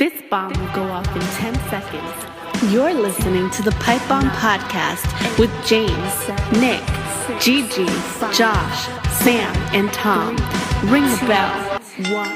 This bomb will go off in 10 seconds. You're listening to the PipeBomb podcast with James, Nick, Gigi, Josh, Sam, and Tom. Ring the bell. 1.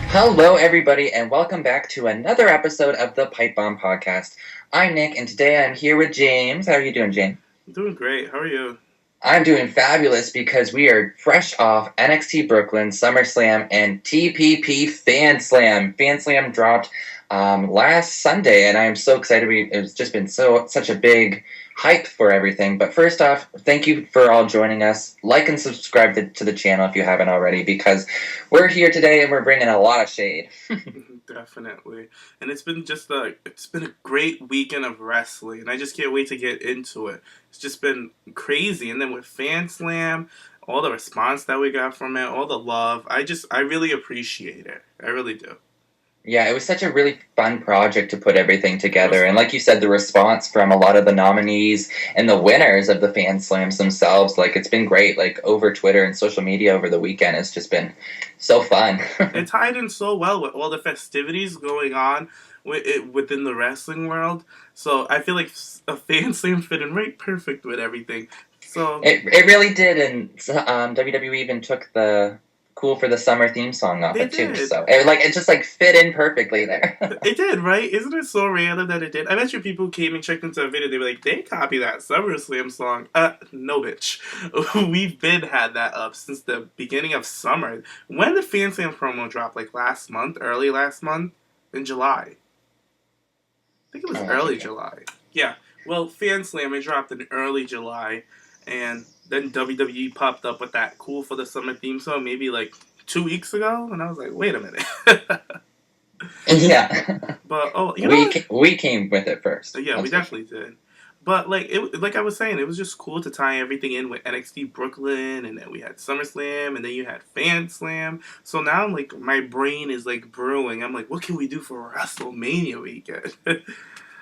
Hello, everybody, and welcome back to another episode of the PipeBomb podcast. I'm Nick, and today I'm here with James. How are you doing, James? I'm doing great. How are you? I'm doing fabulous because we are fresh off NXT Brooklyn, SummerSlam, and TPP Fan Slam. Fan Slam dropped last Sunday, and I am so excited. It's just been such a big hype for everything. But first off, thank you for all joining us. Like and subscribe to the channel if you haven't already, because we're here today and we're bringing a lot of shade. Definitely. And it's been a great weekend of wrestling, and I just can't wait to get into it. It's just been crazy. And then with Fan Slam, all the response that we got from it, all the love, I really appreciate it. I really do. Yeah, it was such a really fun project to put everything together. And like you said, the response from a lot of the nominees and the winners of the Fan Slams themselves, it's been great. Over Twitter and social media over the weekend, it's just been so fun. It tied in so well with all the festivities going on within the wrestling world. So I feel like a Fan Slam fit in right perfect with everything. So It really did, and WWE even took the Cool for the Summer theme song off it too. So it just fit in perfectly there. It did, right? Isn't it so random that it did? I bet you people came and checked into a video, they were like, they copy that SummerSlam song. No bitch. We've had that up since the beginning of summer. When did Fan Slam promo drop? Early last month? In July. I think it was early July. Yeah. Well, Fan Slam, it dropped in early July, and then WWE popped up with that Cool for the Summer theme song maybe 2 weeks ago, and I was like, wait a minute. Yeah. But we came with it first. Yeah, we definitely did. But like I was saying, it was just cool to tie everything in with NXT Brooklyn, and then we had SummerSlam, and then you had Fan Slam. So now my brain is brewing. I'm like, what can we do for WrestleMania weekend?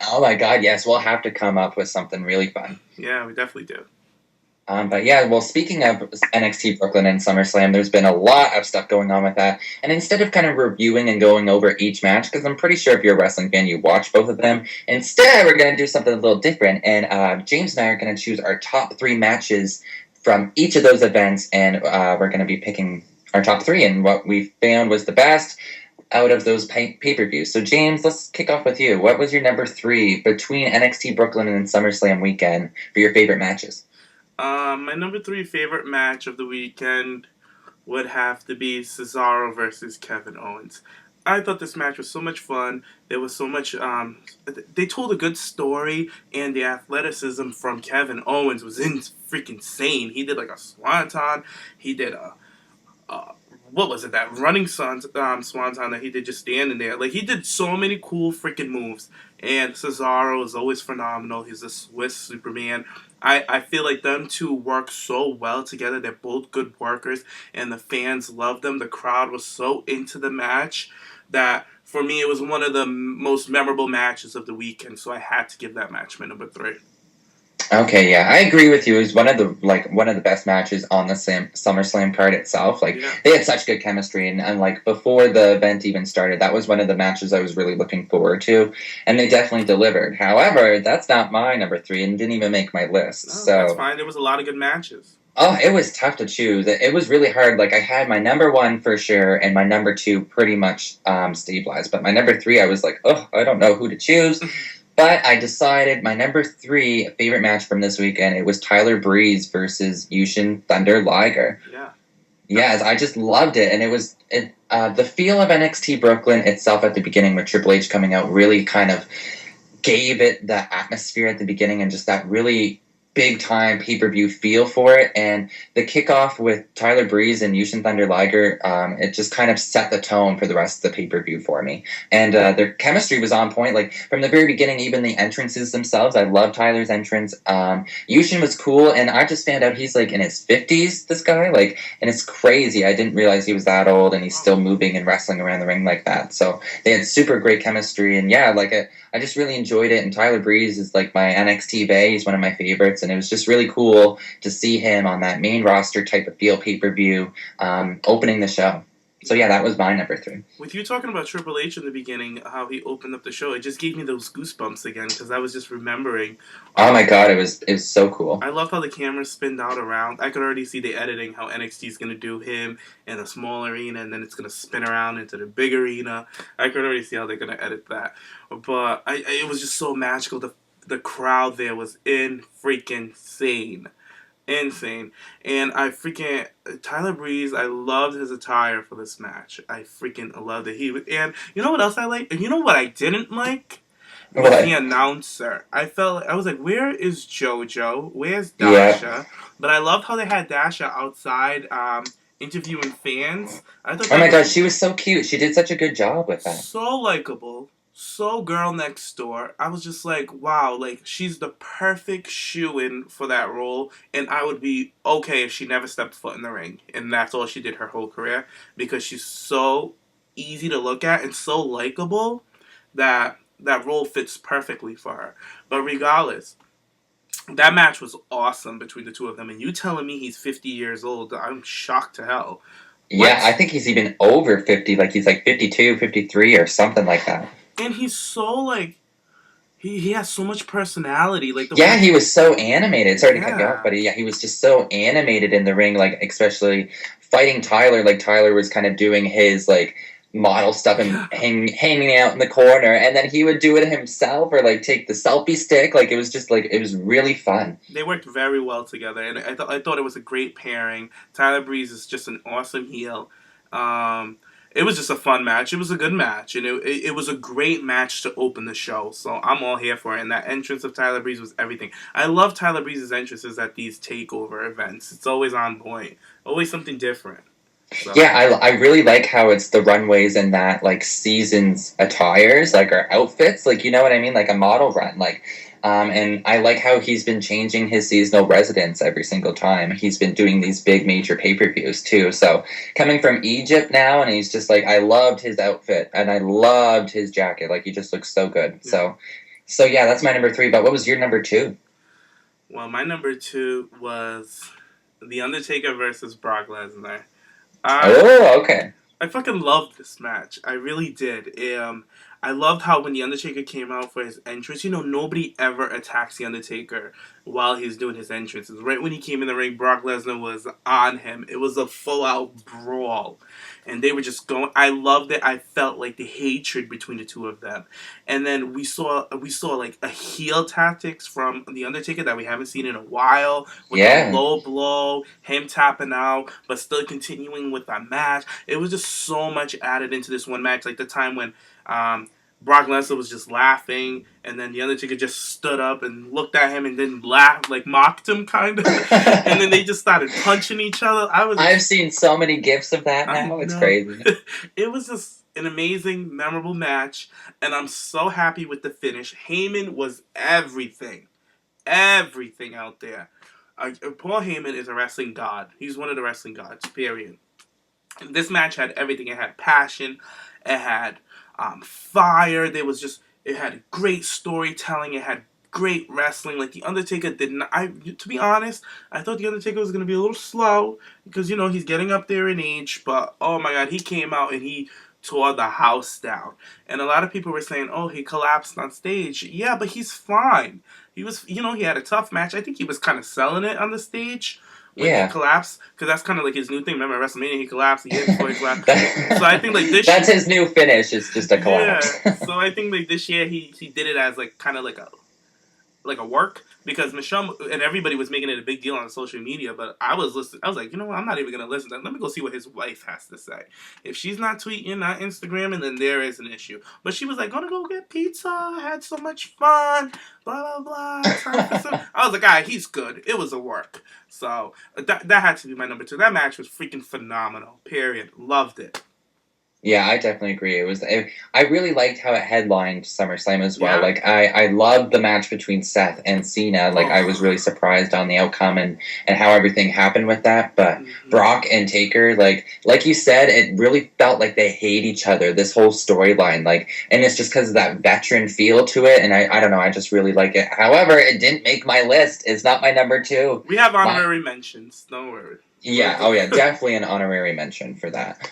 Oh my God, yes, we'll have to come up with something really fun. Yeah, we definitely do. But yeah, well, speaking of NXT Brooklyn and SummerSlam, there's been a lot of stuff going on with that. And instead of kind of reviewing and going over each match, because I'm pretty sure if you're a wrestling fan, you watch both of them, instead we're going to do something a little different. And James and I are going to choose our top 3 matches from each of those events, and we're going to be picking our top 3 and what we found was the best out of those pay-per-views. So James, let's kick off with you. What was your number 3 between NXT Brooklyn and SummerSlam weekend for your favorite matches? My number 3 favorite match of the weekend would have to be Cesaro versus Kevin Owens. I thought this match was so much fun. There was so much, they told a good story, and the athleticism from Kevin Owens was freaking insane. He did a swanton. He did what was it, that running swanton that he did just standing there. He did so many cool freaking moves. And Cesaro is always phenomenal. He's a Swiss Superman. I feel like them two work so well together. They're both good workers, and the fans love them. The crowd was so into the match that, for me, it was one of the most memorable matches of the weekend. So I had to give that match my number 3. Okay, yeah, I agree with you. It was one of the best matches on the SummerSlam card itself. They had such good chemistry, and before the event even started, that was one of the matches I was really looking forward to, and they definitely delivered. However, that's not my number 3, and didn't even make my list. No, so that's fine. There was a lot of good matches. Oh, it was tough to choose. It was really hard. I had my number 1 for sure, and my number 2 pretty much stabilized. But my number 3, I was I don't know who to choose. But I decided my number 3 favorite match from this weekend, it was Tyler Breeze versus Yushin Thunder Liger. Yeah. Yes, I just loved it. And it was the feel of NXT Brooklyn itself at the beginning with Triple H coming out really kind of gave it the atmosphere at the beginning and just that really big-time pay-per-view feel for it. And the kickoff with Tyler Breeze and Yushin Thunder Liger, it just kind of set the tone for the rest of the pay-per-view for me. And their chemistry was on point. From the very beginning, even the entrances themselves, I love Tyler's entrance. Yushin was cool, and I just found out he's in his 50s, this guy. And it's crazy. I didn't realize he was that old, and he's still moving and wrestling around the ring like that. So they had super great chemistry, and yeah, I just really enjoyed it. And Tyler Breeze is my NXT bae. He's one of my favorites. And it was just really cool to see him on that main roster type of feel pay-per-view opening the show. So yeah, that was my number 3. With you talking about Triple H in the beginning, how he opened up the show, it just gave me those goosebumps again because I was just remembering. Oh my god, it was so cool. I loved how the camera spinned out around. I could already see the editing, how NXT is going to do him in a small arena and then it's going to spin around into the big arena. I could already see how they're going to edit that. But it was just so magical. The crowd there was insane. And Tyler Breeze, I loved his attire for this match. I freaking loved it. And you know what else I like? And you know what I didn't like? Was the announcer. I was like, where is JoJo? Where's Dasha? Yeah. But I loved how they had Dasha outside interviewing fans. I thought oh my god, she was so cute. She did such a good job with that. So likable. So girl next door. I was just like, wow, like she's the perfect shoo-in for that role, and I would be okay if she never stepped foot in the ring, and that's all she did her whole career, because she's so easy to look at and so likable that role fits perfectly for her. But regardless, that match was awesome between the two of them, and you telling me he's 50 years old, I'm shocked to hell. Yeah, I think he's even over 50, like he's like 52, 53 or something like that. And he's so, like, he has so much personality. Like he was so animated. Sorry to cut you off, but he was just so animated in the ring, like, especially fighting Tyler. Like, Tyler was kind of doing his, like, model stuff and hanging out in the corner, and then he would do it himself or, like, take the selfie stick. Like, it was just, like, it was really fun. They worked very well together, and I thought it was a great pairing. Tyler Breeze is just an awesome heel. It was just a fun match. It was a good match, and it was a great match to open the show. So I'm all here for it. And that entrance of Tyler Breeze was everything. I love Tyler Breeze's entrances at these takeover events. It's always on point, always something different. So. Yeah, I really like how it's the runways and that, like, season's attires, like, our outfits, like, you know what I mean, like a model run, like. And I like how he's been changing his seasonal residence every single time. He's been doing these big major pay-per-views, too. So, coming from Egypt now, and he's just like, I loved his outfit, and I loved his jacket. Like, he just looks so good. Yeah. So yeah, that's my number 3. But what was your number 2? Well, my number 2 was The Undertaker versus Brock Lesnar. Okay. I fucking loved this match. I really did. I loved how when The Undertaker came out for his entrance, nobody ever attacks The Undertaker while he's doing his entrances. Right when he came in the ring, Brock Lesnar was on him. It was a full-out brawl. And they were just going... I loved it. I felt like the hatred between the two of them. And then we saw like a heel tactics from The Undertaker that we haven't seen in a while. With the low blow, him tapping out, but still continuing with that match. It was just so much added into this one match. Like the time when... Brock Lesnar was just laughing, and then The Undertaker just stood up and looked at him and then laughed, like mocked him, kind of. And then they just started punching each other. I've seen so many gifs of that now. It's crazy. It was just an amazing, memorable match, and I'm so happy with the finish. Heyman was everything out there. Paul Heyman is a wrestling god. He's one of the wrestling gods, period. This match had everything. It had passion. It had fire. It had great storytelling. It had great wrestling. Like, The Undertaker did not... to be honest, I thought The Undertaker was going to be a little slow because, he's getting up there in age. But, oh my God, he came out and he tore the house down. And a lot of people were saying, oh, he collapsed on stage. Yeah, but he's fine. He was, he had a tough match. I think he was kind of selling it on the stage. When he collapsed, because that's kind of like his new thing. Remember, at WrestleMania, he collapsed. He hit before he collapsed. So I think like this. That's his new finish. It's just a collapse. Yeah. So I think like this year he did it as like kind of like a work, because Michelle and everybody was making it a big deal on social media. But I was listening. I was like, what? I'm not even gonna listen to that. Let me go see what his wife has to say. If she's not tweeting, not Instagramming, then there is an issue. But she was like, gonna go get pizza. Had so much fun. Blah blah blah. I was like, all right, he's good. It was a work. So that had to be my number 2. That match was freaking phenomenal. Period. Loved it. Yeah, I definitely agree. I really liked how it headlined SummerSlam as well. Yeah. Like, I loved the match between Seth and Cena. Like, I was really surprised on the outcome and how everything happened with that. But Brock and Taker, like you said, it really felt like they hate each other, this whole storyline. Like, and it's just because of that veteran feel to it. And I don't know, I just really like it. However, it didn't make my list. It's not my number 2. We have honorary mentions. Don't worry. Yeah, oh yeah, definitely an honorary mention for that.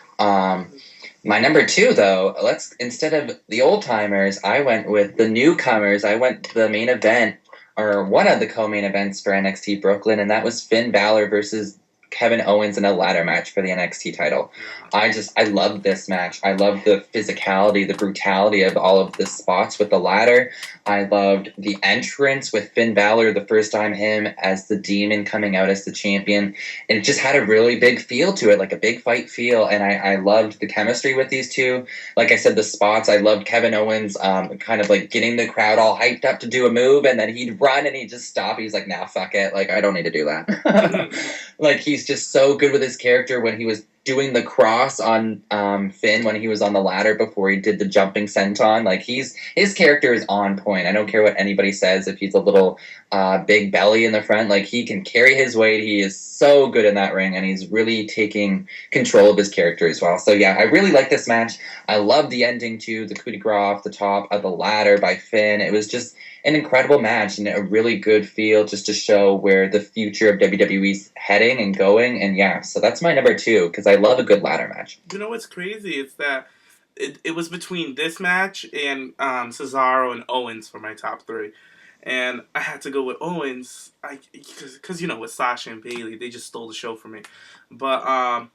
My number 2, though, instead of the old-timers, I went with the newcomers. I went to the main event, or one of the co-main events for NXT Brooklyn, and that was Finn Balor versus Kevin Owens in a ladder match for the NXT title. I loved this match. I loved the physicality, the brutality of all of the spots with the ladder. I loved the entrance with Finn Balor, the first time him as the Demon coming out as the champion. And it just had a really big feel to it, like a big fight feel. And I loved the chemistry with these two. Like I said, the spots, I loved Kevin Owens kind of like getting the crowd all hyped up to do a move, and then he'd run and he'd just stop. He's like, nah, fuck it. Like, I don't need to do that. Like, he's just so good with his character when he was doing the cross on Finn when he was on the ladder before he did the jumping senton. Like, his character is on point. I don't care what anybody says if he's a little big belly in the front. Like, he can carry his weight. He is so good in that ring, and he's really taking control of his character as well. So, yeah, I really like this match. I love the ending, too, the coup de grace off the top of the ladder by Finn. It was just an incredible match and a really good feel just to show where the future of WWE's heading and going. And yeah, so that's my number 2 because I love a good ladder match. You know what's crazy? It's that it was between this match and Cesaro and Owens for my top 3. And I had to go with Owens because you know, with Sasha and Bayley, they just stole the show from me. But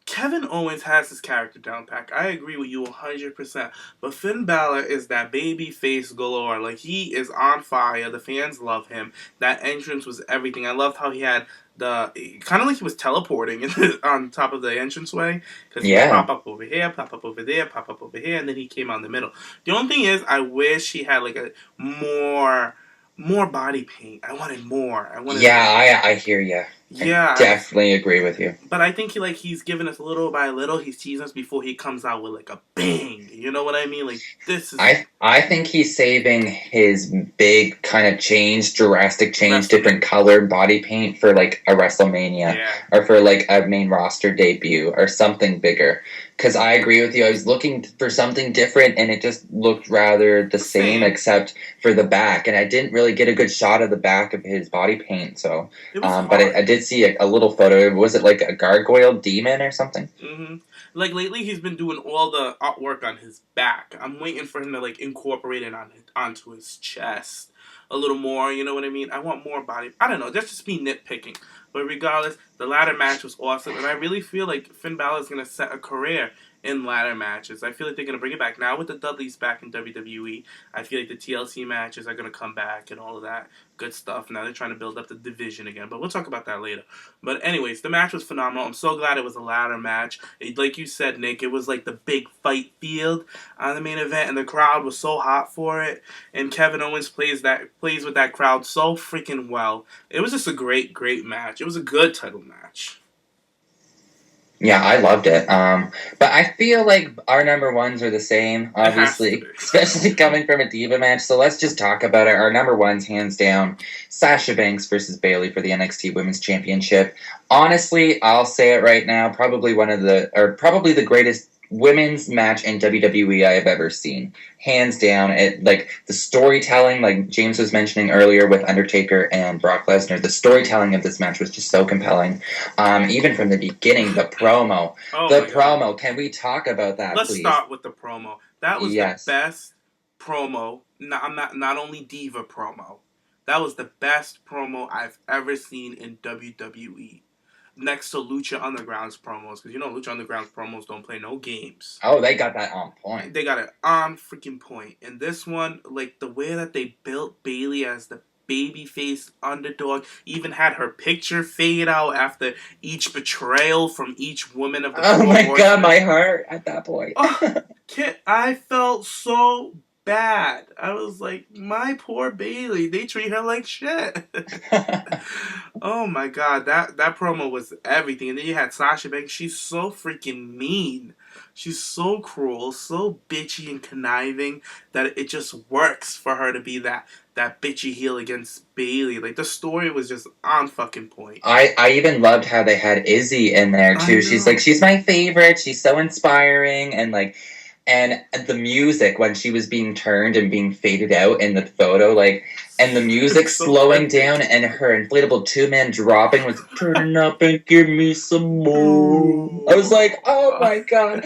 Kevin Owens has his character down pack. I agree with you 100%. But Finn Balor is that baby face galore. Like, he is on fire. The fans love him. That entrance was everything. I loved how he had kind of like he was teleporting on top of the entranceway. Because he would pop up over here, pop up over there, pop up over here, and then he came out in the middle. The only thing is, I wish he had like a more body paint. I wanted more. I hear you. Yeah, I definitely agree with you. But I think he's giving us little by little. He's teasing us before he comes out with like a bang. You know what I mean? Like, this is. I think he's saving his big kind of drastic change, different colored body paint for like a WrestleMania or for like a main roster debut or something bigger. Because I agree with you. I was looking for something different, and it just looked rather the same, except for the back. And I didn't really get a good shot of the back of his body paint. So, but I did see a little photo. Was it like a gargoyle demon or something? Mm-hmm. Like, lately, he's been doing all the artwork on his back. I'm waiting for him to like incorporate it onto his chest a little more. You know what I mean? I want more body. I don't know. That's just me nitpicking. But regardless, the ladder match was awesome, and I really feel like Finn Balor is going to set a career in ladder matches. I feel like they're going to bring it back. Now with the Dudleys back in WWE, I feel like the TLC matches are going to come back and all of that good stuff. Now they're trying to build up the division again, but we'll talk about that later. But anyways, the match was phenomenal. I'm so glad it was a ladder match. Like you said, Nick, it was like the big fight field on the main event, and the crowd was so hot for it. And Kevin Owens plays with that crowd so freaking well. It was just a great, great match. It was a good title match. Yeah, I loved it. But I feel like our number 1s are the same, obviously, especially coming from a Diva match. So let's just talk about it. Our number 1s, hands down, Sasha Banks versus Bayley for the NXT Women's Championship. Honestly, I'll say it right now, probably the greatest women's match in WWE I have ever seen. Hands down. Like, the storytelling, like James was mentioning earlier with Undertaker and Brock Lesnar, the storytelling of this match was just so compelling. Even from the beginning, the promo. God. Can we talk about that, please? Let's start with the promo. That was the best promo, not only Diva promo. That was the best promo I've ever seen in WWE. Next to Lucha Underground's promos, because you know Lucha Underground's promos don't play no games. Oh, they got that on point. They got it on freaking point. And this one, like, the way that they built Bayley as the babyface underdog, even had her picture fade out after each betrayal from each woman of the Oh my God, my heart at that point. I felt so bad. I was like, my poor Bayley. They treat her like shit. Oh my God, that promo was everything. And then you had Sasha Banks. She's so freaking mean. She's so cruel, so bitchy and conniving that it just works for her to be that bitchy heel against Bayley. Like, the story was just on fucking point. I even loved how they had Izzy in there too. She's like, she's my favorite. She's so inspiring, and like. And the music when she was being turned and being faded out in the photo, like, and the music slowing down, and her inflatable 2-man dropping with "Turn up and give me some more." I was like, oh my god.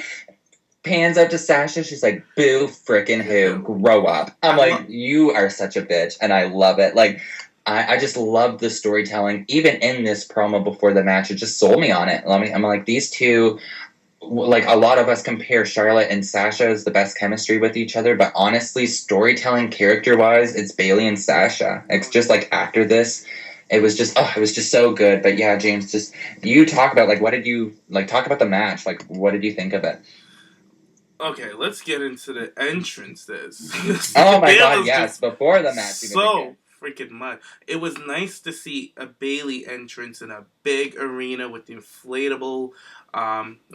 Pans out to Sasha. She's like, boo frickin' who? Grow up. I'm like, you are such a bitch, and I love it. Like, I just love the storytelling. Even in this promo before the match, it just sold me on it. I'm like, these two, like, a lot of us compare Charlotte and Sasha as the best chemistry with each other, but honestly, storytelling, character-wise, it's Bayley and Sasha. It's just like, after this, it was just so good. But yeah, James, just, you talk about, like, what did you, like, talk about the match. Like, what did you think of it? Okay, let's get into the entrances. Oh my god, yes, before the match. So freaking much. It was nice to see a Bayley entrance in a big arena with the inflatable,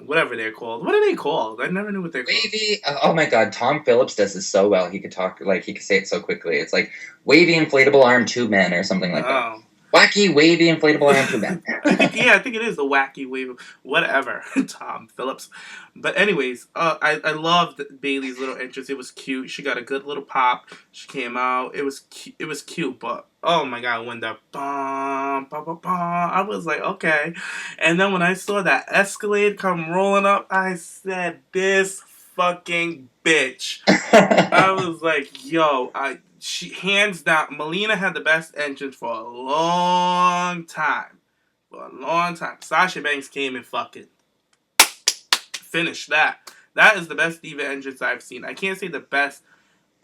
whatever they're called. What are they called? I never knew what they're called. Wavy. Oh my god, Tom Phillips does this so well. He could talk, like, he could say it so quickly. It's like wavy inflatable arm 2 men or something like that. Wacky, wavy, inflatable arm 2 men. I think it is the wacky, wavy, whatever, Tom Phillips. But anyways, I loved Bayley's little entrance. It was cute. She got a good little pop. She came out. It was cute, but oh my god, when the bum, bum, bum, bum, I was like, okay. And then when I saw that Escalade come rolling up, I said, this fucking bitch. I was like, yo, she hands down, Melina had the best entrance for a long time. Sasha Banks came and fucking finished that. That is the best Diva entrance I've seen. I can't say the best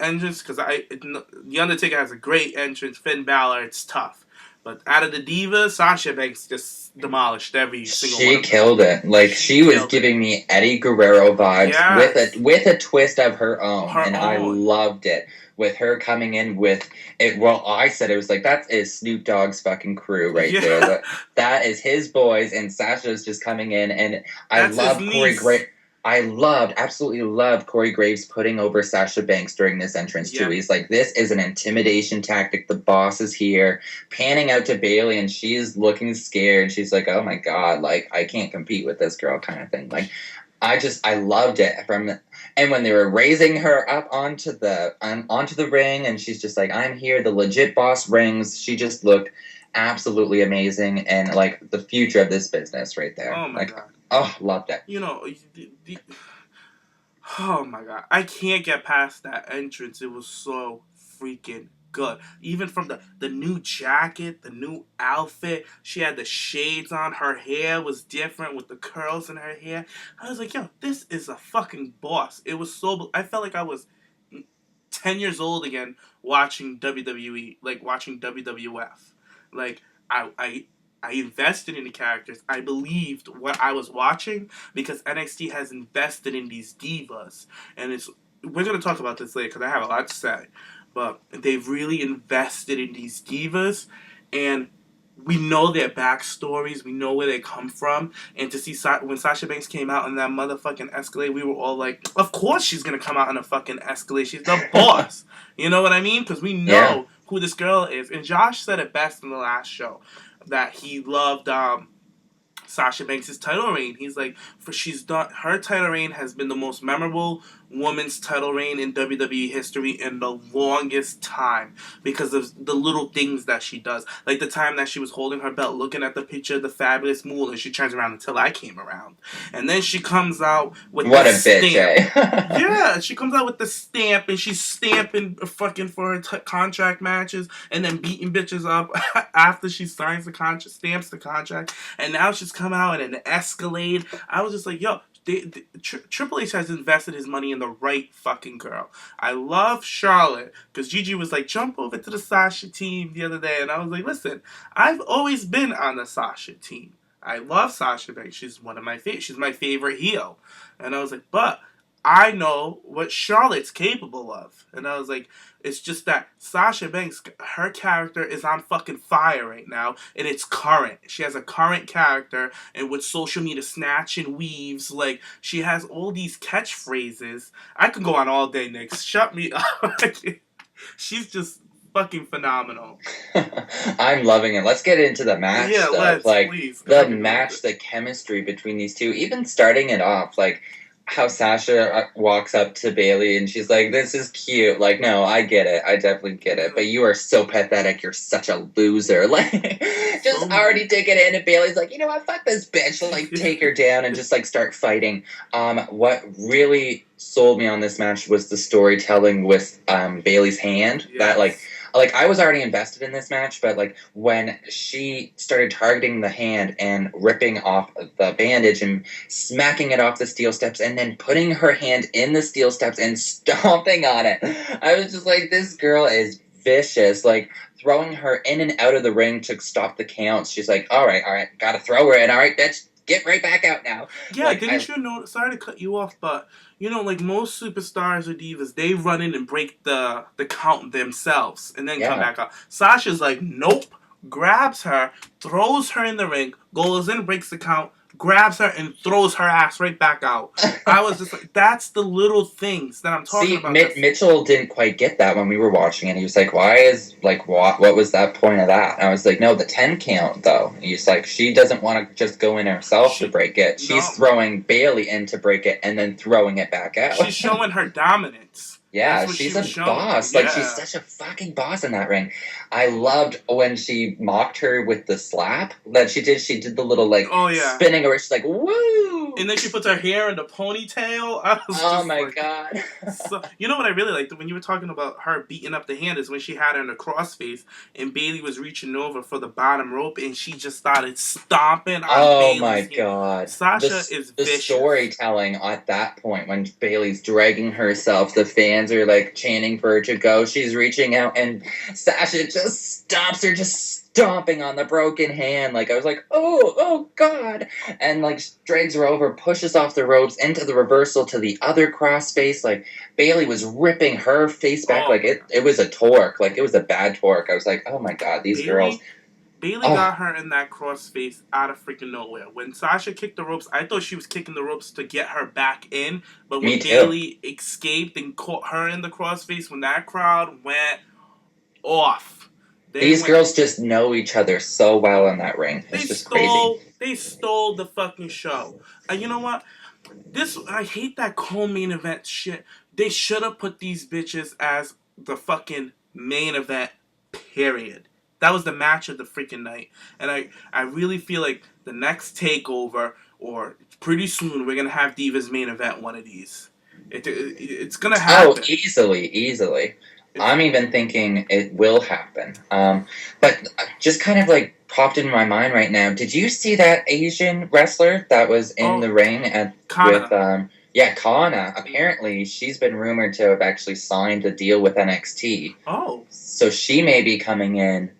entrance because The Undertaker has a great entrance. Finn Balor, it's tough. But out of the Divas, Sasha Banks just demolished every single one. She killed it. Like, she was giving me Eddie Guerrero vibes with a twist of her own. I loved it. With her coming in with it, well, I said it was like, that is Snoop Dogg's fucking crew right there. That is his boys, and Sasha's just coming in, and I love Corey Graves. Absolutely loved Corey Graves putting over Sasha Banks during this entrance too. He's like, this is an intimidation tactic. The boss is here, panning out to Bayley, and she's looking scared. She's like, oh my god, like, I can't compete with this girl, kind of thing. Like, I loved it and when they were raising her up onto the ring, and she's just like, I'm here, the legit boss rings. She just looked absolutely amazing, and like the future of this business right there. Oh my god. Oh, loved it. You know, oh my god, I can't get past that entrance. It was so freaking good. Even from the new jacket, the new outfit, she had the shades on, her hair was different with the curls in her hair. I was like, yo, this is a fucking boss. It was so, I felt like I was 10 years old again watching WWE, like watching WWF. Like, I invested in the characters. I believed what I was watching because NXT has invested in these divas. And we're going to talk about this later because I have a lot to say. But they've really invested in these divas, and we know their backstories. We know where they come from. And to see when Sasha Banks came out in that motherfucking Escalade, we were all like, of course she's going to come out in a fucking Escalade. She's the boss. You know what I mean? Because we know who this girl is. And Josh said it best in the last show, that he loved Sasha Banks' title reign. He's like, her title reign has been the most memorable woman's title reign in WWE history in the longest time because of the little things that she does. Like the time that she was holding her belt, looking at the picture of the fabulous Moolah, and she turns around until I came around. And then she comes out with the stamp. Bitch, eh? Yeah, she comes out with the stamp, and she's stamping fucking for her contract matches, and then beating bitches up after she signs the contract, stamps the contract, and now she's come out in an Escalade. I was just like, yo, Triple H has invested his money in the right fucking girl. I love Charlotte because Gigi was like, jump over to the Sasha team the other day, and I was like, listen, I've always been on the Sasha team. I love Sasha Banks. She's one of my she's my favorite heel, and I was like, but I know what Charlotte's capable of. And I was like, it's just that Sasha Banks, her character is on fucking fire right now, and it's current. She has a current character, and with social media snatch and weaves, like, she has all these catchphrases. I could go on all day, Nick. Shut me up. She's just fucking phenomenal. I'm loving it. Let's get into the match. Yeah, please. The match, the chemistry between these two, even starting it off, like, how Sasha walks up to Bayley and she's like, "This is cute." Like, no, I get it. I definitely get it. But you are so pathetic. You're such a loser. Like, just already taking it in. And Bayley's like, "You know what? Fuck this bitch." Like, take her down and just like start fighting. What really sold me on this match was the storytelling with Bayley's hand. Yes. That like I was already invested in this match, but like when she started targeting the hand and ripping off the bandage and smacking it off the steel steps and then putting her hand in the steel steps and stomping on it, I was just like, this girl is vicious. Like throwing her in and out of the ring to stop the counts. She's like, all right, gotta throw her in. All right, bitch, get right back out now. Yeah, like, didn't you know? Sorry to cut you off, but you know, like most superstars or divas, they run in and break the count themselves and then come back out. Sasha's like, nope, grabs her, throws her in the ring, goes in, breaks the count, grabs her, and throws her ass right back out. I was just like, that's the little things that I'm talking about. Mitchell didn't quite get that when we were watching it. He was like, what was that point of that? And I was like, no, the 10 count, though. He's like, she doesn't want to just go in herself to break it. She's throwing Bayley in to break it and then throwing it back out. She's showing her dominance. Yeah, she's a boss. Like, she's such a fucking boss in that ring. I loved when she mocked her with the slap that she did. She did the little, like, spinning where she's like, woo! And then she puts her hair in the ponytail. Oh, my God. So, you know what I really liked? When you were talking about her beating up the hand is when she had her in a crossface and Bayley was reaching over for the bottom rope and she just started stomping on Bayley's my God. Sasha is vicious. The storytelling at that point when Bayley's dragging herself, the fans are like chanting for her to go. She's reaching out and Sasha just stops her, just stomping on the broken hand. Like, I was like, oh God. And like drags her over, pushes off the ropes into the reversal to the other crossface. Like, Bayley was ripping her face back. Like, it was a torque. Like, it was a bad torque. I was like, oh my God, these girls. Bayley got her in that crossface out of freaking nowhere. When Sasha kicked the ropes, I thought she was kicking the ropes to get her back in. But when Bayley escaped and caught her in the crossface, when that crowd went off. These girls just know each other so well in that ring. It's just crazy. They stole the fucking show. And you know what? I hate that co-main event shit. They should have put these bitches as the fucking main event, period. That was the match of the freaking night. And I really feel like the next takeover, or pretty soon, we're going to have Divas main event one of these. It's going to happen. Oh, easily. I'm even thinking it will happen. But just kind of like popped in my mind right now. Did you see that Asian wrestler that was in the ring Kana. Kana? Apparently, she's been rumored to have actually signed a deal with NXT. Oh. So she may be coming in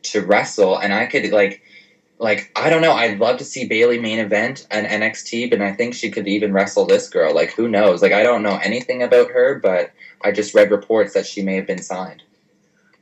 to wrestle, and I could like I don't know. I'd love to see Bayley main event an NXT, but I think she could even wrestle this girl. Like, who knows? Like, I don't know anything about her, but I just read reports that she may have been signed.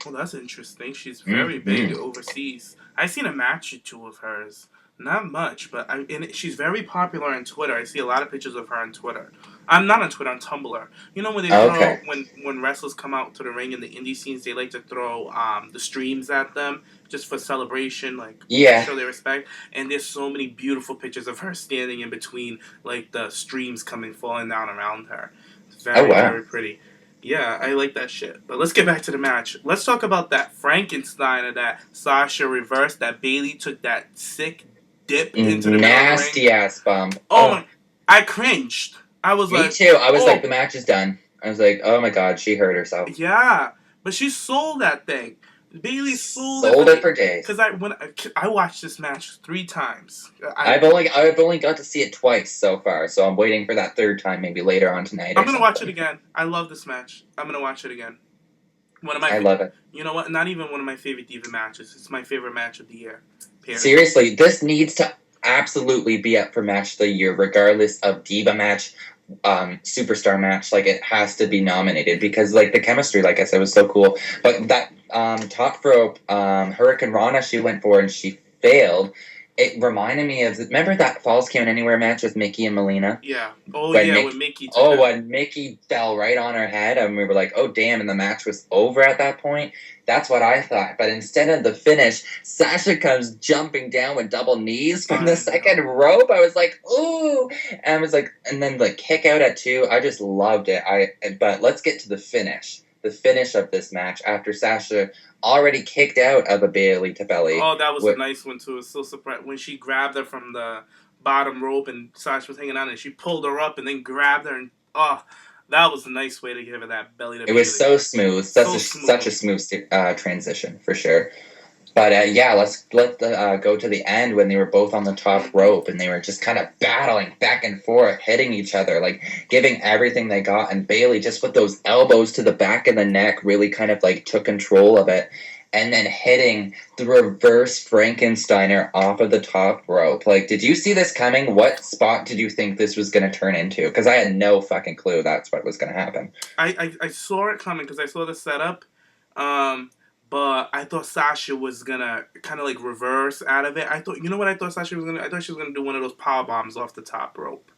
Well, that's interesting. She's very big overseas. I've seen a match or two of hers. Not much, but she's very popular on Twitter. I see a lot of pictures of her on Twitter. I'm not on Twitter, on Tumblr. You know when they throw when wrestlers come out to the ring in the indie scenes, they like to throw the streams at them just for celebration, show their respect. And there's so many beautiful pictures of her standing in between like the streams falling down around her. It's very very pretty. Yeah, I like that shit. But let's get back to the match. Let's talk about that Frankenstein of that Sasha reverse that Bayley took that sick dip into the nasty ass bump. Oh, I cringed. I was Me too. I was like, the match is done. I was like, oh my God, she hurt herself. Yeah, but she sold that thing. Bayley sold it for days. Because I watched this match 3 times. I've only got to see it twice so far, so I'm waiting for that third time, maybe later on tonight. I'm gonna watch it again. I love this match. I'm gonna watch it again. I love it. You know what? Not even one of my favorite Diva matches. It's my favorite match of the year. Period. Seriously, this needs to absolutely be up for match of the year, regardless of Diva match, superstar match. Like, it has to be nominated because, like, the chemistry, like I said, was so cool. But that top rope Hurricane Rana she went for and she failed. It reminded me of, remember that Falls Count Anywhere match with Mickey and Melina? Yeah. With Mickey. When Mickey fell right on her head, and we were like, oh, damn, and the match was over at that point. That's what I thought. But instead of the finish, Sasha comes jumping down with double knees from the second rope. I was like, ooh. And I was like, and then the kick out at 2. I just loved it. But let's get to the finish. The finish of this match after Sasha already kicked out of a Bayley to belly. Oh, that was a nice one, too. It was so surprised when she grabbed her from the bottom rope and Sasha was hanging on and she pulled her up and then grabbed her and, that was a nice way to give her that belly to belly. It was so smooth. Such a smooth transition, for sure. But let's go to the end when they were both on the top rope and they were just kind of battling back and forth, hitting each other, like giving everything they got. And Bayley, just with those elbows to the back of the neck, really kind of like took control of it. And then hitting the reverse Frankensteiner off of the top rope. Like, did you see this coming? What spot did you think this was going to turn into? Because I had no fucking clue that's what was going to happen. I saw it coming because I saw the setup. But I thought Sasha was gonna kind of like reverse out of it. I thought Sasha was gonna. I thought she was gonna do one of those power bombs off the top rope.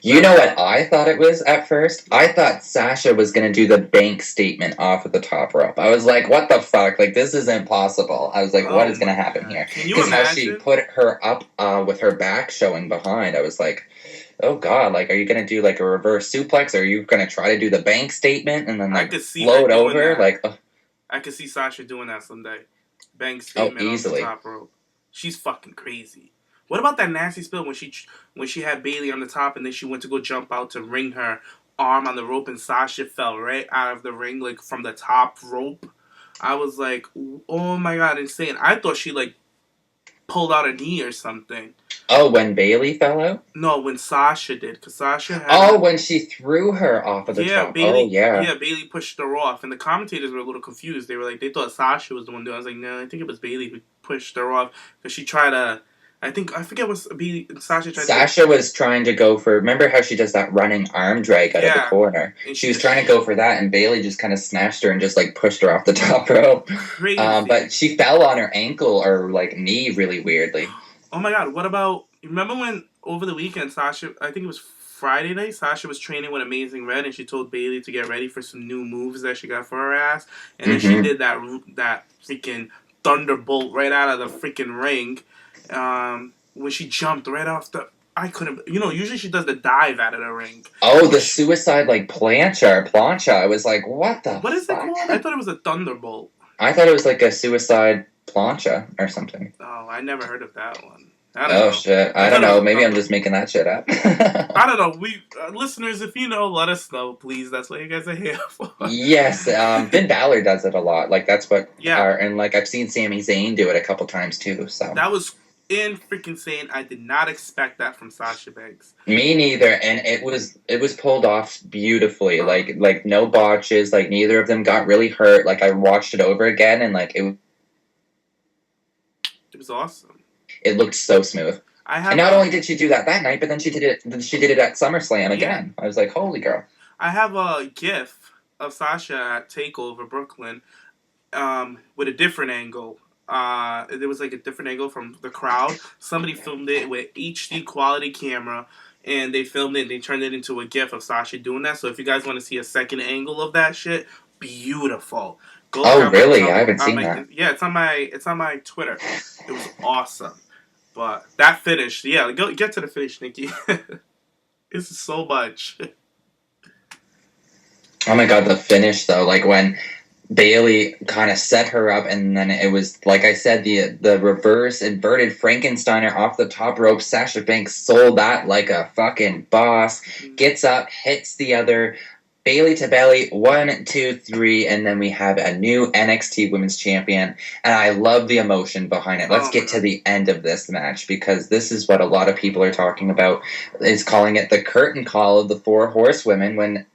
You know what I thought it was at first? I thought Sasha was gonna do the bank statement off of the top rope. I was like, what the fuck? Like, this is impossible. I was like, what is gonna happen here? Because how she put her up with her back showing behind, I was like, oh god, like, are you gonna do like a reverse suplex? Or are you gonna try to do the bank statement and then like float over? Like, I could see Sasha doing that someday. Bank statement easily. On the top rope. She's fucking crazy. What about that nasty spill when she had Bayley on the top and then she went to go jump out to ring her arm on the rope and Sasha fell right out of the ring, like from the top rope? I was like, oh my god, insane. I thought she like pulled out a knee or something. Oh, when Bayley fell out? No, when Sasha did, because Sasha had... when she threw her off of the top. Bayley, yeah, Bayley pushed her off, and the commentators were a little confused. They were like, they thought Sasha was the one doing it. I was like, no, I think it was Bayley who pushed her off, because she tried to... I forget what Sasha was trying to go for... Remember how she does that running arm drag out of the corner? She was trying to go for that, and Bayley just kind of snatched her and just, like, pushed her off the top rope. Crazy. But she fell on her ankle or, like, knee really weirdly. Oh my god, what about... Remember when, over the weekend, Sasha... I think it was Friday night, Sasha was training with Amazing Red, and she told Bayley to get ready for some new moves that she got for her ass. And then she did that freaking thunderbolt right out of the freaking ring. When she jumped right off the... I couldn't... usually she does the dive out of the ring. Oh, the suicide, like, plancha. I was like, what the What is it called? I thought it was a thunderbolt. I thought it was like a suicide plancha or something. Oh, I never heard of that one. I don't know. Shit. I don't know. Maybe I'm just making that shit up. I don't know. We listeners, if you know, let us know, please. That's what you guys are here for. Yes. Finn Balor does it a lot. Like, that's what... Yeah. And, like, I've seen Sami Zayn do it a couple times, too, so... That was freaking insane. I did not expect that from Sasha Banks. Me neither, and it was pulled off beautifully. Like no botches. Like, neither of them got really hurt. Like, I watched it over again, and, like, it was awesome. It looked so smooth. And not only did she do that night, but then she did it at SummerSlam again. I was like, holy girl. I have a GIF of Sasha at TakeOver Brooklyn with a different angle. There was like a different angle from the crowd. Somebody filmed it with HD quality camera, and they filmed it and they turned it into a GIF of Sasha doing that. So if you guys want to see a second angle of that shit, beautiful. Really? I haven't seen that. Yeah, it's on my Twitter. It was awesome. But that finish, go get to the finish, Nikki. It's so much. Oh my god, the finish though, like when Bayley kind of set her up, and then it was, like I said, the reverse inverted Frankensteiner off the top rope. Sasha Banks sold that like a fucking boss. Gets up, hits the other Bayley to belly, 1, 2, 3, and then we have a new NXT Women's Champion, and I love the emotion behind it. Let's get to the end of this match, because this is what a lot of people are talking about, is calling it the curtain call of the 4 Horsewomen, when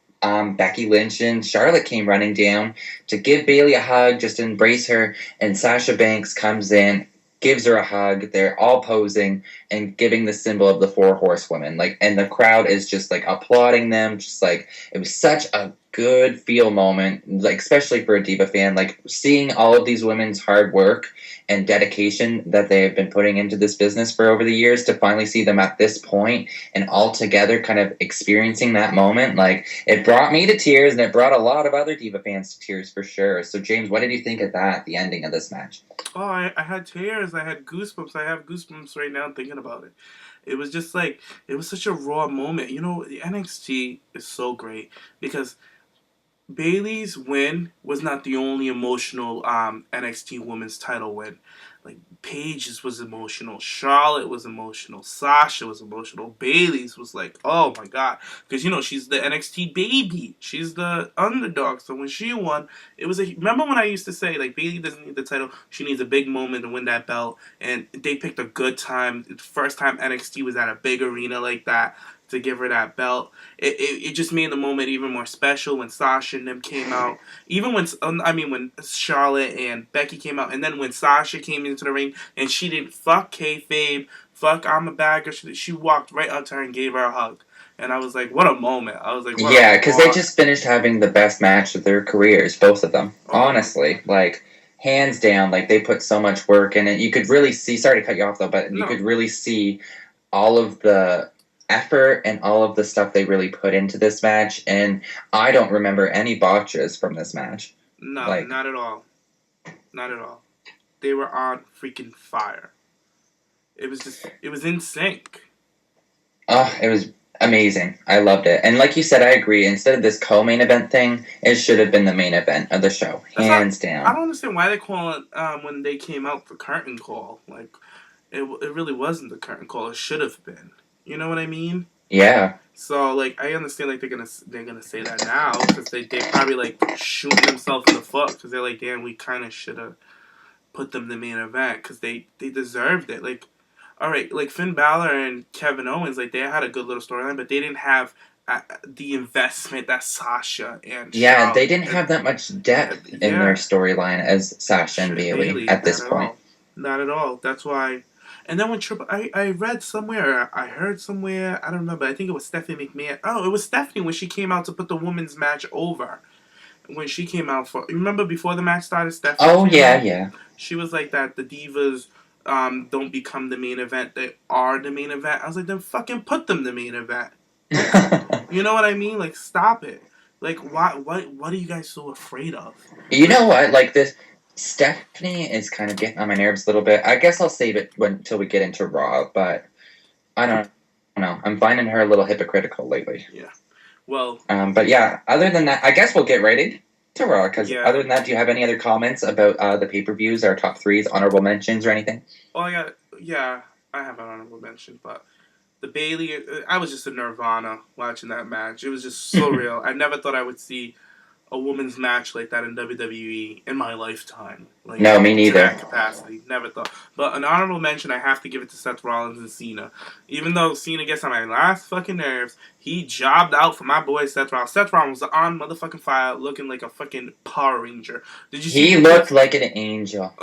Becky Lynch and Charlotte came running down to give Bayley a hug, just embrace her, and Sasha Banks comes in, gives her a hug. They're all posing and giving the symbol of the 4 Horsewomen. Like, and the crowd is just like applauding them. Just like, it was such a good feel moment, like especially for a Diva fan, like seeing all of these women's hard work and dedication that they have been putting into this business for over the years, to finally see them at this point and all together kind of experiencing that moment. Like, it brought me to tears, and it brought a lot of other Diva fans to tears for sure. So James, what did you think of that, the ending of this match? Oh, I had tears. I had goosebumps. I have goosebumps right now thinking about it. It was just like, it was such a raw moment. You know, the NXT is so great because Bayley's win was not the only emotional NXT Women's Title win. Like, Paige's was emotional, Charlotte was emotional, Sasha was emotional, Bayley's was like, oh my god, because you know she's the NXT baby, she's the underdog. So when she won, it was a. Remember when I used to say like Bayley doesn't need the title, she needs a big moment to win that belt, and they picked a good time. It's the first time NXT was at a big arena like that to give her that belt. It just made the moment even more special when Sasha and them came out. Even when when Charlotte and Becky came out, and then when Sasha came into the ring and she didn't fuck kayfabe, fuck I'm a bad girl. She walked right up to her and gave her a hug. And I was like, what a moment. I was like, what yeah, because they just finished having the best match of their careers, both of them. Oh. Honestly, like, hands down, like, they put so much work in it. You could really see, sorry to cut you off though, but you could really see all of the effort and all of the stuff they really put into this match, and I don't remember any botches from this match. No, like, not at all. Not at all. They were on freaking fire. It was in sync. Oh, it was amazing. I loved it. And like you said, I agree. Instead of this co-main event thing, it should have been the main event of the show. Hands down. I don't understand why they call it, when they came out, the curtain call. Like, it really wasn't the curtain call. It should have been. You know what I mean? Yeah. So, like, I understand, like, they're gonna say that now, because they probably, like, shooting themselves in the foot, because they're like, damn, we kind of should have put them in the main event, because they deserved it. Like, all right, like, Finn Balor and Kevin Owens, like, they had a good little storyline, but they didn't have the investment that Sasha and Charlotte, they didn't have that much depth in their storyline as Sasha and Bayley at this point. Not at all. That's why. And then when I read somewhere, I heard somewhere, I don't know, but I think it was Stephanie McMahon. Oh, it was Stephanie when she came out to put the women's match over. When she came out for, remember before the match started, Stephanie? Oh, yeah. She was like that, the Divas don't become the main event, they are the main event. I was like, then fucking put them the main event. You know what I mean? Like, stop it. Like, what are you guys so afraid of? You know what? Like, this Stephanie is kind of getting on my nerves a little bit. I guess I'll save it until we get into Raw, but I don't know. I'm finding her a little hypocritical lately. Yeah. Well. But yeah, other than that, I guess we'll get right to Raw, because other than that, do you have any other comments about the pay-per-views, our top threes, honorable mentions, or anything? Well, I have an honorable mention, but the Bayley, I was just in nirvana watching that match. It was just so real. I never thought I would see a women's match like that in WWE in my lifetime. Like, no, me neither. To that capacity, never thought. But an honorable mention, I have to give it to Seth Rollins and Cena. Even though Cena gets on my last fucking nerves, he jobbed out for my boy Seth Rollins. Seth Rollins was on motherfucking fire, looking like a fucking Power Ranger. Did you see? He looked like an angel.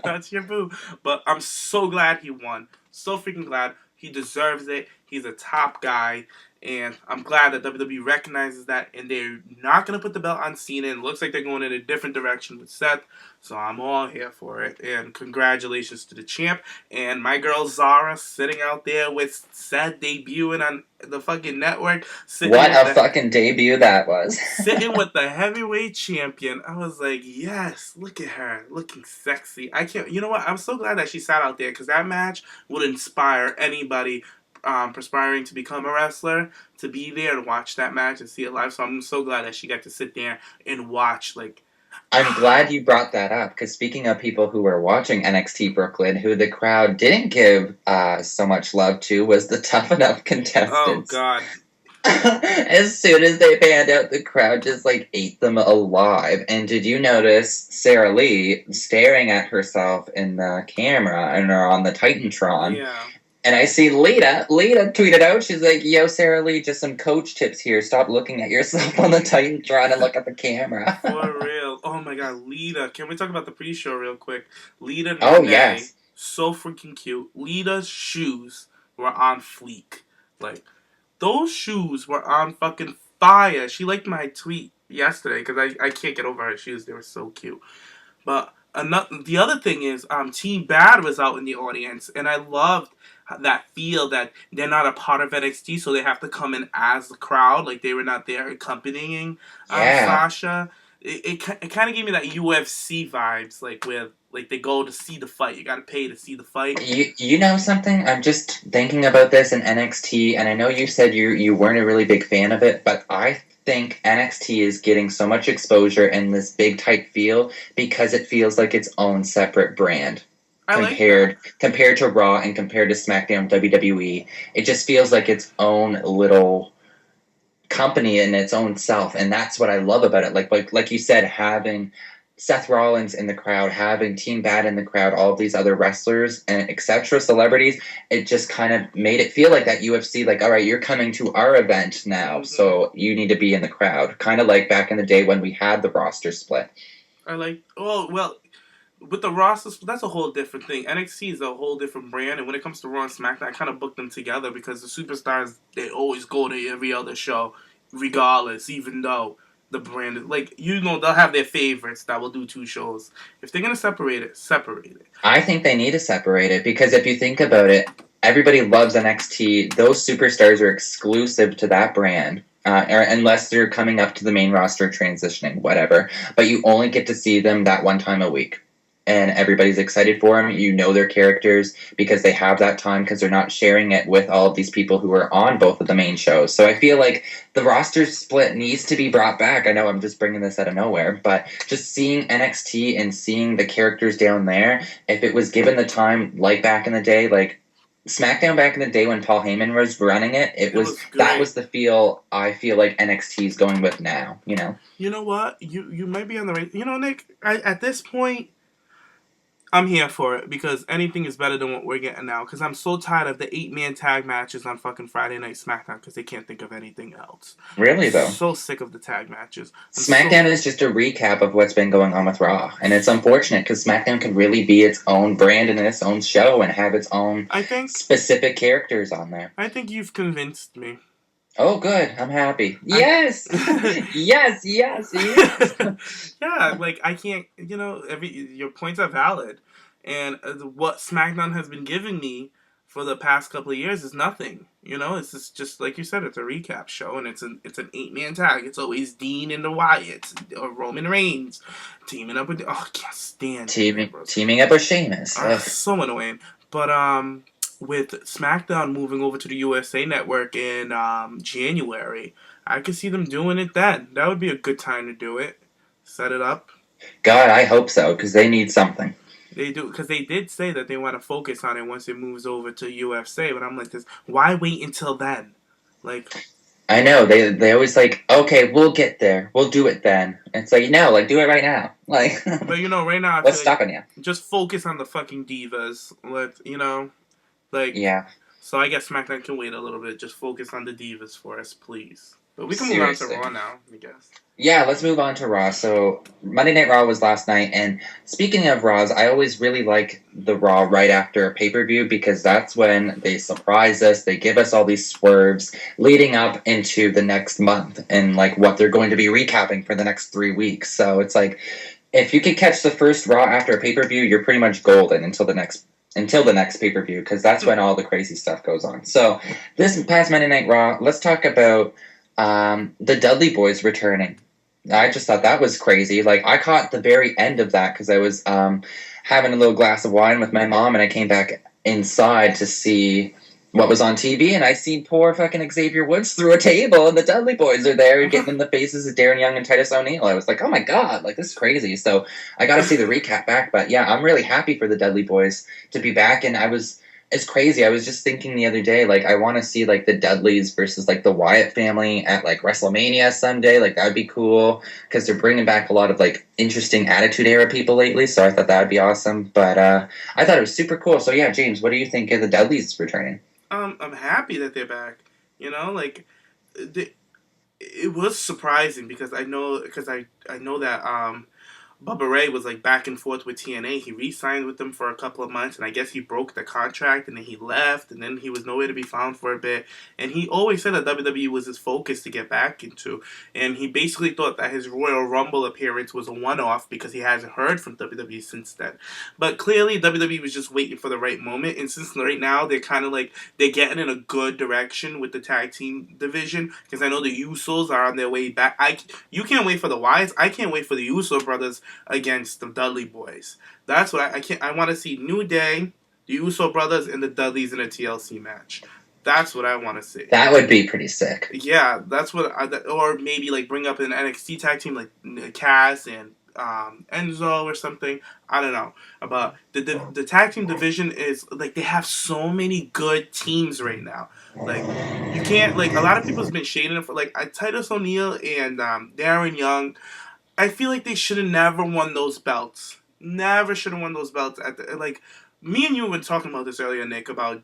That's your boo. But I'm so glad he won. So freaking glad. He deserves it. He's a top guy. And I'm glad that WWE recognizes that, and they're not going to put the belt on Cena. It looks like they're going in a different direction with Seth, so I'm all here for it. And congratulations to the champ. And my girl Zara sitting out there with Seth debuting on the fucking network. What a fucking debut that was. Sitting with the heavyweight champion. I was like, yes, look at her, looking sexy. I can't, you know what? I'm so glad that she sat out there, because that match would inspire anybody perspiring to become a wrestler to be there and watch that match and see it live. So I'm so glad that she got to sit there and watch. Like, I'm glad you brought that up, because speaking of people who were watching NXT Brooklyn, who the crowd didn't give so much love to, was the Tough Enough contestants. Oh God. As soon as they panned out, the crowd just like ate them alive. And did you notice Sarah Lee staring at herself in the camera and on the Titantron? Yeah. And I see Lita tweeted out, she's like, yo, Sarah Lee, just some coach tips here. Stop looking at yourself on the Titantron and look at the camera. For real. Oh my God, Lita. Can we talk about the pre-show real quick? Lita. Oh, yes. So freaking cute. Lita's shoes were on fleek. Like, those shoes were on fucking fire. She liked my tweet yesterday because I can't get over her shoes. They were so cute. But the other thing is, Team Bad was out in the audience, and I loved that feel that they're not a part of NXT, so they have to come in as the crowd, like they were not there accompanying Yeah. Sasha. It kind of gave me that UFC vibes, like where like they go to see the fight. You got to pay to see the fight. You know something? I'm just thinking about this in NXT, and I know you said you weren't a really big fan of it, but I think NXT is getting so much exposure in this big type feel because it feels like its own separate brand compared to Raw and compared to SmackDown WWE. It just feels like its own little company in its own self, and that's what I love about it. Like you said, having Seth Rollins in the crowd, having Team Bad in the crowd, all of these other wrestlers and etc. celebrities, it just kind of made it feel like that UFC, like, all right, you're coming to our event now, so you need to be in the crowd. Kind of like back in the day when we had the roster split. With the roster, that's a whole different thing. NXT is a whole different brand, and when it comes to Raw and SmackDown, I kind of book them together because the superstars, they always go to every other show, regardless, even though the brand is, like, they'll have their favorites that will do 2 shows. If they're going to separate it, separate it. I think they need to separate it because if you think about it, everybody loves NXT. Those superstars are exclusive to that brand. Unless they're coming up to the main roster, transitioning, whatever. But you only get to see them that one time a week. And everybody's excited for them. You know their characters because they have that time because they're not sharing it with all of these people who are on both of the main shows. So I feel like the roster split needs to be brought back. I know I'm just bringing this out of nowhere, but just seeing NXT and seeing the characters down there, if it was given the time like back in the day, like SmackDown back in the day when Paul Heyman was running it, that was the feel I feel like NXT is going with now, you know? You know what? You might be on the right... You know, Nick, at this point, I'm here for it because anything is better than what we're getting now. Because I'm so tired of the 8-man tag matches on fucking Friday Night SmackDown because they can't think of anything else. Really, though? So sick of the tag matches. SmackDown is just a recap of what's been going on with Raw. And it's unfortunate because SmackDown could really be its own brand and its own show and have its own specific characters on there. I think you've convinced me. Oh, good. I'm happy. Yes! yes! Yeah, like, I can't, your points are valid. And what SmackDown has been giving me for the past couple of years is nothing. It's just like you said, it's a recap show, and it's an 8-man tag. It's always Dean and the Wyatts, or Roman Reigns, teaming up with, I can't stand teaming up with Sheamus. So annoying. But, with SmackDown moving over to the USA Network in January, I could see them doing it then. That would be a good time to do it. Set it up. God, I hope so, because they need something. They do, because they did say that they want to focus on it once it moves over to USA, but I'm like, why wait until then? Like... I know, they always like, okay, we'll get there. We'll do it then. It's like, no, like, do it right now. Like, but right now, what's stopping you? Just focus on the fucking divas. Yeah. So I guess SmackDown can wait a little bit. Just focus on the divas for us, please. But we can move on to Raw now, I guess. Yeah, let's move on to Raw. So Monday Night Raw was last night, and speaking of Raws, I always really like the Raw right after a pay-per-view because that's when they surprise us. They give us all these swerves leading up into the next month and like what they're going to be recapping for the next 3 weeks. So it's like, if you could catch the first Raw after a pay-per-view, you're pretty much golden until the next pay-per-view, because that's when all the crazy stuff goes on. So this past Monday Night Raw, let's talk about the Dudley Boyz returning. I just thought that was crazy. Like, I caught the very end of that because I was having a little glass of wine with my mom, and I came back inside to see what was on TV, and I seen poor fucking Xavier Woods through a table, and the Dudley Boyz are there getting in the faces of Darren Young and Titus O'Neil. I was like, oh my god, like, this is crazy. So I got to see the recap back, but yeah, I'm really happy for the Dudley Boyz to be back, and it's crazy. I was just thinking the other day, like, I want to see, like, the Dudleys versus, like, the Wyatt family at, like, WrestleMania someday. Like, that would be cool, because they're bringing back a lot of, like, interesting Attitude Era people lately, so I thought that would be awesome. But I thought it was super cool. So, yeah, James, what do you think of the Dudleys returning? I'm happy that they're back. It was surprising because I know that Bubba Ray was like back and forth with TNA. He re-signed with them for a couple of months, and I guess he broke the contract, and then he left, and then he was nowhere to be found for a bit. And he always said that WWE was his focus to get back into, and he basically thought that his Royal Rumble appearance was a one-off because he hasn't heard from WWE since then. But clearly, WWE was just waiting for the right moment, and since right now they're kind of like they're getting in a good direction with the tag team division, because I know the Usos are on their way back. You can't wait for the Wyatts. I can't wait for the Uso brothers against the Dudley Boyz. That's what I want to see. New Day, the Uso brothers, and the Dudleys in a TLC match. That's what I want to see. That would be pretty sick. Yeah, that's what. Or maybe like bring up an NXT tag team like Cass and Enzo or something. I don't know. But the tag team division is like they have so many good teams right now. Like you can't like a lot of people's been shading it for like Titus O'Neil and Darren Young. I feel like they should have never won those belts. Never should have won those belts. Like, me and you were talking about this earlier, Nick, about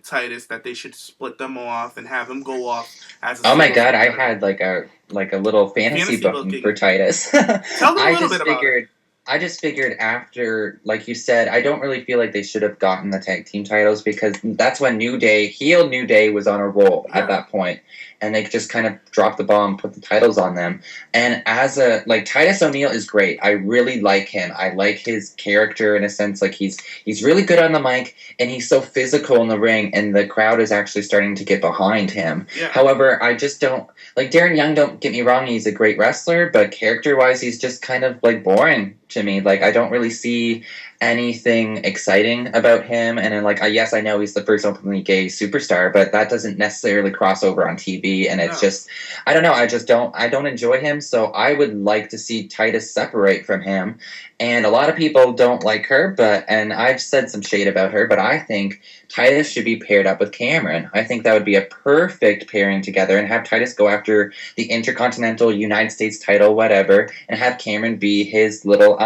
Titus, that they should split them off and have him go off as a Oh my god, I had like a little fantasy booking for Titus. Tell me a little bit about it. I just figured after, like you said, I don't really feel like they should have gotten the tag team titles because that's when New Day was on a roll at that point. And they just kind of dropped the ball and put the titles on them. And Titus O'Neil is great. I really like him. I like his character in a sense. Like he's really good on the mic and he's so physical in the ring and the crowd is actually starting to get behind him. Yeah. However, I just don't like Darren Young, don't get me wrong, he's a great wrestler, but character-wise he's just kind of like boring to me. Like I don't really see anything exciting about him, and then yes, I know he's the first openly gay superstar, but that doesn't necessarily cross over on TV, and it's just I don't know, I don't enjoy him, so I would like to see Titus separate from him. And a lot of people don't like her, and I've said some shade about her, but I think Titus should be paired up with Cameron. I think that would be a perfect pairing together, and have Titus go after the Intercontinental United States title, whatever, and have Cameron be his little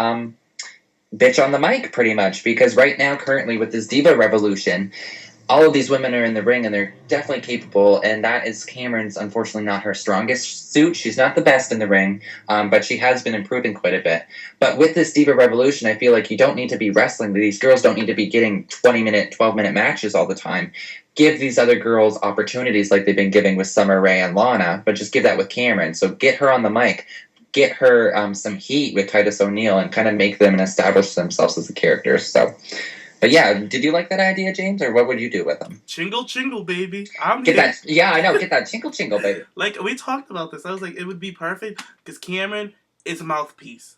bitch on the mic, pretty much, because right now, currently, with this Diva Revolution, all of these women are in the ring, and they're definitely capable, and that is Cameron's, unfortunately, not her strongest suit. She's not the best in the ring, but she has been improving quite a bit. But with this Diva Revolution, I feel like you don't need to be wrestling. These girls don't need to be getting 20-minute, 12-minute matches all the time. Give these other girls opportunities like they've been giving with Summer Rae and Lana, but just give that with Cameron. So get her on the mic. Get her some heat with Titus O'Neil and kind of make them and establish themselves as the characters. So, but yeah, did you like that idea, James, or what would you do with them? Chingle, chingle, baby. Get that, chingle, chingle, baby. Like, we talked about this. I was like, it would be perfect because Cameron is a mouthpiece.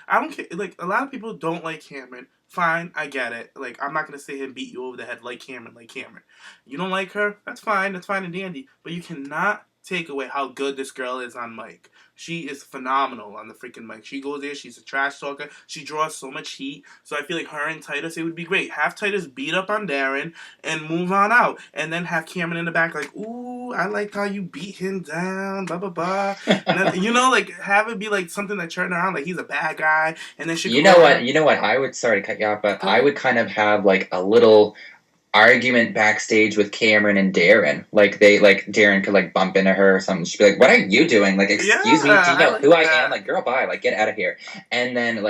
I don't care. Like, a lot of people don't like Cameron. Fine, I get it. Like, I'm not going to sit here and beat you over the head like Cameron. You don't like her? That's fine and dandy. But you cannot take away how good this girl is on mic. She is phenomenal on the freaking mic. She goes there, she's a trash talker, she draws so much heat. So I feel like her and Titus, it would be great. Have Titus beat up on Darren and move on out. And then have Cameron in the back like, ooh, I like how you beat him down, blah, blah, blah. And then, have it be like something that turned around, like he's a bad guy. And then she You know what, I would, sorry to cut you off, but I would kind of have like a little argument backstage with Cameron and Darren. Darren could bump into her or something. She'd be like, what are you doing? Excuse me, do you know who I am? Girl, bye. Get out of here. And then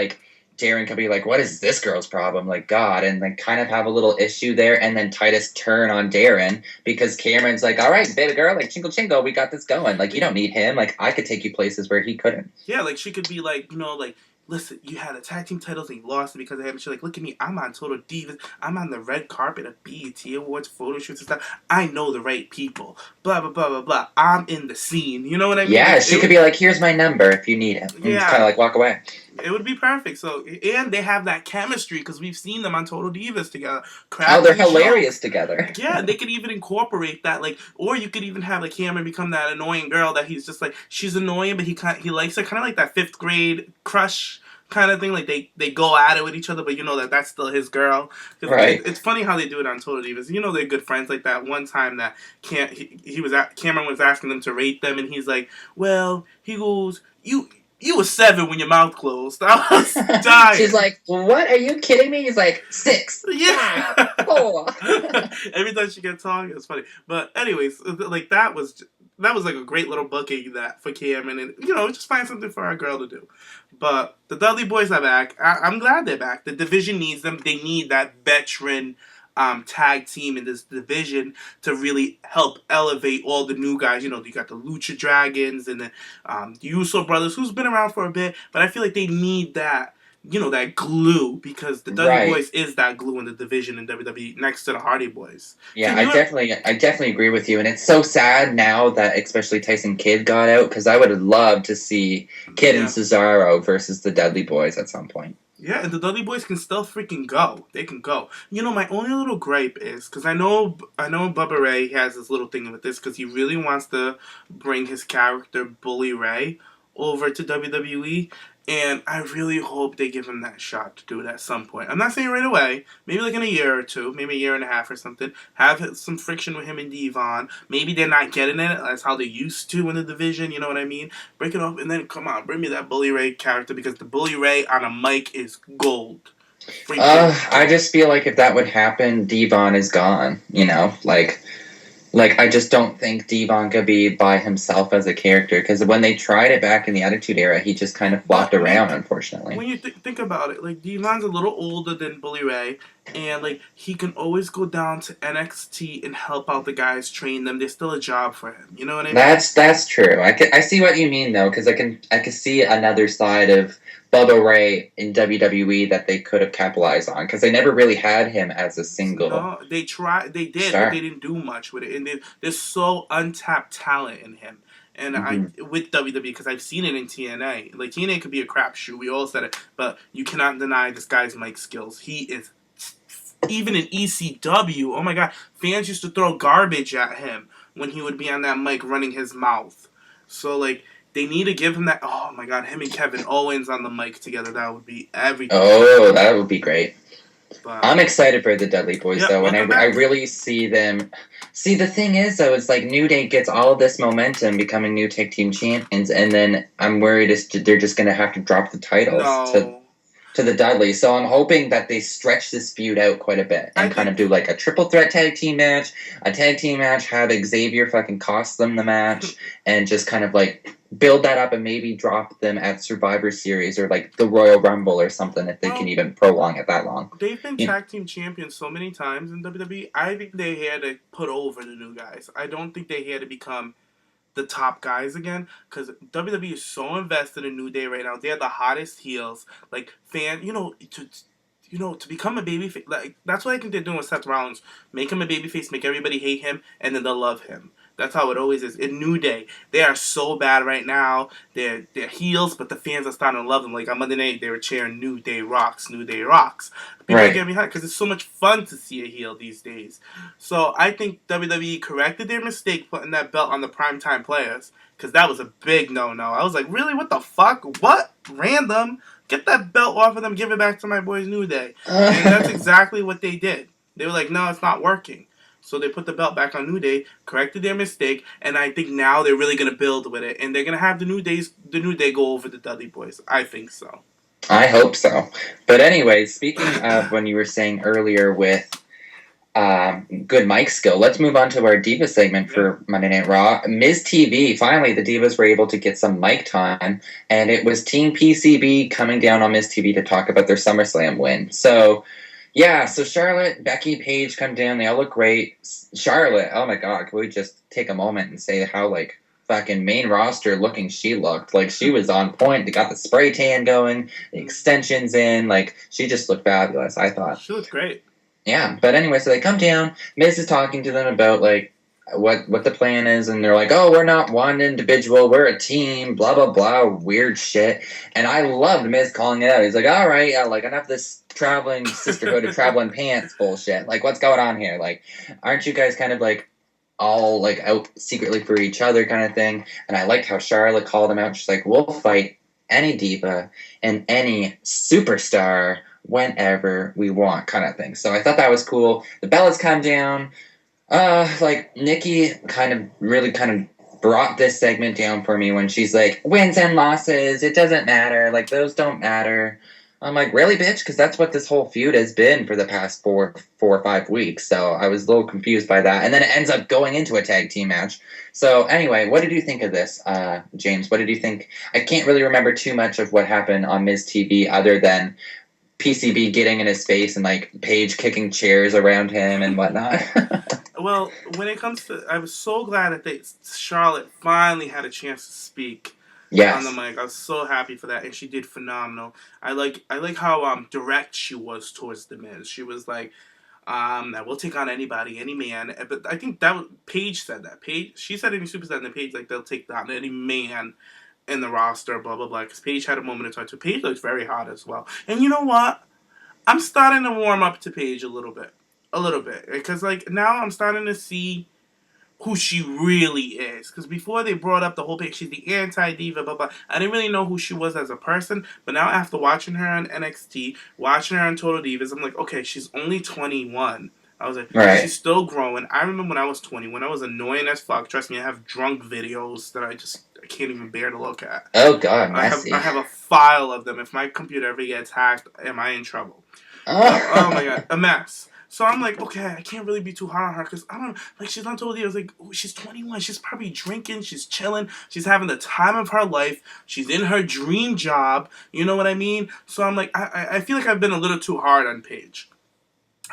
Darren could be like, what is this girl's problem? God, and kind of have a little issue there, and then Titus turn on Darren because Cameron's like, all right, baby girl, chingle chingle, we got this going. You don't need him. I could take you places where he couldn't. Yeah, she could be listen, you had a tag team titles and you lost it because of him. She's like, look at me, I'm on Total Divas. I'm on the red carpet of BET Awards, photo shoots and stuff. I know the right people. Blah, blah, blah, blah, blah. I'm in the scene. You know what I mean? Yeah, she could be like, here's my number if you need it. And just kind of walk away. It would be perfect. So, and they have that chemistry because we've seen them on Total Divas together. They're hilarious together. Yeah, they could even incorporate that. Or you could even have Cameron become that annoying girl that he's just she's annoying, but he likes her. Kind of like that 5th grade crush kind of thing. They go at it with each other, but that's still his girl. Right. It's funny how they do it on Total Divas. They're good friends. Like that one time that Cameron was asking them to rate them, and he's like, well, he goes, You were 7 when your mouth closed. I was dying. She's like, what? Are you kidding me? He's like, 6. Yeah. 4. Every time she gets talking, it's funny. But anyways, that was that was like a great little booking that for Cameron, and just find something for our girl to do. But the Dudley Boys are back. I'm glad they're back. The division needs them. They need that veteran tag team in this division to really help elevate all the new guys. You got the Lucha Dragons and the Uso brothers, who's been around for a bit, but I feel like they need that. That glue, because the Dudley Boys is that glue in the division in WWE next to the Hardy Boys. Yeah, I definitely agree with you, and it's so sad now that especially Tyson Kidd got out, because I would have loved to see Kidd and Cesaro versus the Dudley Boys at some point. Yeah, and the Dudley Boys can still freaking go. They can go. My only little gripe is, because I know Bubba Ray has this little thing with this, because he really wants to bring his character Bully Ray over to WWE. And I really hope they give him that shot to do it at some point. I'm not saying right away. Maybe like in a year or two. Maybe a year and a half or something. Have some friction with him and Devon. Maybe they're not getting it as how they used to in the division. You know what I mean? Break it up and then, come on, bring me that Bully Ray character. Because the Bully Ray on a mic is gold. I just feel like if that would happen, Devon is gone. Like, I just don't think Devon could be by himself as a character, because when they tried it back in the Attitude Era, he just kind of flopped around, unfortunately. When you think about it, like, Devon's a little older than Bully Ray, and, like, he can always go down to NXT and help out the guys, train them. There's still a job for him. You know what I mean? That's true. I see what you mean, though, because I can see another side of Bubba Ray in WWE that they could have capitalized on, because they never really had him as a single. No, they tried. They did, but they didn't do much with it. And there's so untapped talent in him. And with WWE, because I've seen it in TNA. Like, TNA could be a crapshoot. We all said it. But you cannot deny this guy's mic skills. He is, even in ECW, oh my God, fans used to throw garbage at him when he would be on that mic running his mouth. So, like, they need to give him that. Oh my God, him and Kevin Owens on the mic together. That would be everything. Oh, that would be great. But I'm excited for the Dudley Boys, though, and I really see them. See, the thing is, though, it's like New Day gets all of this momentum becoming new tag team champions, and then I'm worried they're just going to have to drop the titles to the Dudleys. So I'm hoping that they stretch this feud out quite a bit and kind of do like a triple threat tag team match, have Xavier fucking cost them the match, and just kind of like build that up and maybe drop them at Survivor Series or like the Royal Rumble or something if they can even prolong it that long. They've been tag team champions so many times in WWE. I think they had to put over the new guys. I don't think they had to become the top guys again, because WWE is so invested in New Day right now. They're the hottest heels. Like, to become a babyface, like, that's what I think they're doing with Seth Rollins. Make him a babyface, make everybody hate him, and then they'll love him. That's how it always is. In New Day, they are so bad right now. They're heels, but the fans are starting to love them. Like on Monday night, they were cheering "New Day rocks, New Day rocks." People are getting behind because it's so much fun to see a heel these days. So I think WWE corrected their mistake putting that belt on the primetime players, because that was a big no-no. I was like, really? What the fuck? What? Random? Get that belt off of them. Give it back to my boys New Day. And that's exactly what they did. They were like, no, it's not working. So they put the belt back on New Day, corrected their mistake, and I think now they're really going to build with it. And they're going to have the New Day go over the Dudley Boys. I think so. I hope so. But anyway, speaking of when you were saying earlier with good mic skill, let's move on to our Diva segment for Monday Night Raw. Miz TV, finally the Divas were able to get some mic time, and it was Team PCB coming down on Miz TV to talk about their SummerSlam win. So... yeah, so Charlotte, Becky, Paige come down. They all look great. Charlotte, oh my God, can we just take a moment and say how, like, fucking main roster looking she looked? Like, she was on point. They got the spray tan going, the extensions in. Like, she just looked fabulous, I thought. She looked great. Yeah, but anyway, so they come down. Miz is talking to them about, like, what the plan is, and they're like, oh, we're not one individual, we're a team, blah, blah, blah, weird shit. And I loved Miz calling it out. He's like, all right, like, enough of this traveling sisterhood of traveling pants bullshit. Like, what's going on here? Like, aren't you guys kind of, like, all, like, out secretly for each other kind of thing? And I liked how Charlotte called him out. She's like, we'll fight any diva and any superstar whenever we want kind of thing. So I thought that was cool. The Bellas come down. Like, Nikki kind of brought this segment down for me when she's like, wins and losses, it doesn't matter, like, those don't matter. I'm like, really, bitch? Because that's what this whole feud has been for the past four or 5 weeks. So I was a little confused by that. And then it ends up going into a tag team match. So anyway, what did you think of this, James? What did you think? I can't really remember too much of what happened on Miz TV other than PCB getting in his face and like Paige kicking chairs around him and whatnot. Well, when it comes to, I was so glad that Charlotte finally had a chance to speak. Yes. On the mic. I was so happy for that, and she did phenomenal. I like how direct she was towards the Miz. She was like, "I will take on anybody, any man." But I think Paige said that. She said any superstar, and then Paige like they'll take on any man in the roster. Blah blah blah. Because Paige had a moment of time too. Paige looks very hot as well. And you know what? I'm starting to warm up to Paige a little bit, because like now I'm starting to see who she really is. Because before they brought up the whole page, she's the anti-diva, blah, blah. I didn't really know who she was as a person. But now after watching her on NXT, watching her on Total Divas, I'm like, okay, she's only 21. I was like, right. She's still growing. I remember when I was 20, when I was annoying as fuck. Trust me, I have drunk videos that I can't even bear to look at. Oh, God, I have a file of them. If my computer ever gets hacked, am I in trouble? Oh my God, a mess. So I'm like, okay, I can't really be too hard on her because I don't like. She's not totally. I was like, oh, she's 21. She's probably drinking. She's chilling. She's having the time of her life. She's in her dream job. You know what I mean? So I'm like, I feel like I've been a little too hard on Paige.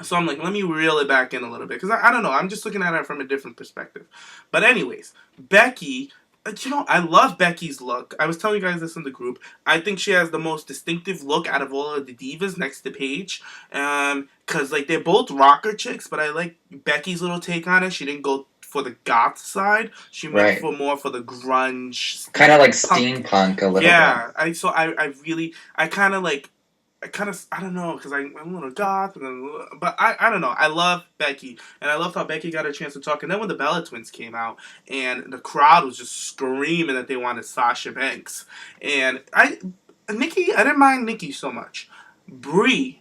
So I'm like, let me reel it back in a little bit because I don't know. I'm just looking at her from a different perspective. But anyways, Becky. You know, I love Becky's look. I was telling you guys this in the group. I think she has the most distinctive look out of all of the divas next to Paige. Because, like, they're both rocker chicks, but I like Becky's little take on it. She didn't go for the goth side. She went more for the grunge. Kind of like steampunk a little bit. Yeah. I don't know, because I'm a little goth, but I don't know. I love Becky, and I love how Becky got a chance to talk. And then when the Bella Twins came out, and the crowd was just screaming that they wanted Sasha Banks, and I didn't mind Nikki so much. Brie,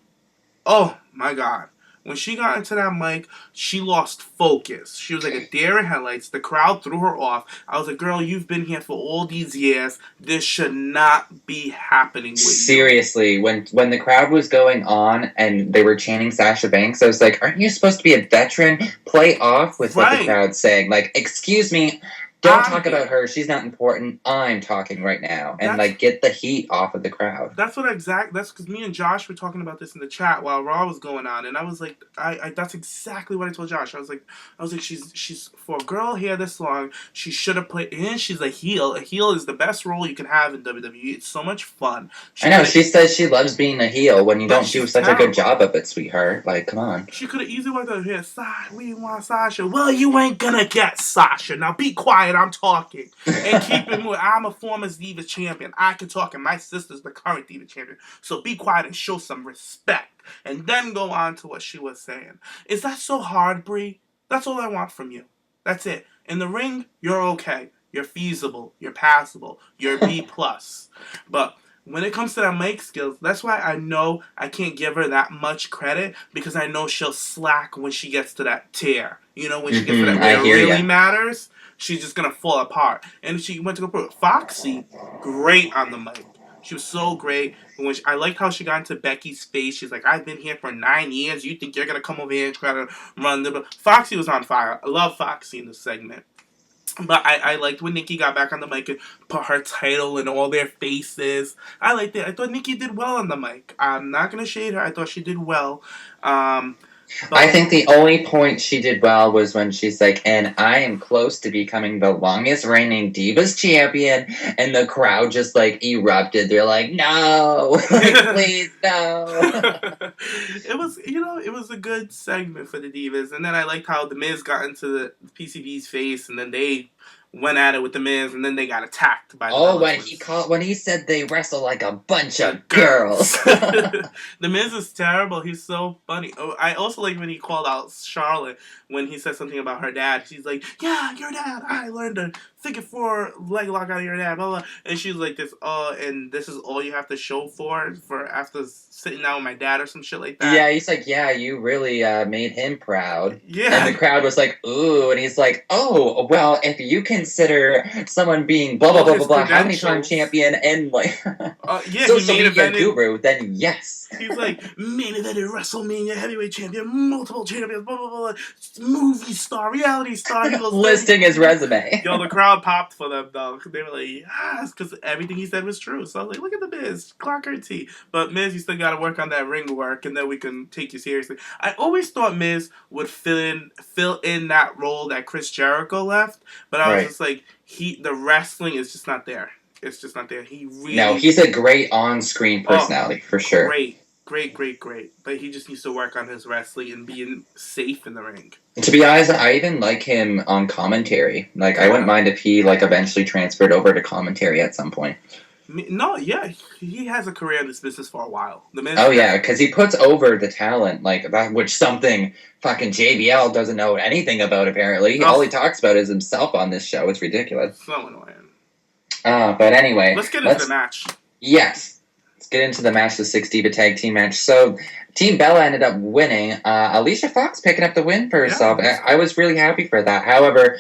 oh my God. When she got into that mic, she lost focus. She was like a deer in headlights. The crowd threw her off. I was like, girl, you've been here for all these years. This should not be happening with you. Seriously, when the crowd was going on and they were chanting Sasha Banks, I was like, aren't you supposed to be a veteran? Play off with what the crowd's saying. Like, excuse me, don't talk about her. She's not important. I'm talking right now. And, get the heat off of the crowd. That's because me and Josh were talking about this in the chat while Raw was going on. And I was like, that's exactly what I told Josh. I was like, she's for a girl here this long, she should have played, and she's a heel. A heel is the best role you can have in WWE. It's so much fun. I know, she says she loves being a heel when you don't do such a good job of it, sweetheart. Like, come on. She could have easily walked out here, we want Sasha. Well, you ain't gonna get Sasha. Now be quiet, I'm talking. And keep it moving. I'm a former Diva champion. I can talk, and my sister's the current Diva champion. So be quiet and show some respect. And then go on to what she was saying. Is that so hard, Brie? That's all I want from you. That's it. In the ring, you're okay. You're feasible. You're passable. You're B+. But when it comes to that mic skills, that's why I know I can't give her that much credit, because I know she'll slack when she gets to that tier. You know, when she gets to that where it really matters, she's just going to fall apart. And she went to go pro. Foxy, great on the mic. She was so great. I liked how she got into Becky's face. She's like, I've been here for 9 years. You think you're going to come over here and try to run the... Foxy was on fire. I love Foxy in this segment. But I liked when Nikki got back on the mic and put her title in all their faces. I liked it. I thought Nikki did well on the mic. I'm not going to shade her. I thought she did well. I think the only point she did well was when she's like, and I am close to becoming the longest reigning Divas champion, and the crowd just, erupted. They're like, no! Please, no! It was a good segment for the Divas, and then I liked how The Miz got into the PCB's face, and then they went at it with The Miz, and then they got attacked by the when he said they wrestle like a bunch of girls. The Miz is terrible. He's so funny. Oh, I also like when he called out Charlotte when he said something about her dad. She's like, yeah, your dad. I learned to figure 4 leg lock out of your dad, blah, blah. And she's like this, and this is all you have to show for after sitting down with my dad or some shit like that. Yeah, he's like, yeah, you really made him proud. Yeah. And the crowd was like, ooh, and he's like, oh, well, if you consider someone being blah, blah, blah, blah, blah, how many time champion and like social media guru, then yes. He's like, main evented WrestleMania heavyweight champion, multiple champions, blah, blah, blah, movie star, reality star. He goes, listing his resume. Yo, the crowd popped for them, though. They were like, yes, because everything he said was true. So I was like, look at the Miz, Clark T. But Miz, you still got to work on that ring work, and then we can take you seriously. I always thought Miz would fill in that role that Chris Jericho left, but I was just like, the wrestling is just not there. It's just not there. He's a great on-screen personality, for sure. Great. But he just needs to work on his wrestling and being safe in the ring. To be honest, I even like him on commentary. Like, I wouldn't mind if he, like, eventually transferred over to commentary at some point. No, yeah, he has a career in this business for a while. Because he puts over the talent, like, that, which something fucking JBL doesn't know anything about, apparently. All he talks about is himself on this show. It's ridiculous. So annoying. But anyway. Let's get into the match. Yes. Let's get into the match, the 6-Diva Tag Team match. So, Team Bella ended up winning. Alicia Fox picking up the win for herself. I was really happy for that. However,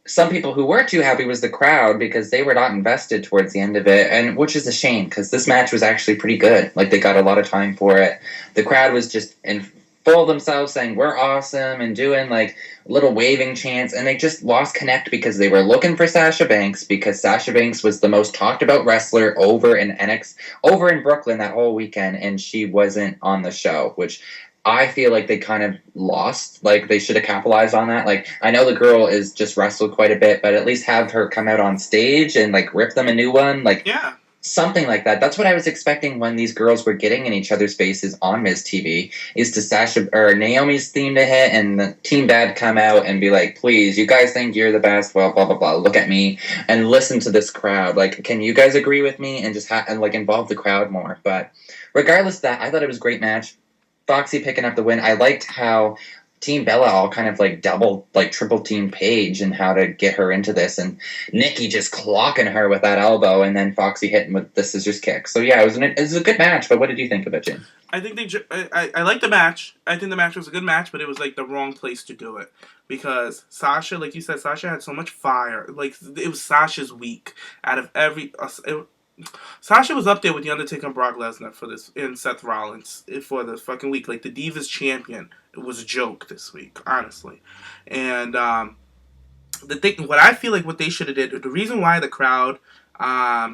some people who weren't too happy was the crowd because they were not invested towards the end of it, and which is a shame because this match was actually pretty good. Like, they got a lot of time for it. The crowd was just in full of themselves saying, we're awesome, and doing, like, little waving chants, and they just lost connect because they were looking for Sasha Banks because Sasha Banks was the most talked about wrestler over in Brooklyn that whole weekend, and she wasn't on the show, which I feel like they kind of lost. Like, they should have capitalized on that. Like, I know the girl is just wrestled quite a bit, but at least have her come out on stage and, like, rip them a new one. Like, something like that. That's what I was expecting when these girls were getting in each other's faces on Miz TV, is to Sasha or Naomi's theme to hit and the Team Bad come out and be like, please, you guys think you're the best, well, blah, blah, blah, look at me and listen to this crowd. Like, can you guys agree with me? And just involve the crowd more. But regardless of that, I thought it was a great match. Foxy picking up the win. I liked how Team Bella all kind of like triple team Paige and how to get her into this, and Nikki just clocking her with that elbow, and then Foxy hitting with the scissors kick. So yeah, it was a good match. But what did you think of it, Jim? I think I liked the match. I think the match was a good match, but it was like the wrong place to do it because Sasha, like you said, Sasha had so much fire. Like, it was Sasha's week out of every. Sasha was up there with The Undertaker and Brock Lesnar and Seth Rollins for the fucking week. Like, the Divas champion, it was a joke this week, honestly. And what I feel like what they should have did, the reason why the crowd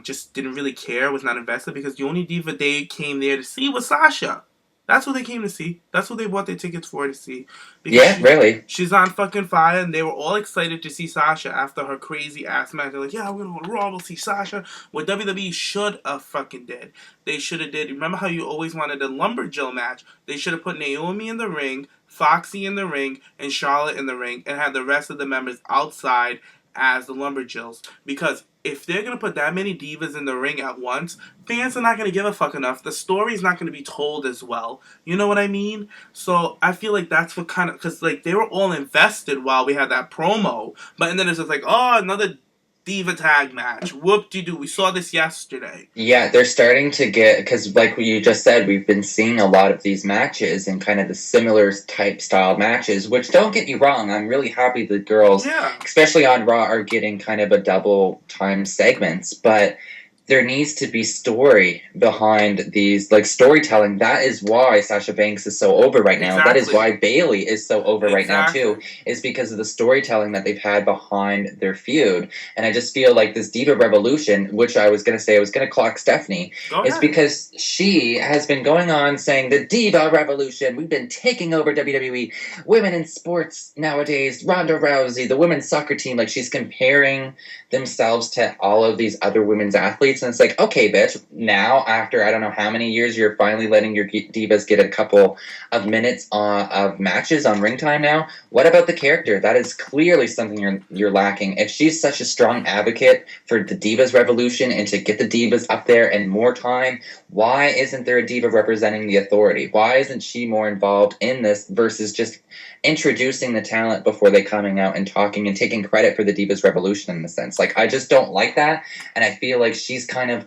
just didn't really care, was not invested, because the only diva they came there to see was Sasha. That's what they came to see. That's what they bought their tickets for, to see. Because really. She's on fucking fire, and they were all excited to see Sasha after her crazy ass match. They're like, yeah, we're going to Raw, we'll see Sasha. What WWE should have fucking did. They should have did. Remember how you always wanted a Lumberjill match? They should have put Naomi in the ring, Foxy in the ring, and Charlotte in the ring, and had the rest of the members outside as the Lumberjills. Because if they're going to put that many divas in the ring at once, fans are not going to give a fuck enough. The story's not going to be told as well. You know what I mean? So I feel like that's what kind of... Because, like, they were all invested while we had that promo. But and then it's just like, oh, another diva tag match. Whoop-de-doo. We saw this yesterday. Yeah, they're starting to get... Because, like you just said, we've been seeing a lot of these matches and kind of the similar type style matches, which, don't get me wrong, I'm really happy the girls, especially on Raw, are getting kind of a double time segments, but there needs to be story behind these, like, storytelling. That is why Sasha Banks is so over right now. That is why Bayley is so over right now, too, is because of the storytelling that they've had behind their feud. And I just feel like this Diva Revolution, which I was going to say, I was going to clock Stephanie, is because she has been going on saying, the Diva Revolution, we've been taking over WWE, women in sports nowadays, Ronda Rousey, the women's soccer team, like, she's comparing themselves to all of these other women's athletes. weeks, and it's like, okay, bitch, now after I don't know how many years, you're finally letting your divas get a couple of minutes of matches on ring time now. What about the character? That is clearly something you're lacking. If she's such a strong advocate for the Divas Revolution and to get the divas up there and more time, why isn't there a diva representing the Authority? Why isn't she more involved in this versus just introducing the talent before they coming out and talking and taking credit for the Divas Revolution in a sense? Like, I just don't like that, and I feel like she's kind of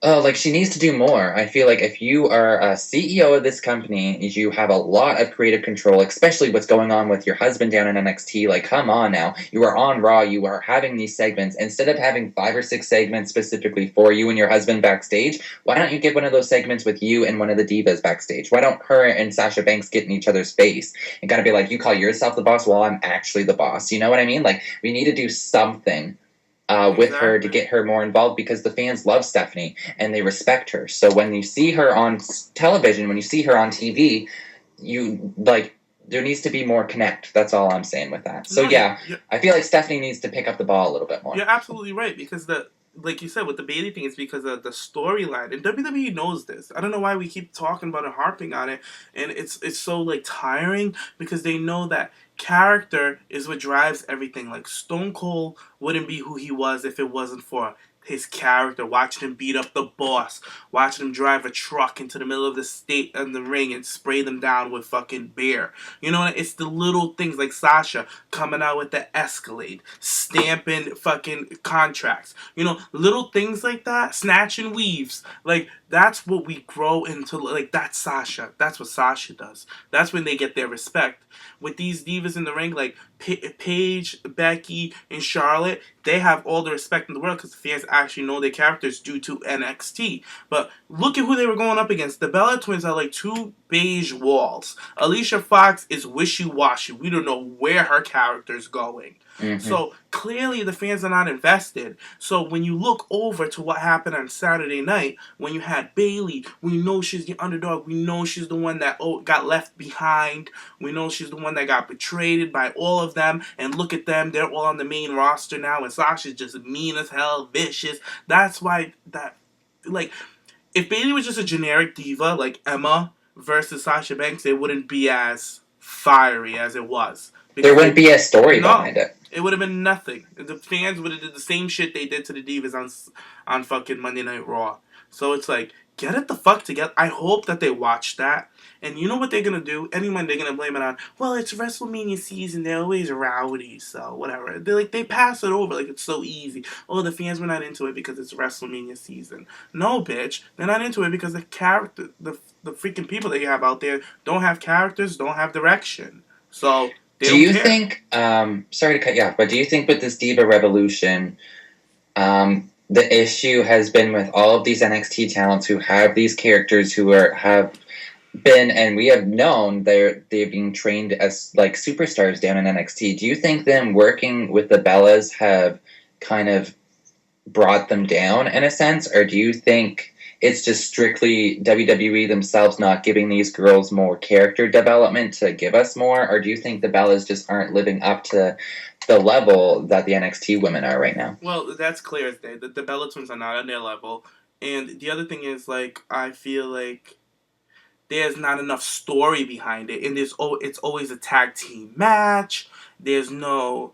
like she needs to do more. I feel like if you are a CEO of this company, you have a lot of creative control, especially what's going on with your husband down in NXT. Like, come on now. You are on Raw. You are having these segments. Instead of having 5 or 6 segments specifically for you and your husband backstage, why don't you get one of those segments with you and one of the divas backstage? Why don't her and Sasha Banks get in each other's face and kind of be like, you call yourself the boss? Well, I'm actually the boss. You know what I mean? Like, we need to do something with her to get her more involved, because the fans love Stephanie and they respect her. So when you see her on television, when you see her on TV, you like, there needs to be more connect. That's all I'm saying with that. So I feel like Stephanie needs to pick up the ball a little bit more. You're absolutely right, because like you said, with the Bayley thing, it's because of the storyline, and WWE knows this. I don't know why we keep talking about it, harping on it, and it's so like tiring, because they know that character is what drives everything. Like, Stone Cold wouldn't be who he was if it wasn't for his character, watching him beat up the boss, watching him drive a truck into the middle of the ring and spray them down with fucking beer. You know, it's the little things like Sasha coming out with the Escalade, stamping fucking contracts. You know, little things like that, snatching weaves. Like, that's what we grow into. Like, that's Sasha. That's what Sasha does. That's when they get their respect. With these divas in the ring, like Paige, Becky, and Charlotte, they have all the respect in the world because the fans actually know their characters due to NXT. But look at who they were going up against. The Bella Twins are like 2 beige walls. Alicia Fox is wishy-washy. We don't know where her character's going. Mm-hmm. So clearly the fans are not invested. So when you look over to what happened on Saturday night, when you had Bayley, we know she's the underdog. We know she's the one that got left behind. We know she's the one that got betrayed by all of them. And look at them. They're all on the main roster now. And Sasha's just mean as hell, vicious. That's why like, if Bayley was just a generic diva like Emma versus Sasha Banks, it wouldn't be as fiery as it was. There wouldn't be a story behind it. It would have been nothing. The fans would have did the same shit they did to the divas on fucking Monday Night Raw. So it's like, get it the fuck together. I hope that they watch that. And you know what they're going to do? Anyone, they're going to blame it on, well, it's WrestleMania season. They're always rowdy, so whatever. They pass it over like it's so easy. Oh, the fans were not into it because it's WrestleMania season. No, bitch. They're not into it because the freaking people that you have out there don't have characters, don't have direction. So... Do you think, sorry to cut you off, but do you think with this Diva Revolution, the issue has been with all of these NXT talents who have these characters who have been, and we have known they're being trained as like superstars down in NXT. Do you think them working with the Bellas have kind of brought them down in a sense, or do you think it's just strictly WWE themselves not giving these girls more character development to give us more? Or do you think the Bellas just aren't living up to the level that the NXT women are right now? Well, that's clear as day. The Bella Twins are not on their level. And the other thing is, like, I feel like there's not enough story behind it. And it's always a tag team match. There's no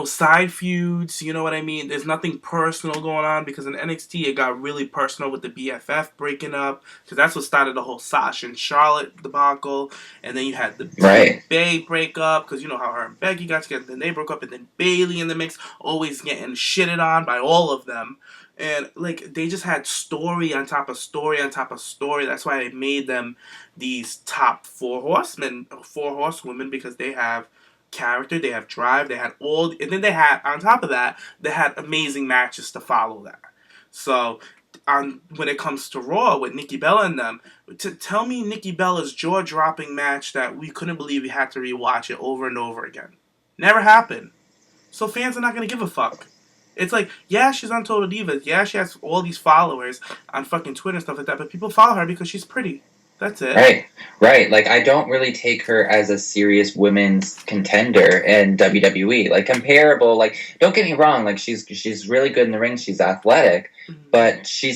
side feuds, you know what I mean? There's nothing personal going on, because in NXT it got really personal with the BFF breaking up, because that's what started the whole Sasha and Charlotte debacle. And then you had the Bay break up, because you know how her and Becky got together, then they broke up, and then Bayley in the mix, always getting shitted on by all of them. And, like, they just had story on top of story on top of story. That's why I made them these top 4 horsewomen, because they have character, they have drive, they had all, and then they had, on top of that, they had amazing matches to follow that. So, when it comes to Raw with Nikki Bella and them, to tell me Nikki Bella's jaw-dropping match that we couldn't believe we had to rewatch it over and over again. Never happened. So fans are not going to give a fuck. It's like, yeah, she's on Total Divas. Yeah, she has all these followers on fucking Twitter and stuff like that, but people follow her because she's pretty. That's it. Right. Like, I don't really take her as a serious women's contender in WWE. Like, comparable. Like, don't get me wrong. Like, she's really good in the ring. She's athletic, but she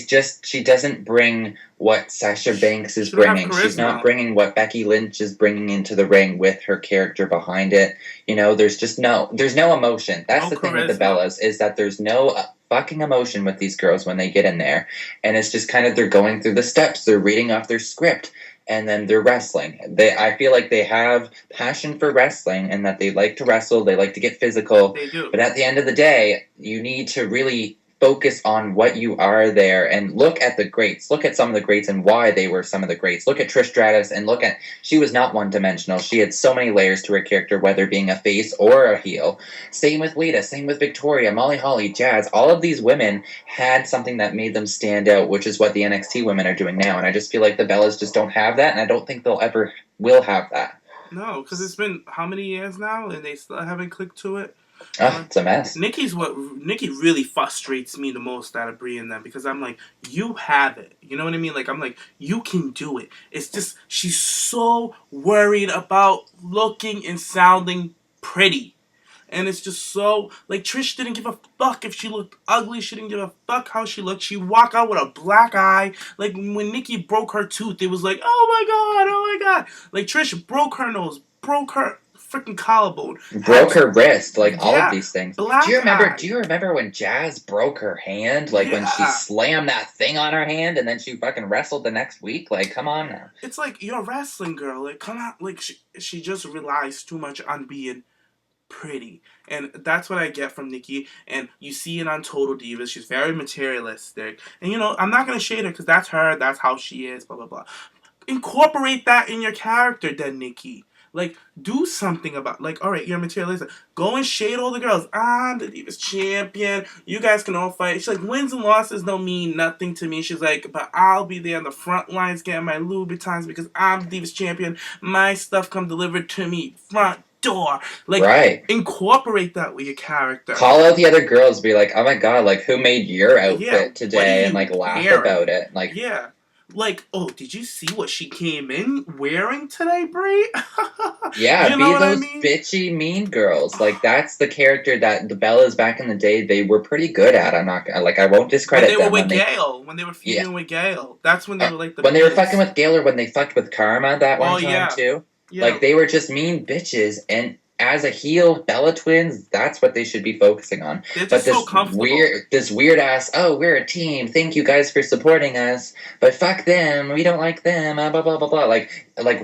doesn't bring what Sasha Banks is bringing. She's not bringing what Becky Lynch is bringing into the ring with her character behind it. You know, there's no emotion. That's the thing with the Bellas, is that there's no fucking emotion with these girls when they get in there, and it's just kind of, they're going through the steps, they're reading off their script, and then they're wrestling. I feel like they have passion for wrestling, and that they like to wrestle, they like to get physical. They do. But at the end of the day, you need to really focus on what you are there, and look at the greats. Look at some of the greats and why they were some of the greats. Look at Trish Stratus, and she was not one-dimensional. She had so many layers to her character, whether being a face or a heel. Same with Lita, same with Victoria, Molly Holly, Jazz. All of these women had something that made them stand out, which is what the NXT women are doing now. And I just feel like the Bellas just don't have that, and I don't think they'll ever will have that. No, because it's been how many years now, and they still haven't clicked to it. It's a mess. Nikki really frustrates me the most out of Brie and them, because I'm like, you have it. You know what I mean? Like, I'm like, you can do it. It's just, she's so worried about looking and sounding pretty. And it's just so, like, Trish didn't give a fuck if she looked ugly. She didn't give a fuck how she looked. She walked out with a black eye. Like, when Nikki broke her tooth, it was like, oh my God. Like, Trish broke her nose, broke her freaking collarbone, broke her wrist, like, all of these things. Do you remember when Jazz broke her hand? Like, when she slammed that thing on her hand and then she fucking wrestled the next week? Like, come on now. It's like, you're a wrestling girl. Like, come on. Like, she just relies too much on being pretty. And that's what I get from Nikki. And you see it on Total Divas. She's very materialistic. And, you know, I'm not going to shade her, because that's her. That's how she is, blah, blah, blah. Incorporate that in your character then, Nikki. Like, do something about, like, all right, you're materialistic. Go and shade all the girls. I'm the Divas champion. You guys can all fight. She's like, wins and losses don't mean nothing to me. She's like, but I'll be there on the front lines getting my Louboutins because I'm the Divas champion. My stuff come delivered to me front door. Like, incorporate that with your character. Call out the other girls. Be like, oh my God, like, who made your outfit today? And, like, laugh about it. Like, yeah. Like, oh, did you see what she came in wearing today, Brie? Yeah, you know those bitchy mean girls. Like, that's the character that the Bellas back in the day, they were pretty good at. I'm not, like, I won't discredit them. When they were with Gail, when they were feuding with Gail. That's when they were like the when they were fucking with Gail, or when they fucked with Karma that one time, too. Yeah. Like, they were just mean bitches, and as a heel, Bella Twins, that's what they should be focusing on. They're just so comfortable. This weird ass, oh, we're a team, thank you guys for supporting us, but fuck them, we don't like them, blah, blah, blah, blah. Like,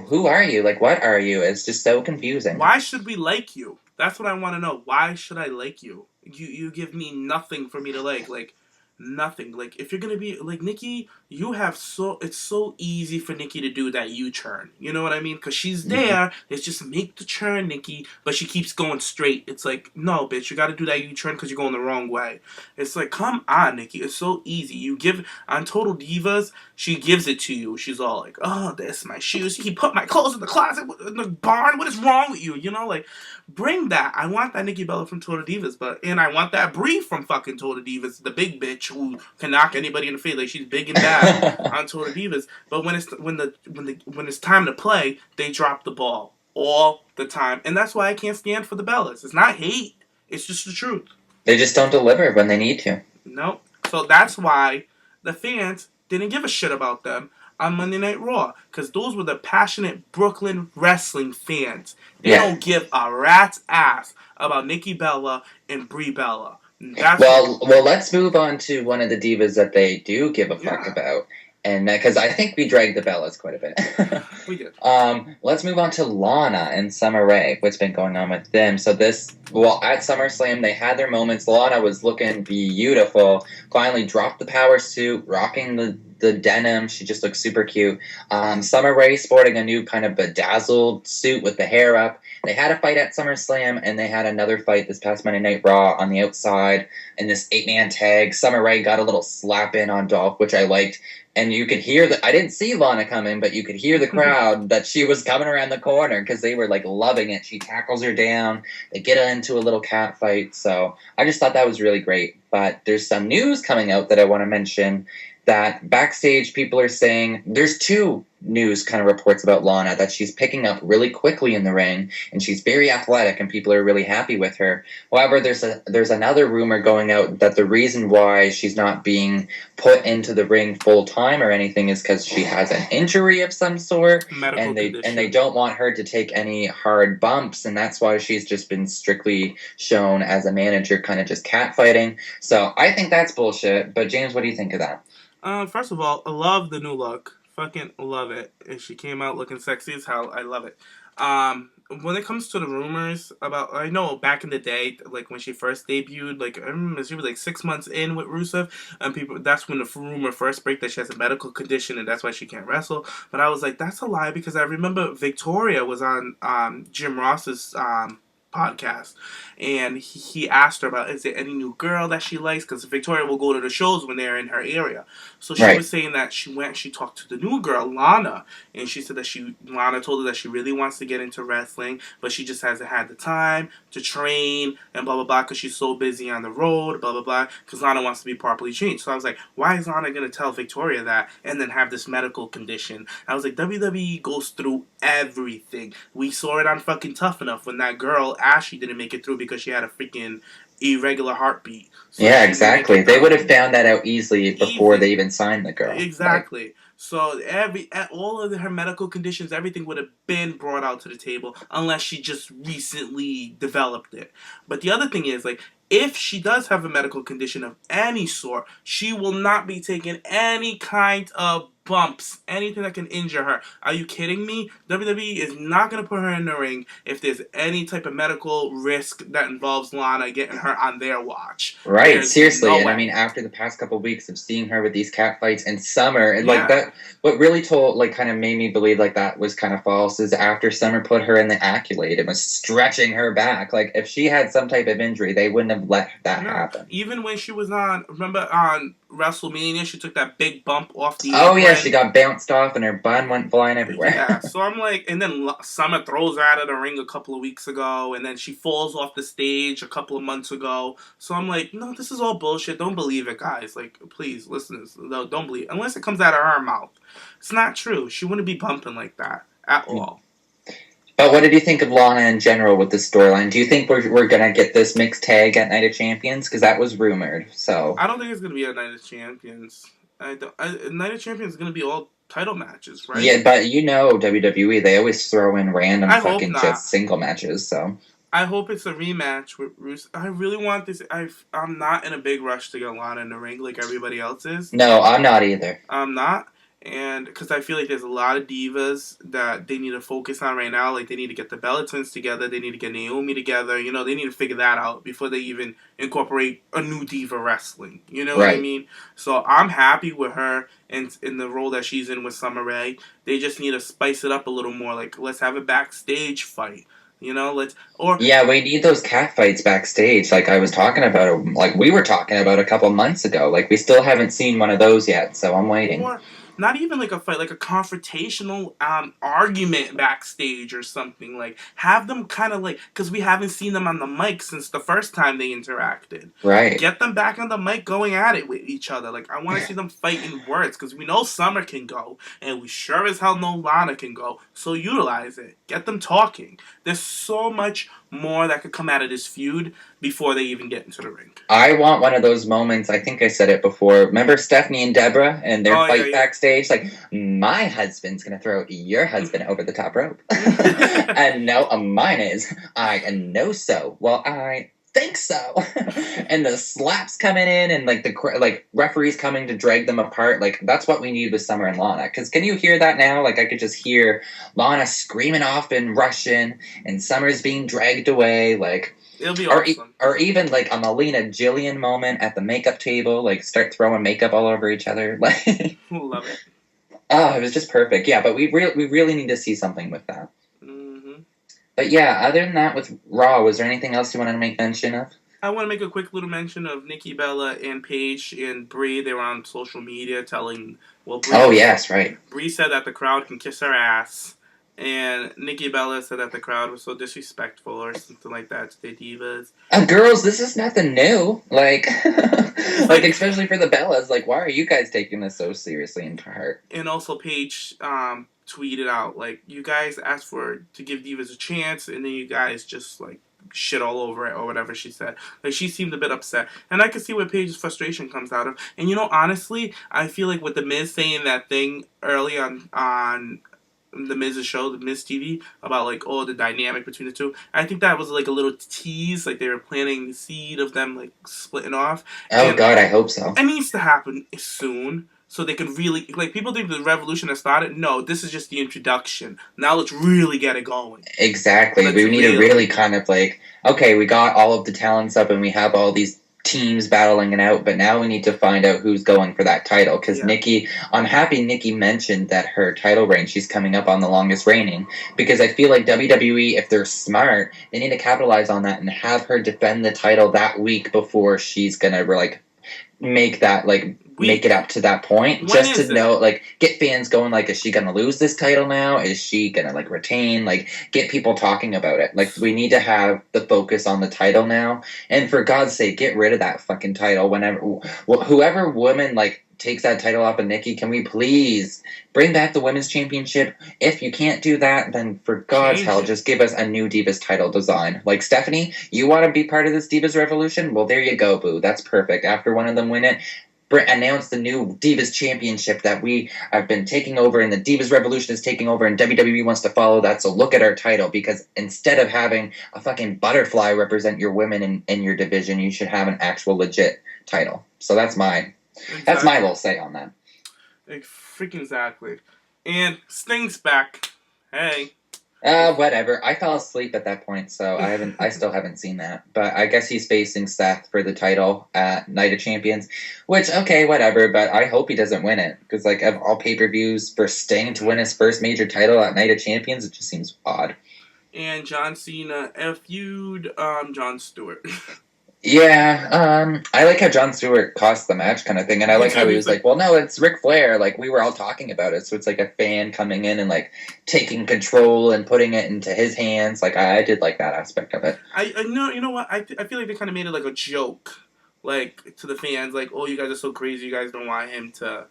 who are you? Like, what are you? It's just so confusing. Why should we like you? That's what I want to know. Why should I like you? You give me nothing for me to like. Like, nothing. Like, if you're gonna be like Nikki, it's so easy for Nikki to do that U-turn. You know what I mean? Because she's there. It's just make the turn, Nikki. But she keeps going straight. It's like, no, bitch, you got to do that U-turn because you're going the wrong way. It's like, come on, Nikki. It's so easy. You give on Total Divas, she gives it to you. She's all like, oh, that's my shoes. You put my clothes in the closet, in the barn. What is wrong with you? You know, like, bring that. I want that Nikki Bella from Total Divas, and I want that Brie from fucking Total Divas, the big bitch who can knock anybody in the face. Like, she's big and bad on Total Divas. But when it's time to play, they drop the ball all the time, and that's why I can't stand for the Bellas. It's not hate. It's just the truth. They just don't deliver when they need to. Nope. So that's why the fans didn't give a shit about them on Monday Night Raw, because those were the passionate Brooklyn wrestling fans. They don't give a rat's ass about Nikki Bella and Brie Bella. Well, let's move on to one of the divas that they do give a fuck about. And because I think we dragged the Bellas quite a bit. We did. Let's move on to Lana and Summer Rae. What's been going on with them? So at SummerSlam, they had their moments. Lana was looking beautiful. Finally dropped the power suit, rocking the denim. She just looks super cute. Summer Rae sporting a new kind of bedazzled suit with the hair up. They had a fight at SummerSlam, and they had another fight this past Monday Night Raw on the outside in this 8-man tag. Summer Rae got a little slap in on Dolph, which I liked. And you could hear I didn't see Lana come in, but you could hear the crowd that she was coming around the corner because they were, like, loving it. She tackles her down. They get into a little cat fight. So I just thought that was really great. But there's some news coming out that I want to mention, that backstage people are saying there's two news kind of reports about Lana that she's picking up really quickly in the ring, and she's very athletic, and people are really happy with her. However, there's another rumor going out that the reason why she's not being put into the ring full time or anything is because she has an injury of some sort, and they don't want her to take any hard bumps, and that's why she's just been strictly shown as a manager, kind of just catfighting. So I think that's bullshit. But James, what do you think of that? First of all, I love the new look. Fucking love it. And she came out looking sexy as hell. I love it. When it comes to the rumors about, I know back in the day, like when she first debuted, like I remember she was like 6 months in with Rusev, and that's when the rumor first broke that she has a medical condition and that's why she can't wrestle. But I was like, that's a lie, because I remember Victoria was on Jim Ross's podcast, and he asked her about, is there any new girl that she likes, because Victoria will go to the shows when they're in her area. So she was saying that she talked to the new girl, Lana, and she said that Lana told her that she really wants to get into wrestling, but she just hasn't had the time to train and blah blah blah because she's so busy on the road, blah blah blah, because Lana wants to be properly trained. So I was like, why is Lana going to tell Victoria that and then have this medical condition? I was like, WWE goes through everything. We saw it on fucking Tough Enough when that girl Ashley didn't make it through because she had a freaking irregular heartbeat. So yeah, exactly. They would have found that out easily before they even signed the girl. Exactly. Like, so all of her medical conditions, everything would have been brought out to the table unless she just recently developed it. But the other thing is, like, if she does have a medical condition of any sort, she will not be taking any kind of bumps, anything that can injure her. Are you kidding me? WWE is not going to put her in the ring if there's any type of medical risk that involves Lana getting her on their watch. Right, there's seriously. No, and I mean, after the past couple of weeks of seeing her with these cat fights in Summer, and like that, what really kind of made me believe like that was kind of false is after Summer put her in the Accolade and was stretching her back. Like if she had some type of injury, they wouldn't have let that happen. Even when she was remember on WrestleMania, she took that big bump off the apron. Oh yeah, she got bounced off and her bun went flying everywhere. Yeah, so I'm like, and then Summer throws her out of the ring a couple of weeks ago, and then she falls off the stage a couple of months ago. So I'm like, no, this is all bullshit. Don't believe it, guys. Like, please, listeners, no, don't believe it. Unless it comes out of her mouth. It's not true. She wouldn't be bumping like that at all. But what did you think of Lana in general with this storyline? Do you think we're going to get this mixed tag at Night of Champions? Because that was rumored. So I don't think it's going to be a Night of Champions. Night of Champions is going to be all title matches, right? Yeah, but you know WWE, they always throw in random fucking just single matches, so... I hope it's a rematch with Bruce. I really want this. I'm not in a big rush to get Lana in the ring like everybody else is. No, I'm not either. I'm not. And because I feel like there's a lot of divas that they need to focus on right now. Like, they need to get the Bella Twins together. They need to get Naomi together. You know, they need to figure that out before they even incorporate a new diva wrestling. You know what I mean? So I'm happy with her in the role that she's in with Summer Rae. They just need to spice it up a little more. Like, let's have a backstage fight. You know, yeah, we need those cat fights backstage. Like I was talking about, like we were talking about a couple months ago. Like we still haven't seen one of those yet, so I'm waiting. Or not even like a fight, like a confrontational argument backstage or something. Like have them kind of like, because we haven't seen them on the mic since the first time they interacted. Right. Get them back on the mic going at it with each other. Like I want to see them fight in words because we know Summer can go and we sure as hell know Lana can go. So utilize it. Get them talking. There's so much more that could come out of this feud before they even get into the ring. I want one of those moments. I think I said it before. Remember Stephanie and Deborah and their fight backstage? Like, my husband's going to throw your husband over the top rope. And no, mine is. I know so. Well, I think so. And the slaps coming in and the referees coming to drag them apart. Like that's what we need with Summer and Lana. Because can you hear that now? Like I could just hear Lana screaming off in Russian and Summer's being dragged away. Like it'll be awesome. Or even like a Melina Jillian moment at the makeup table. Like start throwing makeup all over each other. Like love it. Oh, it was just perfect. Yeah, but we really need to see something with that. But yeah, other than that, with Raw, was there anything else you wanted to make mention of? I want to make a quick little mention of Nikki Bella and Paige and Brie. They were on social media telling, Brie, oh, yes, right. Brie said that the crowd can kiss her ass. And Nikki Bella said that the crowd was so disrespectful or something like that to the divas. Girls, this is nothing new. Like, like especially for the Bellas. Like, why are you guys taking this so seriously and to heart? And also, Paige tweeted out, like, you guys asked to give divas a chance, and then you guys just, like, shit all over it or whatever she said. Like, she seemed a bit upset. And I could see where Paige's frustration comes out of. And, you know, honestly, I feel like with The Miz saying that thing early on the Miz's show, the Miz TV, about like, oh, the dynamic between the two. I think that was like a little tease, like they were planting the seed of them like splitting off. Oh, God, I hope so. It needs to happen soon, so they can really, like, people think the revolution has started. No, this is just the introduction. Now let's really get it going. Exactly. We need to really kind of like, okay, we got all of the talents up and we have all these teams battling it out, but now we need to find out who's going for that title, because Nikki, I'm happy Nikki mentioned that her title reign, she's coming up on the longest reigning, because I feel like WWE, if they're smart, they need to capitalize on that and have her defend the title that week before she's gonna like make that like make it up to that point, just to know, like, get fans going, like, is she gonna lose this title now? Is she gonna like retain? Like, get people talking about it. Like, we need to have the focus on the title now, and for God's sake, get rid of that fucking title whenever whoever woman like takes that title off of Nikki. Can we please bring back the women's championship? If you can't do that, then for God's hell, just give us a new Divas title design. Like, Stephanie, you want to be part of this Divas revolution? Well, there you go, boo. That's perfect. After one of them win it, announce the new Divas Championship that we have been taking over, and the Divas Revolution is taking over, and WWE wants to follow that, so look at our title, because instead of having a fucking butterfly represent your women in your division, you should have an actual legit title. So that's my little say on that. Like, freaking exactly. And Sting's back. Hey. Whatever. I fell asleep at that point, so I still haven't seen that. But I guess he's facing Seth for the title at Night of Champions, which, okay, whatever, but I hope he doesn't win it, because, like, of all pay-per-views, for Sting to win his first major title at Night of Champions, it just seems odd. And John Cena FU'd Jon Stewart. Yeah, I like how Jon Stewart cost the match kind of thing, and I like how he was like, well, no, it's Ric Flair, like, we were all talking about it, so it's like a fan coming in and, like, taking control and putting it into his hands. Like, I did like that aspect of it. I know, you know what, I feel like they kind of made it like a joke, like, to the fans, like, oh, you guys are so crazy, you guys don't want him to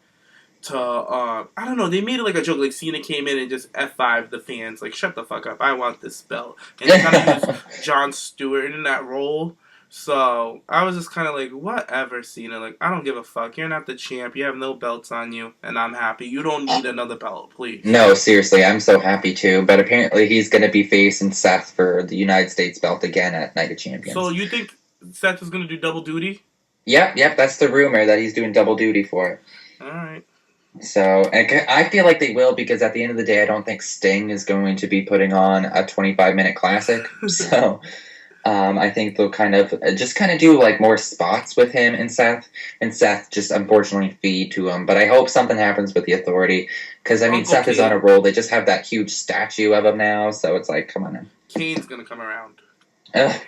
I don't know, they made it like a joke, like Cena came in and just F5 the fans, like, shut the fuck up, I want this belt, and they kind of used Jon Stewart in that role. So, I was just kind of like, whatever, Cena. Like, I don't give a fuck. You're not the champ. You have no belts on you. And I'm happy. You don't need another belt, please. No, seriously. I'm so happy, too. But apparently he's going to be facing Seth for the United States belt again at Night of Champions. So, you think Seth is going to do double duty? Yep. That's the rumor, that he's doing double duty for it. Alright. So, I feel like they will, because at the end of the day, I don't think Sting is going to be putting on a 25-minute classic. So... I think they'll kind of do like more spots with him and Seth just unfortunately feed to him. But I hope something happens with the Authority, because I mean, Seth is on a roll. They just have that huge statue of him now, so it's like, come on in. Kane's gonna come around.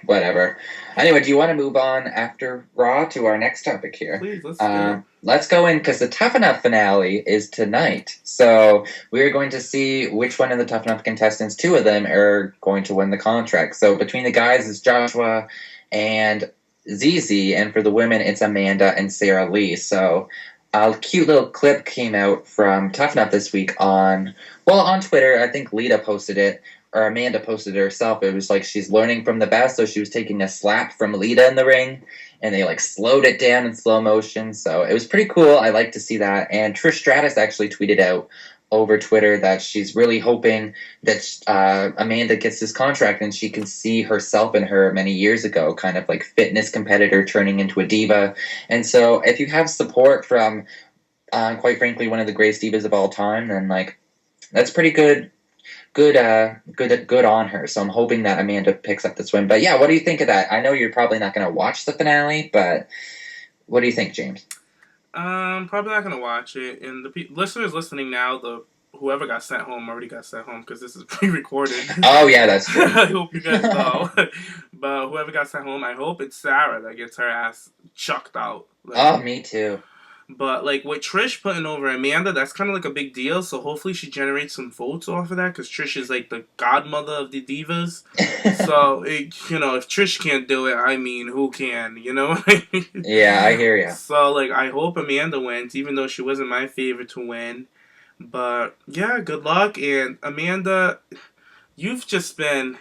Whatever. Anyway, do you want to move on after Raw to our next topic here? Please, let's go. Let's go in, because the Tough Enough finale is tonight. So we're going to see which one of the Tough Enough contestants, two of them, are going to win the contract. So between the guys, it's Joshua and ZZ, and for the women, it's Amanda and Sarah Lee. So a cute little clip came out from Tough Enough this week on Twitter. I think Lita posted it, or Amanda posted it herself. It was like she's learning from the best, so she was taking a slap from Lita in the ring, and they like slowed it down in slow motion. So it was pretty cool. I like to see that. And Trish Stratus actually tweeted out over Twitter that she's really hoping that Amanda gets this contract and she can see herself in her many years ago, kind of like fitness competitor turning into a diva. And so if you have support from, quite frankly, one of the greatest divas of all time, then like that's pretty good on her. So I'm hoping that Amanda picks up this win. But yeah, what do you think of that? I know you're probably not going to watch the finale, but what do you think, James? Probably not going to watch it. And the listeners listening now, whoever got sent home already got sent home, because this is pre-recorded. Oh yeah, that's true. I hope you guys know. But whoever got sent home, I hope it's Sarah that gets her ass chucked out. Oh, me too. But, like, with Trish putting over Amanda, that's kind of like a big deal. So hopefully she generates some votes off of that, because Trish is, like, the godmother of the divas. So, if Trish can't do it, I mean, who can? You know what I mean? Yeah, I hear you. So, like, I hope Amanda wins, even though she wasn't my favorite to win. But, yeah, good luck. And, Amanda, you've just been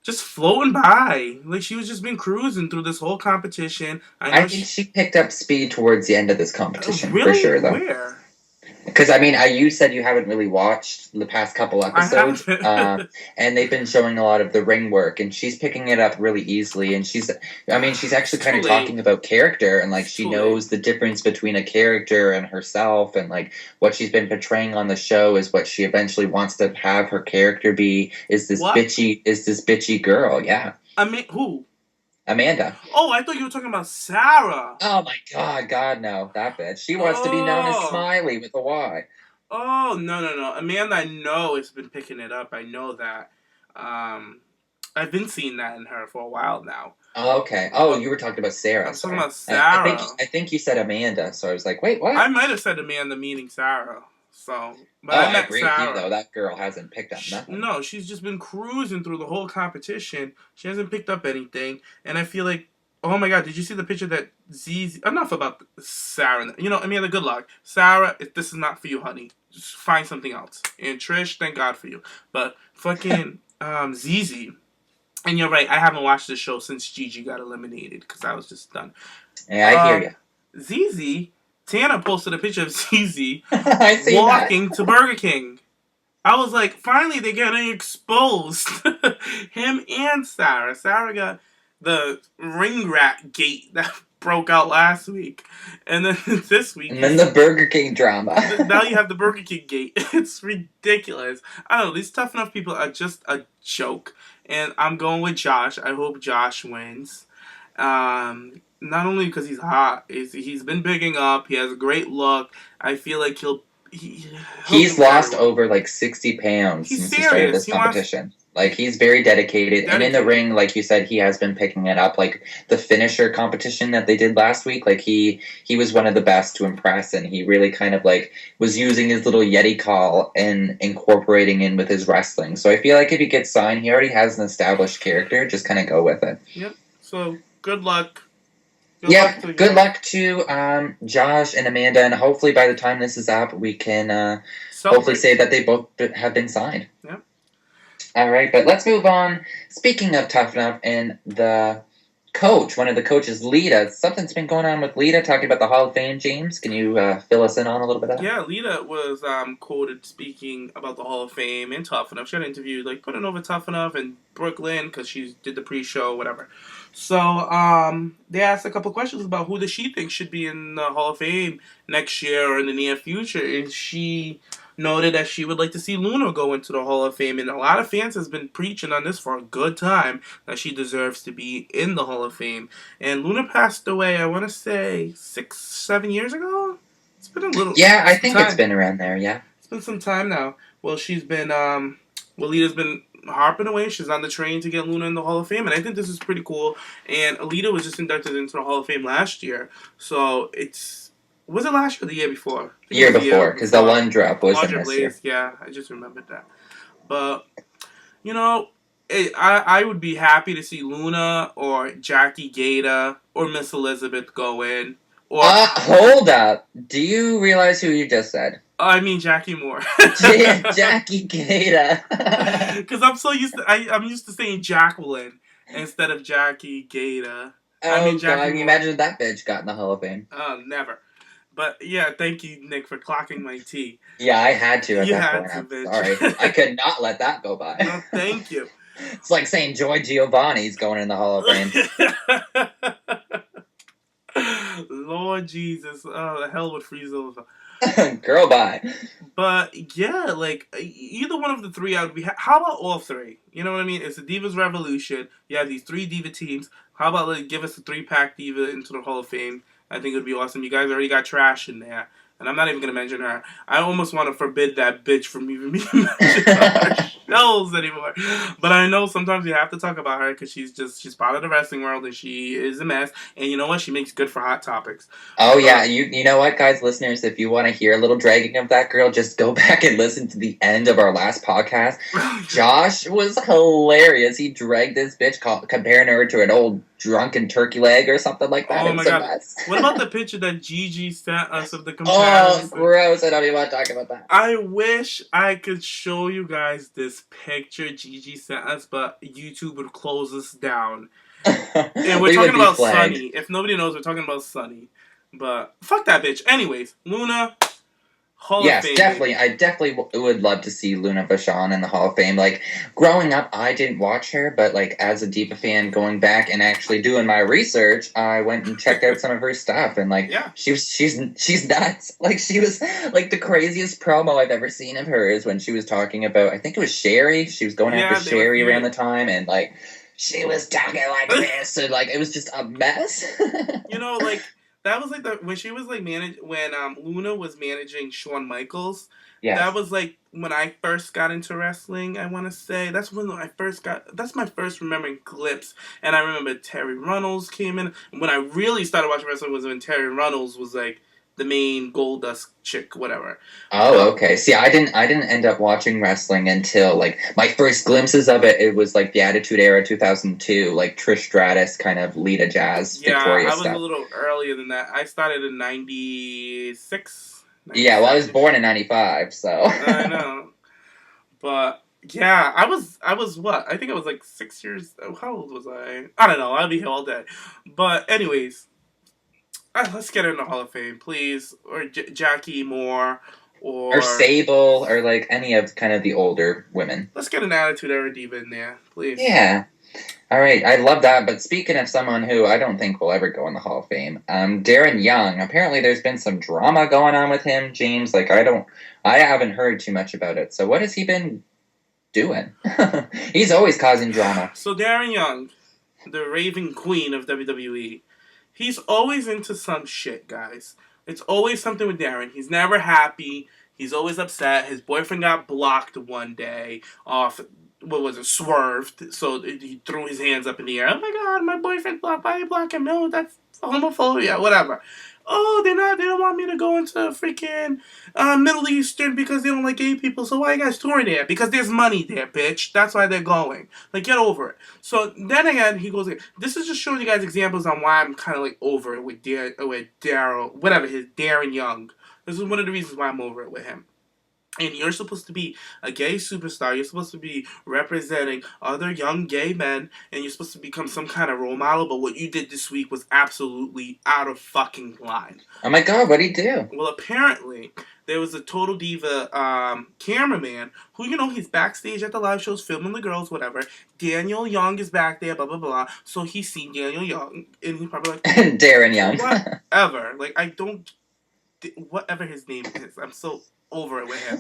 floating by. Like, she was just been cruising through this whole competition. I think she picked up speed towards the end of this competition, really? for sure, though. Where? Because, I mean, you said you haven't really watched the past couple episodes, and they've been showing a lot of the ring work, and she's picking it up really easily, and she's actually kind of talking about character, and, like, she knows the difference between a character and herself, and, like, what she's been portraying on the show is what she eventually wants to have her character be, is this bitchy girl, yeah. I mean, who? Amanda. Oh, I thought you were talking about Sarah. Oh my God, no, that bitch. She wants to be known as Smiley with a Y. Oh, no. Amanda, I know, has been picking it up. I know that. I've been seeing that in her for a while now. Oh, okay. Oh, you were talking about Sarah. I'm talking about Sarah. I think you said Amanda, so I was like, wait, what? I might have said Amanda meaning Sarah. So, but I agree with you, though. That girl hasn't picked up nothing. No, she's just been cruising through the whole competition. She hasn't picked up anything. And I feel like, oh my God, did you see the picture that enough about Sarah. Amanda, good luck. Sarah, this is not for you, honey. Just find something else. And Trish, thank God for you. But fucking ZZ. And you're right, I haven't watched the show since Gigi got eliminated, because I was just done. Yeah, I hear you. ZZ... Tana posted a picture of ZZ walking to Burger King. I was like, finally they're getting exposed. Him and Sarah. Sarah got the ring rat gate that broke out last week. And then this week... And then the Burger King drama. Now you have the Burger King gate. It's ridiculous. I don't know, these Tough Enough people are just a joke. And I'm going with Josh. I hope Josh wins. Not only because he's hot, he's been bigging up. He has a great look. I feel like he's lost over like 60 pounds since he started this competition. He's very dedicated, and in the ring, like you said, he has been picking it up. Like the finisher competition that they did last week, like he was one of the best to impress, and he really kind of like was using his little Yeti call and incorporating in with his wrestling. So I feel like if he gets signed, he already has an established character. Just kind of go with it. Yep. So good luck. Good luck to Josh and Amanda, and hopefully by the time this is up, we can hopefully say that they both have been signed. Yep. All right, but let's move on. Speaking of Tough Enough and the coach, one of the coaches, Lita, something's been going on with Lita, talking about the Hall of Fame, James. Can you fill us in on a little bit of that? Yeah, Lita was quoted speaking about the Hall of Fame and Tough Enough. She got interviewed, putting over Tough Enough in Brooklyn, because she did the pre-show, whatever. So, they asked a couple questions about who does she think should be in the Hall of Fame next year or in the near future, and she noted that she would like to see Luna go into the Hall of Fame, and a lot of fans has been preaching on this for a good time, that she deserves to be in the Hall of Fame. And Luna passed away, I want to say, 6-7 years ago? It's been a little... Yeah, I think it's been around there, yeah. It's been some time now. Well, she's been, Lita's been harping away. She's on the train to get Luna in the Hall of Fame, and I think this is pretty cool. And Alita was just inducted into the Hall of Fame last year, so it's... Was it last year or the year before? The year before, because the one drop was in this year. Yeah, I just remembered that. But, I would be happy to see Luna or Jackie Gata or Miss Elizabeth go in. Or hold up. Do you realize who you just said? I mean Jackie Moore. Jackie Gata. Because I'm so used to... I'm used to saying Jacqueline instead of Jackie Gata. Oh, God, can you imagine if that bitch got in the Hall of Fame? Never. But, yeah, thank you, Nick, for clocking my tea. Yeah, I had to at you that had point. To, I'm sorry. I could not let that go by. No, thank you. It's like saying Joy Giovanni's going in the Hall of Fame. Lord Jesus. Oh, the hell would freeze over. Girl, bye. But, yeah, either one of the three I would be... How about all three? You know what I mean? It's a Divas Revolution. You have these 3 Diva teams. How about, give us a 3-pack Diva into the Hall of Fame? I think it would be awesome. You guys already got Trash in there. And I'm not even going to mention her. I almost want to forbid that bitch from even being mentioned on our shows anymore. But I know sometimes you have to talk about her because she's part of the wrestling world and she is a mess. And you know what? She makes good for hot topics. Oh, yeah. You know what, guys, listeners? If you want to hear a little dragging of that girl, just go back and listen to the end of our last podcast. Josh was hilarious. He dragged this bitch, comparing her to an old drunken turkey leg or something like that. Oh, my God. What about the picture that Gigi sent us of the comparison? Oh, gross. I don't even want to talk about that. I wish I could show you guys this picture Gigi sent us, but YouTube would close us down. And we're talking about Sunny. If nobody knows, we're talking about Sunny. But fuck that bitch. Anyways, Luna, Hall of Fame. Definitely. I definitely would love to see Luna Vachon in the Hall of Fame. Like, growing up, I didn't watch her, but, like, as a Diva fan, going back and actually doing my research, I went and checked out some of her stuff, and, like, she's nuts. Like, she was, like, the craziest promo I've ever seen of her is when she was talking about, I think it was Sherry. She was going after Sherry around the time, and, like, she was talking like this, and, like, it was just a mess. You know, like, that was like when she was like when Luna was managing Shawn Michaels. Yes. That was like when I first got into wrestling. I want to say that's when I first got. That's my first remembering glimpse. And I remember Terry Runnels came in. When I really started watching wrestling was when Terry Runnels was like the main Goldust chick, whatever. Oh, okay. See, I didn't end up watching wrestling until, like, my first glimpses of it, it was, like, the Attitude Era 2002, like, Trish Stratus kind of Lita Jazz, Victoria stuff. Yeah, I was a little earlier than that. I started in 96. Yeah, well, I was born in 95, so. I know. But, yeah, I was what? I think I was, like, 6 years... How old was I? I don't know. I'll be here all day. But, anyways... let's get in the Hall of Fame, please. Or Jackie Moore, or Sable, or like any of kind of the older women. Let's get an Attitude Era Diva in there, please. Yeah. All right, I love that. But speaking of someone who I don't think will ever go in the Hall of Fame, Darren Young. Apparently, there's been some drama going on with him, James. Like I haven't heard too much about it. So what has he been doing? He's always causing drama. So Darren Young, the Raven Queen of WWE. He's always into some shit, guys. It's always something with Darren. He's never happy. He's always upset. His boyfriend got blocked one day off, swerved. So he threw his hands up in the air. Oh my God, my boyfriend blocked. Why are you blocking? No, that's homophobia, whatever. Oh, they don't want me to go into freaking Middle Eastern because they don't like gay people. So why are you guys touring there? Because there's money there, bitch. That's why they're going. Like, get over it. So then again, he goes, this is just showing you guys examples on why I'm kind of like over it with Darren Young. This is one of the reasons why I'm over it with him. And you're supposed to be a gay superstar. You're supposed to be representing other young gay men. And you're supposed to become some kind of role model. But what you did this week was absolutely out of fucking line. Oh my God, what'd he do? Well, apparently, there was a Total Diva cameraman who, he's backstage at the live shows filming the girls, whatever. Daniel Young is back there, blah, blah, blah. So he's seen Daniel Young. And he's probably like... Darren Young. Whatever. Like, whatever his name is. I'm so... over it with him.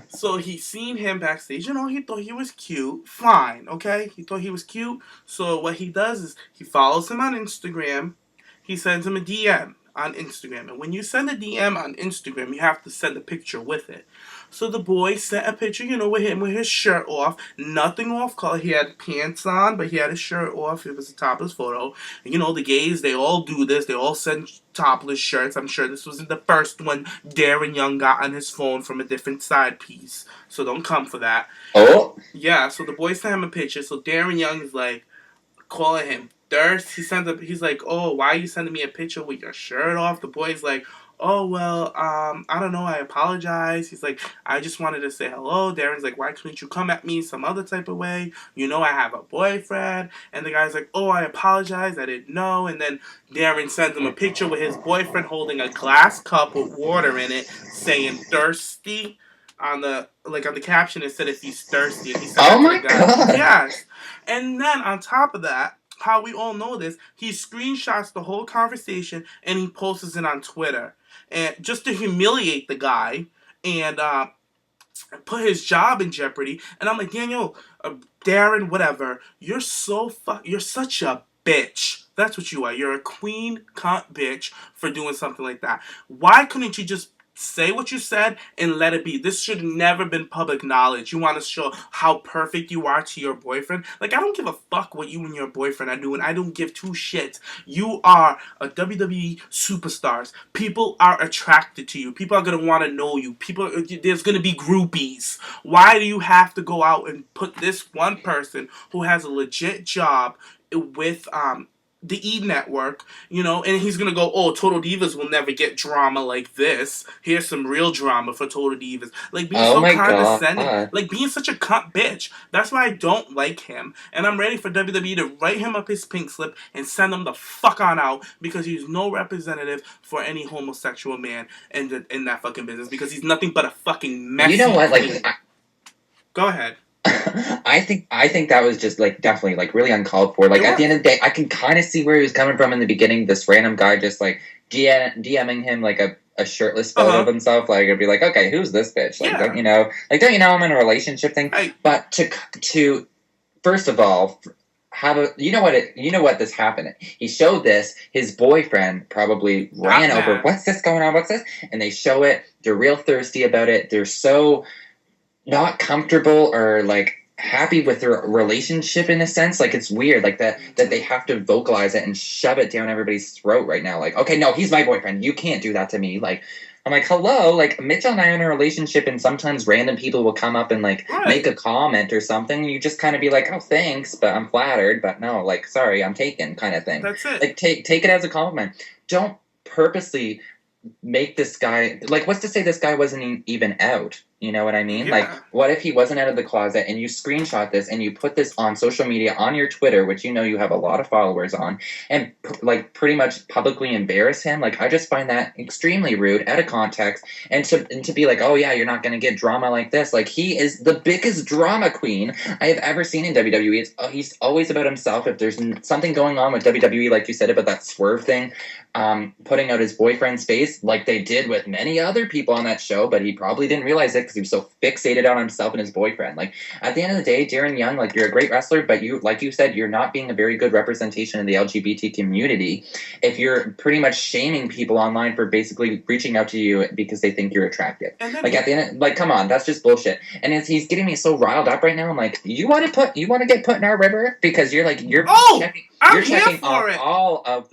So he seen him backstage. He thought he was cute. Fine, okay? He thought he was cute. So what he does is he follows him on Instagram. He sends him a DM on Instagram. And when you send a DM on Instagram, you have to send a picture with it. So the boy sent a picture, with him with his shirt off. Nothing off color. He had pants on, but he had his shirt off. It was a topless photo. And the gays, they all do this. They all send topless shirts. I'm sure this wasn't the first one Darren Young got on his phone from a different side piece. So don't come for that. Oh. Yeah, so the boy sent him a picture. So Darren Young is like calling him Thirst. He's like, oh, why are you sending me a picture with your shirt off? The boy's like, oh, well, I don't know, I apologize. He's like, I just wanted to say hello. Darren's like, why couldn't you come at me some other type of way? I have a boyfriend. And the guy's like, oh, I apologize, I didn't know. And then Darren sends him a picture with his boyfriend holding a glass cup with water in it, saying thirsty on the caption. It said if he's thirsty. And he said, oh my God. Yes. And then on top of that, how we all know this, he screenshots the whole conversation and he posts it on Twitter. And just to humiliate the guy and put his job in jeopardy. And I'm like, Daniel, Darren, whatever, you're such a bitch. That's what you are. You're a queen cunt bitch for doing something like that. Why couldn't you just say what you said and let it be? This should never been public knowledge. You want to show how perfect you are to your boyfriend? Like, I don't give a fuck what you and your boyfriend are doing. I don't give two shits. You are a WWE superstars. People are attracted to you. People are going to want to know you. There's going to be groupies. Why do you have to go out and put this one person who has a legit job with the E Network, and he's gonna go, oh, Total Divas will never get drama like this. Here's some real drama for Total Divas. Like, being so condescending. God. Like, being such a cunt bitch. That's why I don't like him. And I'm ready for WWE to write him up his pink slip and send him the fuck on out, because he's no representative for any homosexual man in that fucking business, because he's nothing but a fucking messy. You know what? Like, go ahead. I think that was just, like, definitely, like, really uncalled for. Like, at the end of the day, I can kind of see where he was coming from in the beginning. This random guy just, like, DMing him, like, a shirtless photo of himself. Like, it'd be like, okay, who's this bitch? Like, don't you know? Like, don't you know I'm in a relationship thing? But to first of all, you know what this happened. He showed this. His boyfriend probably ran over. What's this going on? What's this? And they show it. They're real thirsty about it. They're so not comfortable or, like, happy with their relationship in a sense. Like, it's weird, like, that they have to vocalize it and shove it down everybody's throat right now. Like, okay, no, he's my boyfriend. You can't do that to me. Like, I'm like, hello, like, Mitchell and I are in a relationship, and sometimes random people will come up and, like, make a comment or something. You just kind of be like, oh, thanks, but I'm flattered, but no, like, sorry, I'm taken, kind of thing. That's it. Like, take it as a compliment. Don't purposely make this guy, like, what's to say this guy wasn't even out? You know what I mean? Yeah. Like, what if he wasn't out of the closet and you screenshot this and you put this on social media, on your Twitter, which you know you have a lot of followers on, and, like, pretty much publicly embarrass him? Like, I just find that extremely rude, out of context, and to be like, oh yeah, you're not going to get drama like this. Like, he is the biggest drama queen I have ever seen in WWE. He's always about himself. If there's something going on with WWE, like you said about that swerve thing, putting out his boyfriend's face, like they did with many other people on that show, but he probably didn't realize it because he was so fixated on himself and his boyfriend. Like, at the end of the day, Darren Young, like, you're a great wrestler, but you, like you said, you're not being a very good representation in the LGBT community if you're pretty much shaming people online for basically reaching out to you because they think you're attractive. Like, at the end, like, come on, that's just bullshit. And he's getting me so riled up right now. I'm like, you want to get put in our river? Because you're checking off all of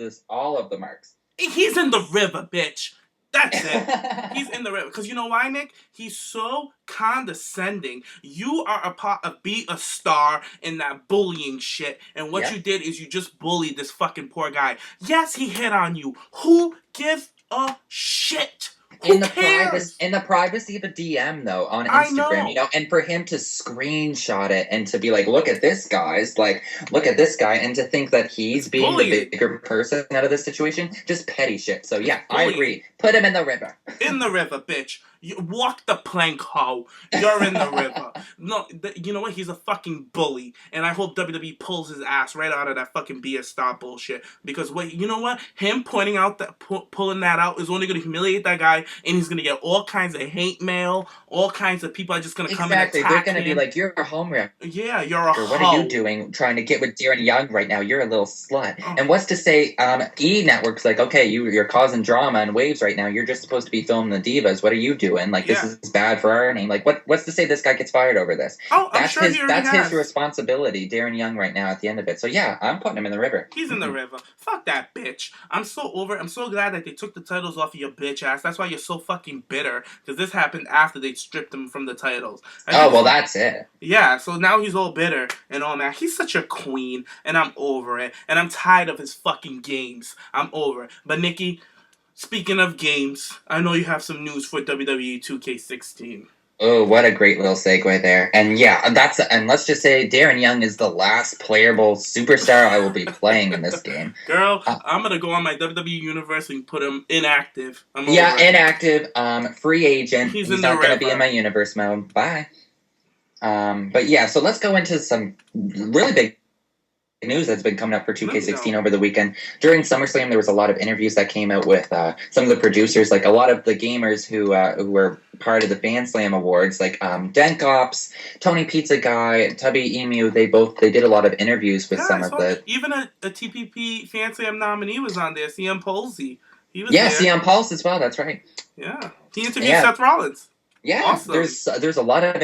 the marks. He's in the river, bitch. That's it. He's in the river. Because you know why, Nick? He's so condescending. You are a part of be a star in that bullying shit. And what you did is you just bullied this fucking poor guy. Yes, he hit on you. Who gives a shit? In the privacy of a DM, though, on Instagram, you know, and for him to screenshot it and to be like, look at this guy, and to think that he's being the bigger person out of this situation, just petty shit. So yeah, I agree. Put him in the river. In the river, bitch. You walk the plank, ho. You're in the river. No, you know what? He's a fucking bully, and I hope WWE pulls his ass right out of that fucking be a star bullshit. Because you know what? Him pointing out that pulling that out is only going to humiliate that guy, and he's going to get all kinds of hate mail. All kinds of people are just going to come and attack him. They're going to be like, "You're a home wrecker. Yeah, you're a hoe. What are you doing? Trying to get with Darren Young right now? You're a little slut." Oh. And what's to say? E Network's like, "Okay, you're causing drama and waves right now. You're just supposed to be filming the divas. What are you doing? Like, this is bad for our name. Like, what's to say this guy gets fired over this?" Oh, I'm sure that's his responsibility, Darren Young, right now at the end of it. So yeah, I'm putting him in the river. He's in the river. Fuck that bitch. I'm so over it. I'm so glad that they took the titles off of your bitch ass. That's why you're so fucking bitter, because this happened after they stripped him from the titles. That's it. Yeah, so now he's all bitter and all that. He's such a queen, and I'm over it. And I'm tired of his fucking games. I'm over it. But Nikki, speaking of games, I know you have some news for WWE2K16. Oh, what a great little segue there. And yeah, and let's just say Darren Young is the last playable superstar I will be playing in this game. Girl, I'm going to go on my WWE universe and put him inactive. Inactive, free agent. He's not going to be in my universe mode. Bye. But yeah, so let's go into some really big news that's been coming up for 2K16 over the weekend. During SummerSlam, there was a lot of interviews that came out with some of the producers, like a lot of the gamers who were part of the FanSlam Awards, like Denkops, Tony Pizza Guy, Tubby Emu. They did a lot of interviews with some of the... Even a TPP FanSlam nominee was on there, CM Posey. He was there. CM Pulse as well, that's right. Yeah. He interviewed Seth Rollins. Yeah, awesome. There's a lot of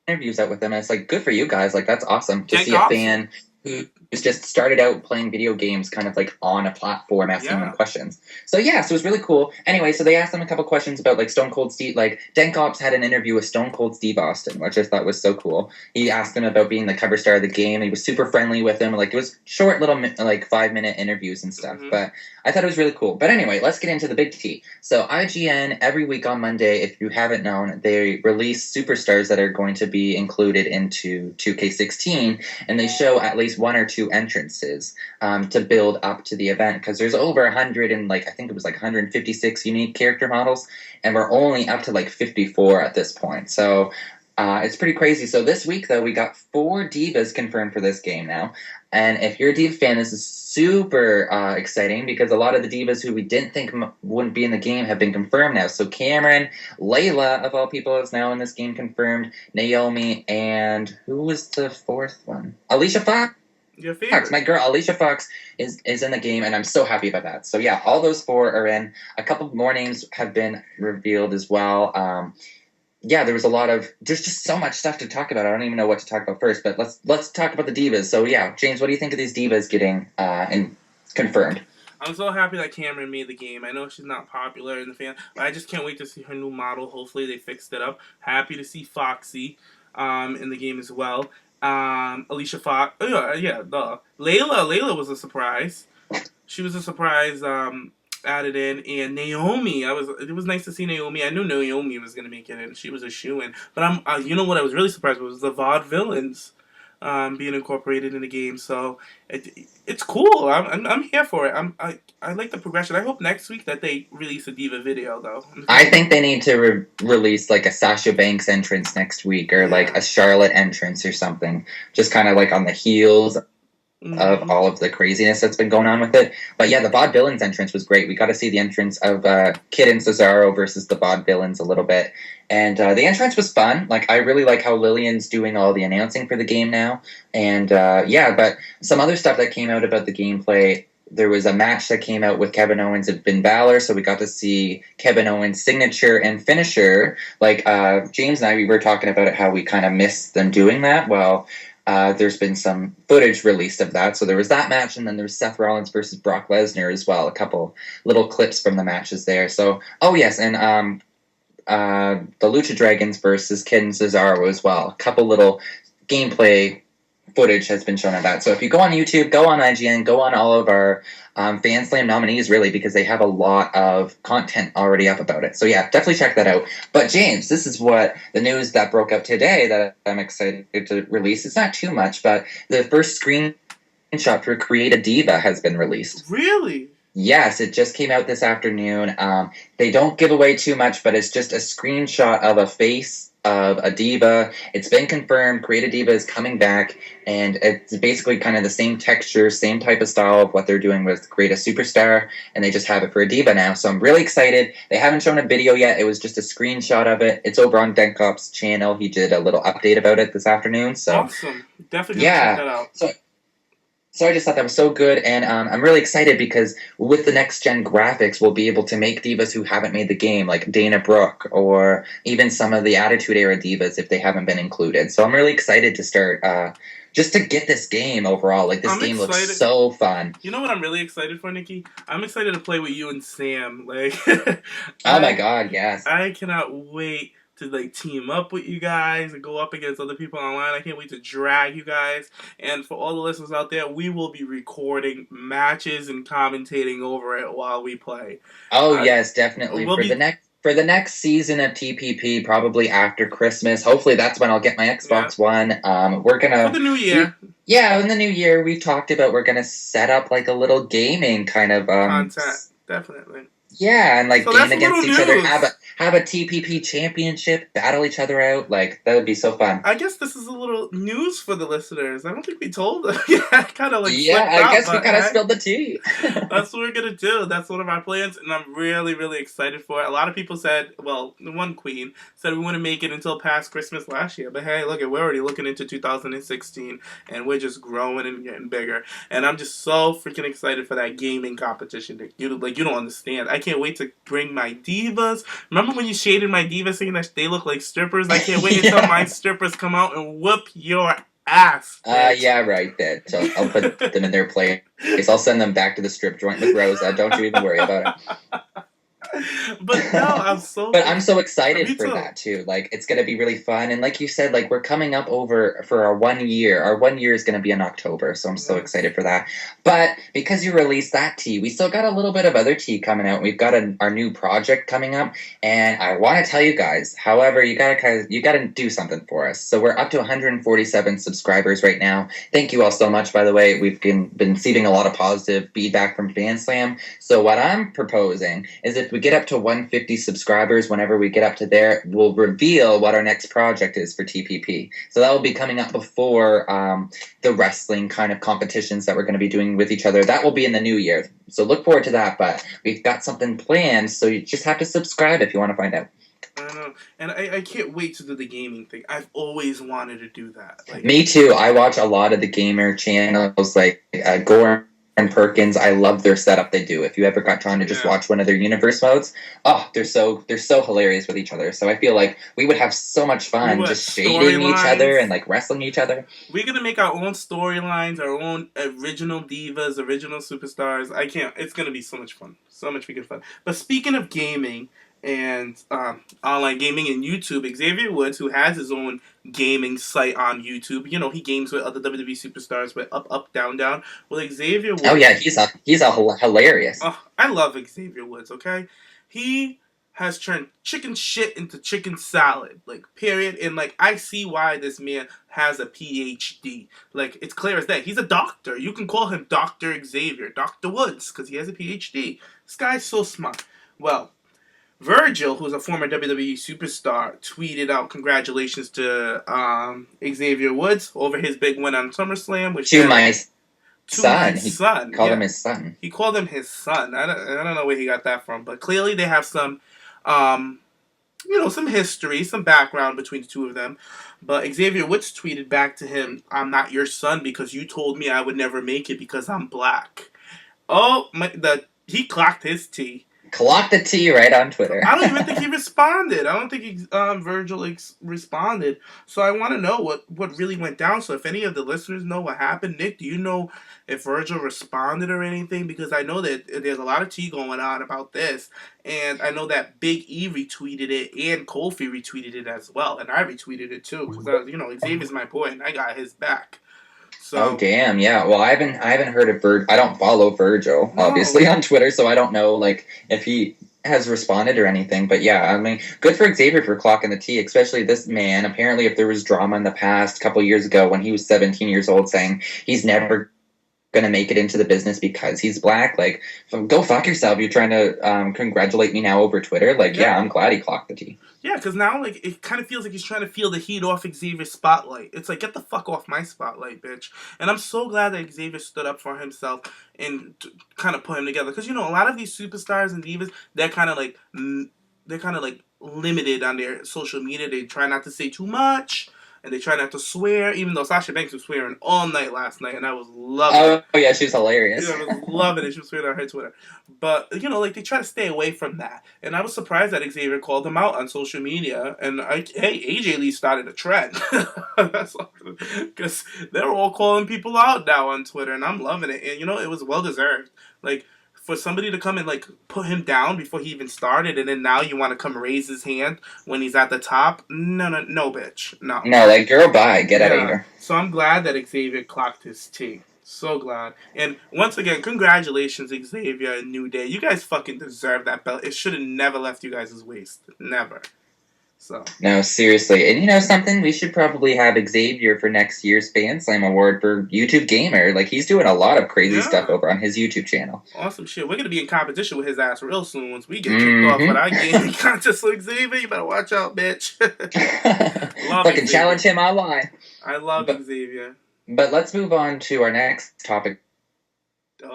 interviews out with them, and it's like, good for you guys. Like, that's awesome to see a fan who's just started out playing video games kind of like on a platform asking them questions. So it was really cool. Anyway, so they asked them a couple questions about like Stone Cold Steve, like Denkops had an interview with Stone Cold Steve Austin, which I thought was so cool. He asked him about being the cover star of the game. He was super friendly with him. Like, it was short little like 5-minute interviews and stuff, but I thought it was really cool. But anyway, let's get into the big T. So IGN, every week on Monday, if you haven't known, they release superstars that are going to be included into 2K16, and they show at least one or two entrances to build up to the event, because there's over 100 and I think it was 156 unique character models, and we're only up to 54 at this point. So it's pretty crazy. So this week, though, we got 4 divas confirmed for this game now. And if you're a diva fan, this is super exciting, because a lot of the divas who we didn't think wouldn't be in the game have been confirmed now. So Cameron, Layla, of all people, is now in this game confirmed. Naomi, and who was the 4th one? Alicia Fox. Your favorite. My girl, Alicia Fox, is in the game, and I'm so happy about that. So all those 4 are in. A couple more names have been revealed as well. There was there's just so much stuff to talk about. I don't even know what to talk about first, but let's talk about the divas. So James, what do you think of these divas getting confirmed? I'm so happy that Cameron made the game. I know she's not popular in the fan, but I just can't wait to see her new model. Hopefully they fixed it up. Happy to see Foxy in the game as well. Alicia Fox. Layla was a surprise. She was a surprise added in, and Naomi. It was nice to see Naomi. I knew Naomi was gonna make it, and she was a shoo-in. But you know what I was really surprised with was the VOD villains being incorporated in the game. So it's cool. I'm here for it. I like the progression. I hope next week that they release a diva video, though. I think they need to release a Sasha Banks entrance next week, or a Charlotte entrance or something. Just kind of on the heels of all of the craziness that's been going on with it. But the Vaudevillains entrance was great. We got to see the entrance of Kid and Cesaro versus the Vaudevillains a little bit. And the entrance was fun. I really like how Lillian's doing all the announcing for the game now. And but some other stuff that came out about the gameplay, there was a match that came out with Kevin Owens and Finn Balor, so we got to see Kevin Owens' signature and finisher. James and I, we were talking about it, how we kind of missed them doing that. Well, there's been some footage released of that. So there was that match, and then there was Seth Rollins versus Brock Lesnar as well. A couple little clips from the matches there. So, and the Lucha Dragons versus Kid and Cesaro as well. A couple little gameplay footage has been shown of that. So if you go on YouTube, go on IGN, go on all of our FanSlam nominees, really, because they have a lot of content already up about it. So definitely check that out. But James, this is what the news that broke up today that I'm excited to release. It's not too much, but the first screenshot for Create a Diva has been released. Really? Yes, it just came out this afternoon. They don't give away too much, but it's just a screenshot of a face of a diva. It's been confirmed. Create a Diva is coming back, and it's basically kind of the same texture, same type of style of what they're doing with Create a Superstar, and they just have it for a diva now. So I'm really excited. They haven't shown a video yet. It was just a screenshot of it. It's over on Denkop's channel. He did a little update about it this afternoon. So awesome. Definitely check that out. So I just thought that was so good, and I'm really excited because with the next-gen graphics, we'll be able to make divas who haven't made the game, like Dana Brooke, or even some of the Attitude Era divas if they haven't been included. So I'm really excited to start, just to get this game overall. This game looks so fun. You know what I'm really excited for, Nikki? I'm excited to play with you and Sam. Oh my God, yes. I cannot wait to team up with you guys and go up against other people online. I can't wait to drag you guys. And for all the listeners out there, we will be recording matches and commentating over it while we play. Oh yes, definitely. For the next season of TPP, probably after Christmas. Hopefully that's when I'll get my Xbox One. We're gonna for the new year. In the new year, we've talked about we're gonna set up a little gaming kind of content. Definitely. Yeah, and like So game that's a against little each other, news. have a TPP championship, battle each other out. Like that would be so fun. I guess this is a little news for the listeners. I don't think we told them. Yeah, I kind of like Yeah, slipped I out, guess we but kind of hey. spilled the tea. That's what we're gonna do. That's one of our plans, and I'm really, really excited for it. A lot of people said, well, the one queen said we wouldn't make it until past Christmas last year, but hey, look, we're already looking into 2016, and we're just growing and getting bigger. And I'm just so freaking excited for that gaming competition. You don't understand. I can't wait to bring my divas. Remember when you shaded my divas saying that they look like strippers? I can't wait until my strippers come out and whoop your ass. Yeah, right. That so I'll put them in their place. I'll send them back to the strip joint with Rosa. Don't you even worry about it. But no, I'm so. But I'm so excited Me for too. that too. Like it's gonna be really fun, and like you said, like we're coming up over for our 1 year. Our 1 year is gonna be in October, so I'm so excited for that. But because you released that tea, we still got a little bit of other tea coming out. We've got our new project coming up, and I want to tell you guys. However, you gotta do something for us. So we're up to 147 subscribers right now. Thank you all so much. By the way, we've been receiving a lot of positive feedback from FanSlam. So what I'm proposing is if we get up to 150 subscribers, whenever we get up to there, we'll reveal what our next project is for TPP. So that will be coming up before the wrestling kind of competitions that we're going to be doing with each other. That will be in the new year. So look forward to that. But we've got something planned, so you just have to subscribe if you want to find out. I know, and I can't wait to do the gaming thing. I've always wanted to do that. Like, Me too. I watch a lot of the gamer channels like Gore and Perkins. I love their setup they do. If you ever got trying to just watch one of their universe modes, they're so hilarious with each other. So I feel like we would have so much fun just shading each other and like wrestling each other. We're gonna make our own storylines, our own original divas, original superstars. I can't. It's gonna be so much fun. So much freaking fun. But speaking of gaming and online gaming and YouTube, Xavier Woods, who has his own gaming site on YouTube, you know, he games with other WWE superstars with Up, Up, Down, Down. Well, Xavier Woods... Oh, yeah, he's hilarious. I love Xavier Woods, okay? He has turned chicken shit into chicken salad, like, period. And, like, I see why this man has a PhD. Like, it's clear as day. He's a doctor. You can call him Dr. Xavier, Dr. Woods, because he has a PhD. This guy's so smart. Well, Virgil, who's a former WWE superstar, tweeted out congratulations to Xavier Woods over his big win on SummerSlam. Which to my son. He called him his son. He called him his son. I don't know where he got that from, but clearly they have some, some history, some background between the two of them. But Xavier Woods tweeted back to him, "I'm not your son because you told me I would never make it because I'm black." Oh, he clocked his T. Clock the T right on Twitter. I don't even think he responded. I don't think Virgil responded. So I want to know what really went down. So if any of the listeners know what happened, Nick, do you know if Virgil responded or anything? Because I know that there's a lot of tea going on about this. And I know that Big E retweeted it and Kofi retweeted it as well. And I retweeted it too. Because, Xavier's my boy and I got his back. So, oh damn, yeah. Well, I haven't heard of Virgil. I don't follow Virgil obviously on Twitter, so I don't know like if he has responded or anything. But yeah, I mean, good for Xavier for clocking the T. Especially this man. Apparently, if there was drama in the past, a couple years ago when he was 17 years old, saying he's never gonna make it into the business because he's black, like go fuck yourself. You're trying to congratulate me now over Twitter. Like, yeah, I'm glad he clocked the T. Yeah, because now, like, it kind of feels like he's trying to feel the heat off Xavier's spotlight. It's like, get the fuck off my spotlight, bitch. And I'm so glad that Xavier stood up for himself and kind of put him together. Because, a lot of these superstars and divas, they're kind of like limited on their social media. They try not to say too much. And they try not to swear, even though Sasha Banks was swearing all night last night, and I was loving it. Oh, yeah, she was hilarious. Yeah, I was loving it. She was swearing on her Twitter. But, like, they try to stay away from that. And I was surprised that Xavier called them out on social media. And, AJ Lee started a trend. Because they're all calling people out now on Twitter, and I'm loving it. And, it was well-deserved. Like, for somebody to come and, like, put him down before he even started, and then now you want to come raise his hand when he's at the top? No, bitch. No. No, like, girl, bye. Get out of here. So I'm glad that Xavier clocked his T. So glad. And once again, congratulations, Xavier and New Day. You guys fucking deserve that belt. It should have never left you guys' waist. Never. So No, seriously. And you know something? We should probably have Xavier for next year's Fan Slam Award for YouTube Gamer. Like, he's doing a lot of crazy stuff over on his YouTube channel. Awesome shit. We're going to be in competition with his ass real soon once we get kicked off for our gaming contest with Xavier. You better watch out, bitch. Fucking challenge him online. I love Xavier. But let's move on to our next topic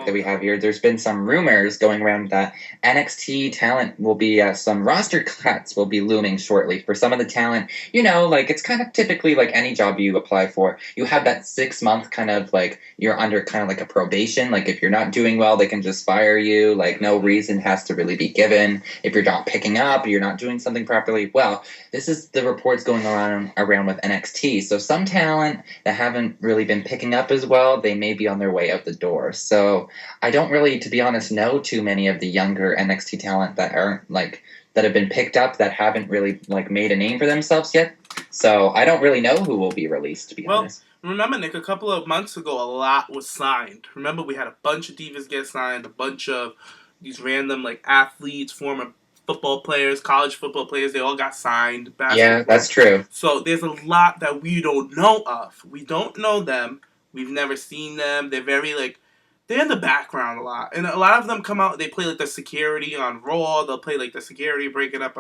that we have here. There's been some rumors going around that NXT talent will be, some roster cuts will be looming shortly for some of the talent. You know, like, it's kind of typically like any job you apply for. You have that 6-month kind of, like, you're under kind of like a probation. Like, if you're not doing well, they can just fire you. Like, no reason has to really be given. If you're not picking up, you're not doing something properly. Well, this is the reports going around with NXT. So some talent that haven't really been picking up as well, they may be on their way out the door. So I don't really, to be honest, know too many of the younger NXT talent that aren't, like, that have been picked up that haven't really, like, made a name for themselves yet. So I don't really know who will be released, to be honest. Remember, Nick, a couple of months ago, a lot was signed. Remember, we had a bunch of divas get signed, a bunch of these random, like, athletes, former football players, college football players, they all got signed. Yeah, that's true. So there's a lot that we don't know of. We don't know them. We've never seen them. They're very, like, they're in the background a lot. And a lot of them come out, they play, like, the security on Raw. They'll play, like, the security, breaking up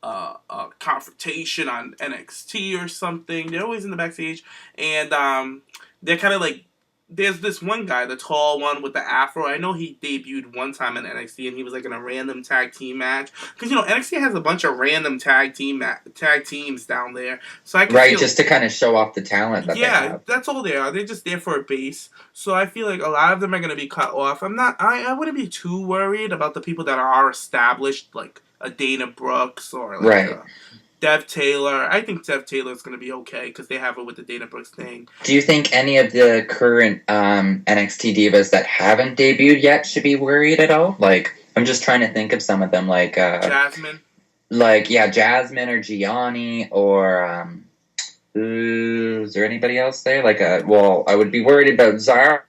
a confrontation on NXT or something. They're always in the backstage. And they're kind of, like, there's this one guy, the tall one with the afro. I know he debuted one time in NXT, and he was, like, in a random tag team match. Because, you know, NXT has a bunch of random tag teams down there. So I can just to kind of show off the talent that they have. That's all they are. They're just there for a base. So I feel like a lot of them are going to be cut off. I wouldn't be too worried about the people that are established, like a Dana Brooks or, like, a Dev Taylor. I think Dev Taylor is going to be okay because they have it with the Dana Brooks thing. Do you think any of the current NXT divas that haven't debuted yet should be worried at all? Like, I'm just trying to think of some of them, like Jasmine. Like, yeah, Jasmine or Gianni or is there anybody else there? Like, well, I would be worried about Zara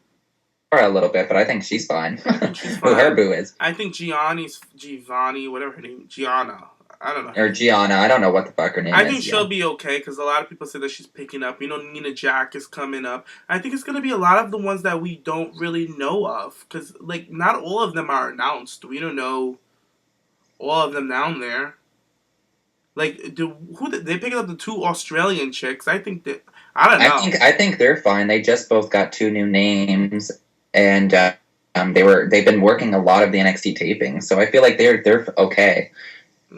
a little bit, but I think she's fine. Who her boo is. I think Gianni, whatever her name, Gianna. I don't know. Or Gianna. I don't know what the fuck her name is. I think she'll be okay because a lot of people say that she's picking up. You know, Nina Jack is coming up. I think it's going to be a lot of the ones that we don't really know of because, like, not all of them are announced. We don't know all of them down there. Like, they picking up the 2 Australian chicks. I think that, I don't know. I think they're fine. They just both got 2 new names, and they've been working a lot of the NXT taping, so I feel like they're okay.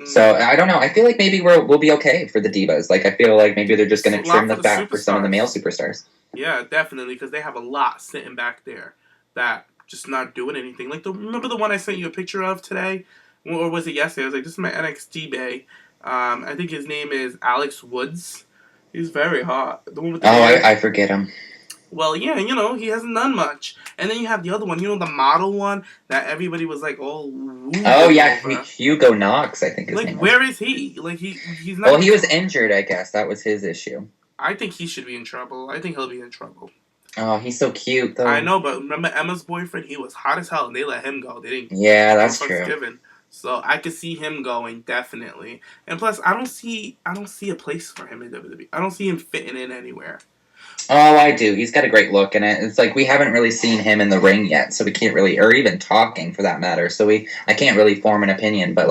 So, I don't know. I feel like maybe we'll be okay for the divas. Like, I feel like maybe they're just going to trim the fat for some of the male superstars. Yeah, definitely, because they have a lot sitting back there that just not doing anything. Like, remember the one I sent you a picture of today? Or was it yesterday? I was like, this is my NXT bae. I think his name is Alex Woods. He's very hot. The one with the I forget him. Well, yeah, you know, he hasn't done much. And then you have the other one, you know, the model one that everybody was like, oh, yeah, Hugo Knox, I think his name. Like, where is he? Like, he's not. Well, he was injured, I guess. That was his issue. I think he should be in trouble. I think he'll be in trouble. Oh, he's so cute, though. I know, but remember Emma's boyfriend? He was hot as hell, and they let him go. They didn't. Yeah, that's true. So I could see him going, definitely. And plus, I don't see a place for him in WWE. I don't see him fitting in anywhere. Oh, I do. He's got a great look, and it's like we haven't really seen him in the ring yet, so we can't really, or even talking for that matter. So I can't really form an opinion. But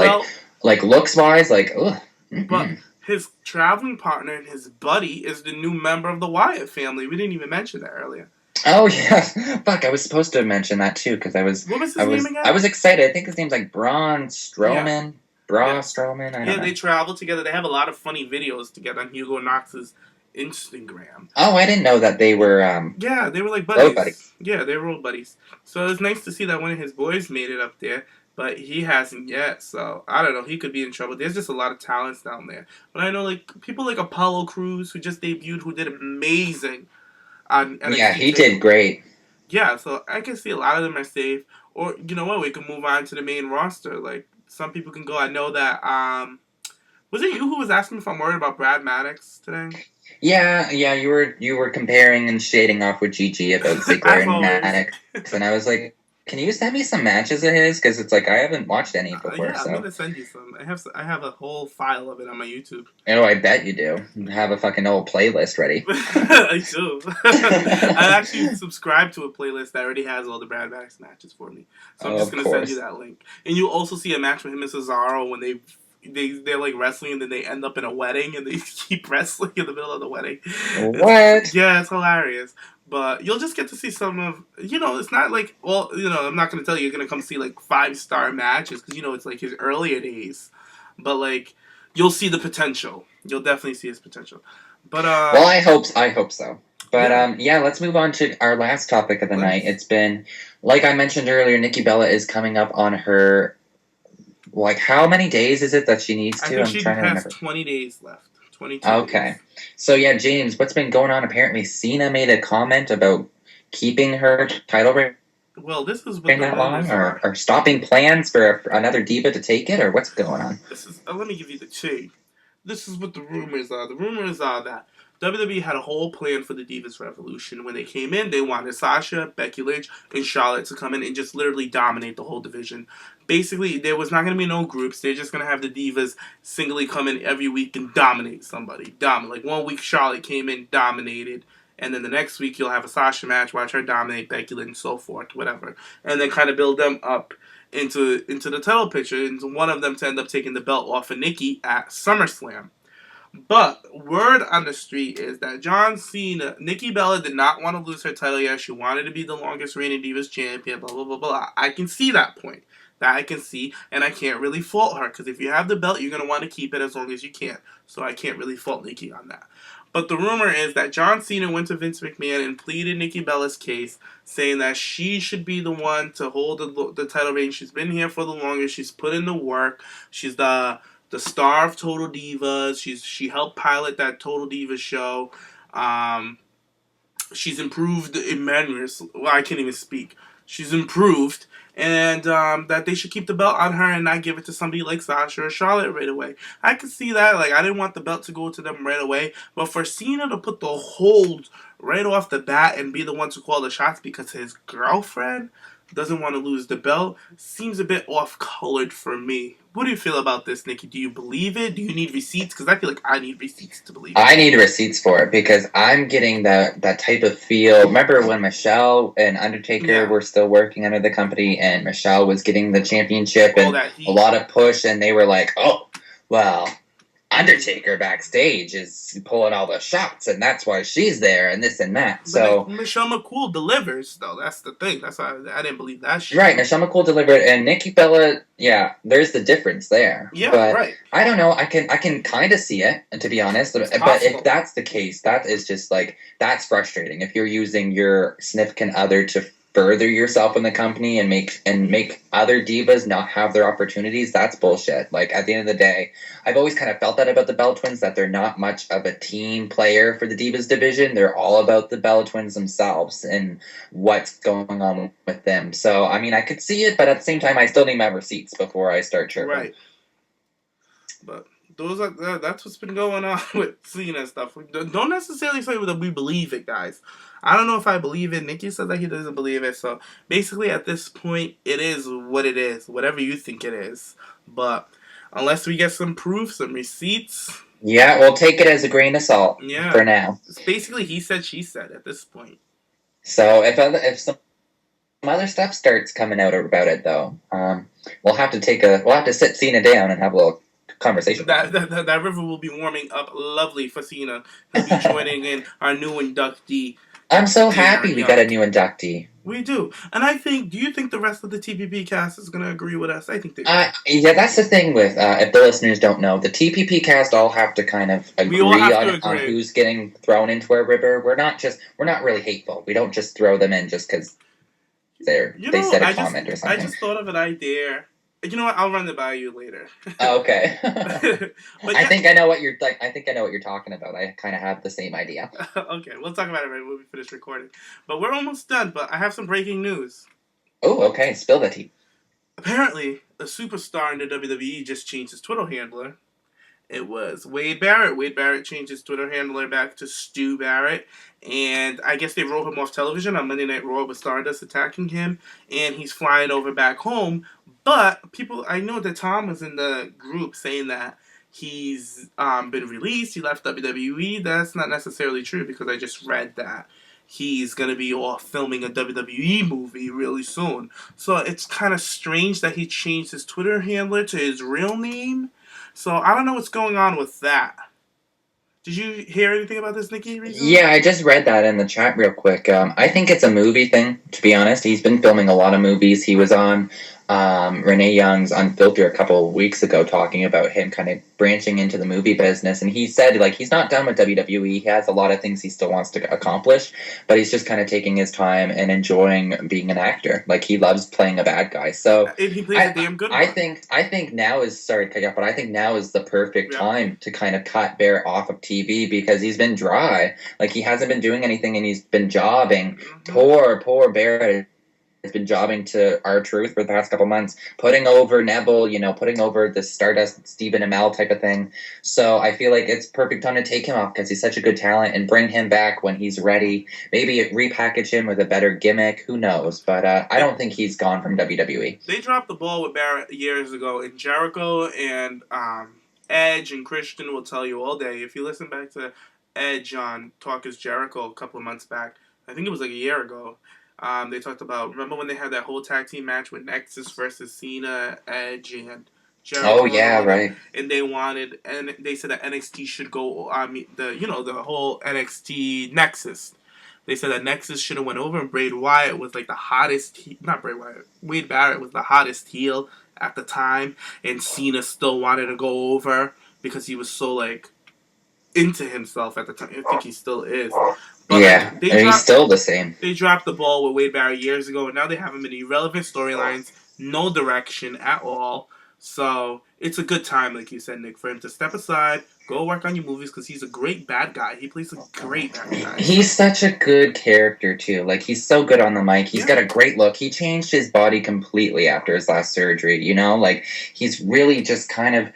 like looks wise, like ugh. Mm-hmm. But his traveling partner and his buddy is the new member of the Wyatt family. We didn't even mention that earlier. Oh yeah, fuck! I was supposed to mention that too because I was. What was his name again? I was excited. I think his name's like Braun Strowman. Yeah. Strowman. I don't know. They travel together. They have a lot of funny videos together on Hugo Knox's Instagram. Oh, I didn't know that they were. Yeah, they were like buddies. Old buddies. Yeah, they were old buddies. So it's nice to see that one of his boys made it up there, but he hasn't yet. So I don't know. He could be in trouble. There's just a lot of talents down there. But I know like people like Apollo Crews who just debuted, who did amazing. Yeah, he did great. Yeah, so I can see a lot of them are safe. Or you know what? We can move on to the main roster. Like some people can go. I know that. Was it you who was asking if I'm worried about Brad Maddox today? Yeah, you were comparing and shading off with Gigi about Ziggler and Maddox, and I was like, Can you send me some matches of his? Because it's like I haven't watched any before. Yeah, so I'm gonna send you some. I have a whole file of it on my YouTube. Oh, I bet you do. Have a fucking old playlist ready. I do. I actually subscribe to a playlist that already has all the Brad Maddox matches for me. So I'm just gonna send you that link. And you also see a match with him and Cesaro when they're like wrestling and then they end up in a wedding and they keep wrestling in the middle of the wedding. What? Yeah, it's hilarious. But you'll just get to see some of, it's not like, well, I'm not going to tell you you're going to come see like 5-star matches because, it's like his earlier days. But like, you'll see the potential. You'll definitely see his potential. But well, I hope so. But yeah, let's move on to our last topic of the night. It's been, like I mentioned earlier, Nikki Bella is coming up on her, like, how many days is it that she needs to? I think she has 20 days left. 22 Okay. days. So yeah, James, what's been going on? Apparently, Cena made a comment about keeping her title reign. Well, this is what that long, or stopping plans for another diva to take it, or what's going on? Let me give you the tea. This is what the rumors are. The rumors are that WWE had a whole plan for the Divas Revolution. When they came in, they wanted Sasha, Becky Lynch, and Charlotte to come in and just literally dominate the whole division. Basically, there was not going to be no groups. They're just going to have the Divas singly come in every week and dominate somebody. Like 1 week, Charlotte came in, dominated. And then the next week, you'll have a Sasha match, watch her dominate Becky Lynch, and so forth, whatever. And then kind of build them up into the title picture. And one of them to end up taking the belt off of Nikki at SummerSlam. But word on the street is that John Cena, Nikki Bella did not want to lose her title yet. She wanted to be the longest reigning Divas champion, blah, blah, blah, blah. I can see that point. That I can see, and I can't really fault her, because if you have the belt, you're going to want to keep it as long as you can. So I can't really fault Nikki on that. But the rumor is that John Cena went to Vince McMahon and pleaded Nikki Bella's case, saying that she should be the one to hold the title reign. She's been here for the longest. She's put in the work. She's the star of Total Divas. She helped pilot that Total Divas show. She's improved in manners. Well, I can't even speak. She's improved. And that they should keep the belt on her and not give it to somebody like Sasha or Charlotte right away. I could see that. Like, I didn't want the belt to go to them right away. But for Cena to put the hold right off the bat and be the one to call the shots because his girlfriend doesn't want to lose the belt seems a bit off-colored for me. What do you feel about this, Nikki? Do you believe it? Do you need receipts? Because I feel like I need receipts to believe it. I need receipts for it because I'm getting that type of feel. Remember when Michelle and Undertaker were still working under the company and Michelle was getting the championship and a lot of push and they were like, oh, well, Undertaker backstage is pulling all the shots, and that's why she's there, and this and that. So Michelle McCool delivers, though. That's the thing. That's why I didn't believe that shit. Right, Michelle McCool delivered, and Nikki Bella. Yeah, there's the difference there. Yeah, but right. I don't know. I can kind of see it, to be honest. But if that's the case, that is just like that's frustrating. If you're using your significant other to further yourself in the company and make other divas not have their opportunities, that's bullshit. Like, at the end of the day, I've always kind of felt that about the Bella Twins, that they're not much of a team player for the Divas division. They're all about the Bella Twins themselves and what's going on with them. So, I mean, I could see it, but at the same time, I still need my receipts before I start chirping. Right. But that's what's been going on with Cena stuff. Don't necessarily say that we believe it, guys. I don't know if I believe it. Nikki said that he doesn't believe it. So basically, at this point, it is what it is. Whatever you think it is. But unless we get some proof, some receipts. Yeah, we'll take it as a grain of salt for now. It's basically he said, she said at this point. So if some other stuff starts coming out about it, though, we'll have to sit Cena down and have a little conversation. That river will be warming up lovely for Cena. He'll be joining in our new inductee. I'm so happy we got a new inductee. We do. And do you think the rest of the TPP cast is going to agree with us? I think they do. Yeah, that's the thing with, if the listeners don't know, the TPP cast all have to kind of agree on who's getting thrown into our river. We're not really hateful. We don't just throw them in just because they said a comment or something. I just thought of an idea. You know what? I'll run it by you later. Okay. I think I know what you're talking about. I kind of have the same idea. Okay, we'll talk about it right when we finish recording. But we're almost done. But I have some breaking news. Oh, okay. Spill the tea. Apparently, a superstar in the WWE just changed his Twitter handler, It was Wade Barrett. Wade Barrett changed his Twitter handler back to Stu Barrett. And I guess they wrote him off television on Monday Night Raw with Stardust attacking him. And he's flying over back home. But I know that Tom was in the group saying that he's been released. He left WWE. That's not necessarily true because I just read that he's going to be off filming a WWE movie really soon. So it's kind of strange that he changed his Twitter handler to his real name. So I don't know what's going on with that. Did you hear anything about this, Nikki, recently? Yeah, I just read that in the chat real quick. I think it's a movie thing, to be honest. He's been filming a lot of movies. He was on Renee Young's Unfiltered a couple of weeks ago talking about him kind of branching into the movie business. And he said, like, he's not done with WWE. He has a lot of things he still wants to accomplish, but he's just kind of taking his time and enjoying being an actor. Like, he loves playing a bad guy. So and he plays a damn good one. I think now is, sorry to cut you off, but I think now is the perfect time to kind of cut Barrett off of TV because he's been dry. Like, he hasn't been doing anything and he's been jobbing. Poor Barrett has been jobbing to R-Truth for the past couple months, putting over Neville, putting over the Stardust Stephen Amell type of thing. So I feel like it's perfect time to take him off because he's such a good talent and bring him back when he's ready. Maybe repackage him with a better gimmick. Who knows? But I don't think he's gone from WWE. They dropped the ball with Barrett years ago, and Jericho and Edge and Christian will tell you all day. If you listen back to Edge on Talk is Jericho a couple of months back, I think it was like a year ago, they talked about, remember when they had that whole tag team match with Nexus versus Cena, Edge, and Jericho? Oh, yeah, right. And they said that NXT should go, the whole NXT Nexus. They said that Nexus should have went over, and Bray Wyatt was like the hottest, not Bray Wyatt, Wade Barrett was the hottest heel at the time, and Cena still wanted to go over because he was so, like, into himself at the time. I think he still is. But yeah, he's still the same. They dropped the ball with Wade Barrett years ago, and now they have him in irrelevant storylines, no direction at all. So it's a good time, like you said, Nick, for him to step aside, go work on your movies, because he's a great bad guy. He plays a great bad guy. He's such a good character, too. Like, he's so good on the mic. He's got a great look. He changed his body completely after his last surgery, Like, he's really just kind of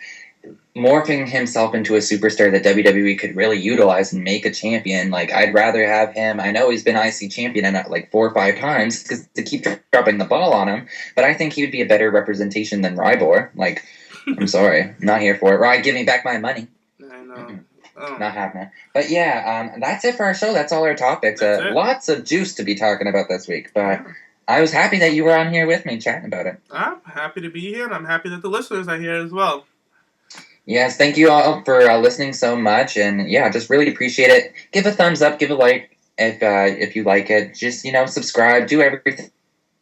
morphing himself into a superstar that WWE could really utilize and make a champion. Like, I'd rather have him. I know he's been IC champion like 4 or 5 times because to keep dropping the ball on him, but I think he would be a better representation than Rybaur. Like, I'm sorry, not here for it. Rye, give me back my money. I know. Oh. Not happening. But yeah, that's it for our show. That's all our topics. Lots of juice to be talking about this week, but I was happy that you were on here with me chatting about it. I'm happy to be here, and I'm happy that the listeners are here as well. Yes, thank you all for listening so much, and yeah, just really appreciate it. Give a thumbs up, give a like if you like it. Just subscribe, do everything.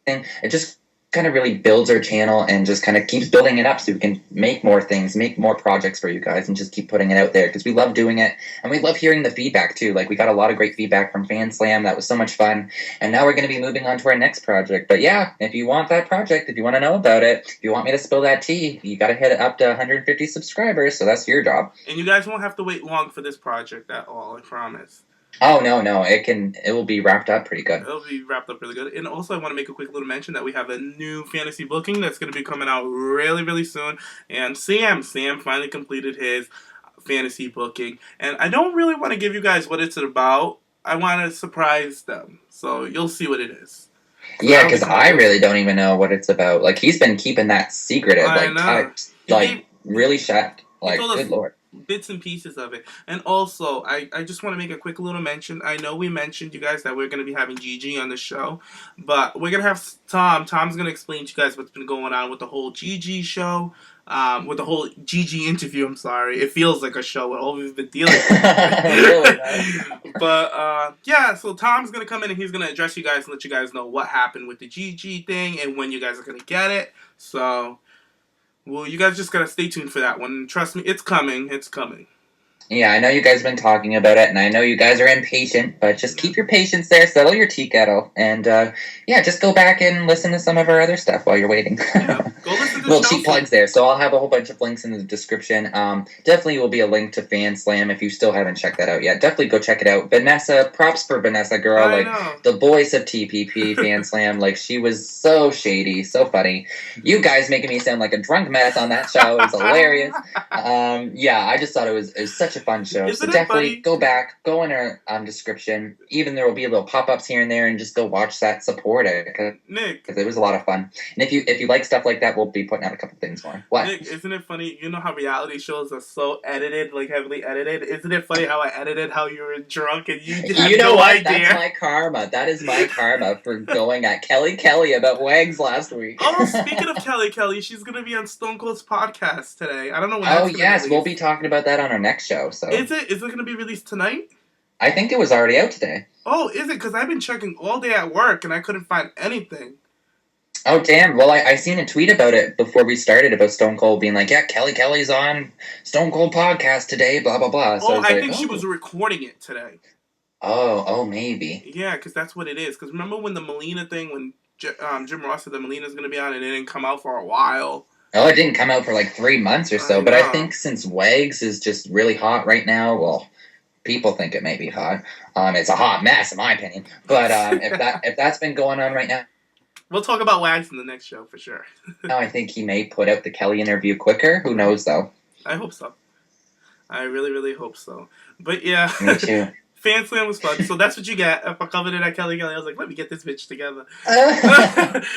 It just kind of really builds our channel and just kind of keeps building it up so we can make more things, make more projects for you guys, and just keep putting it out there because we love doing it and we love hearing the feedback too. Like, we got a lot of great feedback from Fan Slam. That was so much fun, and now we're going to be moving on to our next project. But yeah, if you want that project, if you want to know about it, if you want me to spill that tea, you got to hit it up to 150 subscribers. So that's your job. And you guys won't have to wait long for this project at all, I promise. Oh, no. It will be wrapped up pretty good. It'll be wrapped up really good. And also, I want to make a quick little mention that we have a new fantasy booking that's going to be coming out really, really soon. And Sam finally completed his fantasy booking. And I don't really want to give you guys what it's about. I want to surprise them. So you'll see what it is. Yeah, because I really don't even know what it's about. Like, he's been keeping that secretive. Really shut. Like, good lord. Bits and pieces of it. And also, I just want to make a quick little mention. I know we mentioned, you guys, that we're going to be having Gigi on the show, but we're going to have Tom. Tom's going to explain to you guys what's been going on with the whole Gigi show, with the whole Gigi interview. I'm sorry. It feels like a show with all we've been dealing with. Really nice. But, yeah, so Tom's going to come in and he's going to address you guys and let you guys know what happened with the Gigi thing and when you guys are going to get it. So, well, you guys just gotta stay tuned for that one. Trust me, it's coming. It's coming. Yeah, I know you guys have been talking about it, and I know you guys are impatient, but just keep your patience there, settle your tea kettle, and just go back and listen to some of our other stuff while you're waiting. Yeah, go listen to Little Chelsea. cheap plugs there, so I'll have a whole bunch of links in the description. Definitely will be a link to Fan Slam if you still haven't checked that out yet. Definitely go check it out. Vanessa, props for Vanessa, girl. I Like, know. the voice of TPP, Fan Slam, like, she was so shady, so funny. You guys making me sound like a drunk mess on that show. It was hilarious. I just thought it was such a fun show. Isn't So it definitely funny? go back, go in our description. Even there will be little pop-ups here and there, and just go watch that, support it, Nick, because it was a lot of fun. And if you like stuff like that, we'll be putting out a couple things more. What? Nick, isn't it funny? You know how reality shows are so edited, like heavily edited? Isn't it funny how I edited how you were drunk and you had You know no what? idea? That's my karma. That is my karma for going at Kelly about Wags last week. Oh, speaking of Kelly, she's going to be on Stone Cold's podcast today. I don't know when Oh, that's gonna yes. be We'll released. be talking about that on our next show. So Is it going to be released tonight? I think it was already out today. Oh, is it? Because I've been checking all day at work and I couldn't find anything. Oh, damn. Well, I seen a tweet about it before we started about Stone Cold being like, yeah, Kelly's on Stone Cold podcast today, blah, blah, blah. So I think she was recording it today. Oh, maybe. Yeah, because that's what it is. Because remember when the Melina thing, when Jim Ross said that Melina's going to be on and it didn't come out for a while? Oh, it didn't come out for like 3 months or so, I but I know. think since Wags is just really hot right now, well, people think it may be hot. It's a hot mess, in my opinion. But if that's been going on right now, We'll talk about Wags in the next show for sure. no, I think he may put out the Kelly interview quicker. Who knows, though? I hope so. I really, really hope so. But yeah, Me too. Fan Slam was fun. So that's what you get. If I covered it at Kelly, I was like, let me get this bitch together.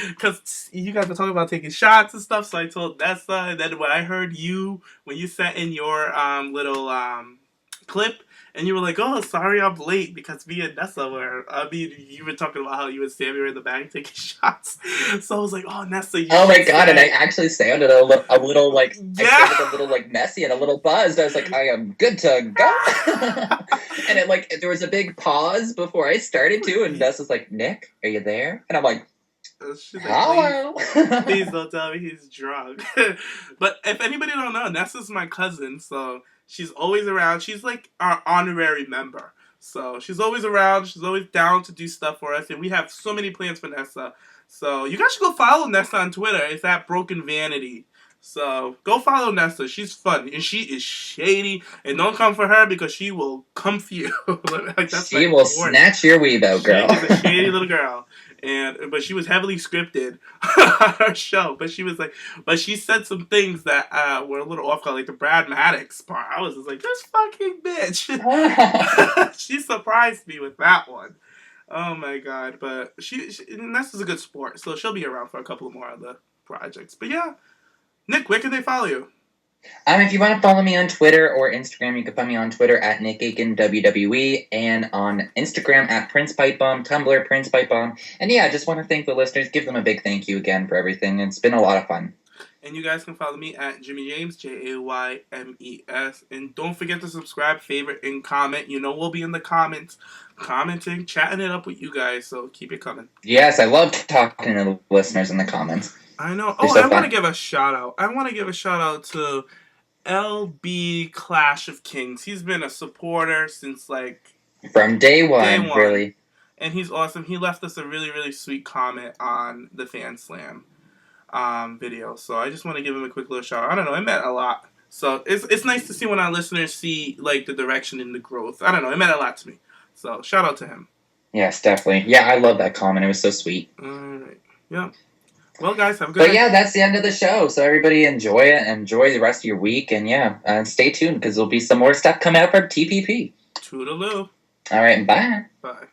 Because you guys were talking about taking shots and stuff, so I told Nessa. And then when I heard when you sent in your little clip, and you were like, oh, sorry I'm late, because me and Nessa you were talking about how you and Sammy were in the back taking shots. So I was like, oh, Nessa, Oh my god, and I actually sounded a little like, Yeah. I sounded a little like messy and a little buzzed. I was like, I am good to go. And it there was a big pause before I started to, and Ness was like, Nick, are you there? And I'm like, She's like, hello. please don't tell me he's drunk. But if anybody don't know, Nessa's my cousin, so she's always around. She's like our honorary member. So she's always around. She's always down to do stuff for us. And we have so many plans for Nessa. So you guys should go follow Nessa on Twitter. It's at Broken Vanity. So go follow Nessa. She's fun. And she is shady. And don't come for her because she will come for you. She will snatch your weave out, girl. She is a shady little girl. But she was heavily scripted on her show. But she said some things that were a little off color, like the Brad Maddox part. I was just like, this fucking bitch. She surprised me with that one. Oh my god! But Nessa's a good sport, so she'll be around for a couple more of the projects. But yeah, Nick, where can they follow you? If you want to follow me on Twitter or Instagram, you can find me on Twitter at Nick Aiken WWE and on Instagram at Prince PipeBomb, Tumblr Prince PipeBomb. And yeah, I just want to thank the listeners, give them a big thank you again for everything. It's been a lot of fun. And you guys can follow me at Jimmy James, JAYMES. And don't forget to subscribe, favorite, and comment. You know we'll be in the comments, commenting, chatting it up with you guys. So keep it coming. Yes, I love talking to the listeners in the comments. I know. They're Oh, so I want fun. to give a shout out. I want to give a shout out to LB Clash of Kings. He's been a supporter since From day one, Day one. really. and he's awesome. He left us a really, really sweet comment on the Fan Slam video. So I just want to give him a quick little shout out. I don't know. It meant a lot. So it's nice to see when our listeners see the direction and the growth. I don't know. It meant a lot to me. So shout out to him. Yes, definitely. Yeah, I love that comment. It was so sweet. All right. Yeah. Well, guys, have a good But night. yeah, that's the end of the show. So everybody enjoy it. Enjoy the rest of your week. And stay tuned because there'll be some more stuff coming out from TPP. Toodaloo. All right, bye. Bye.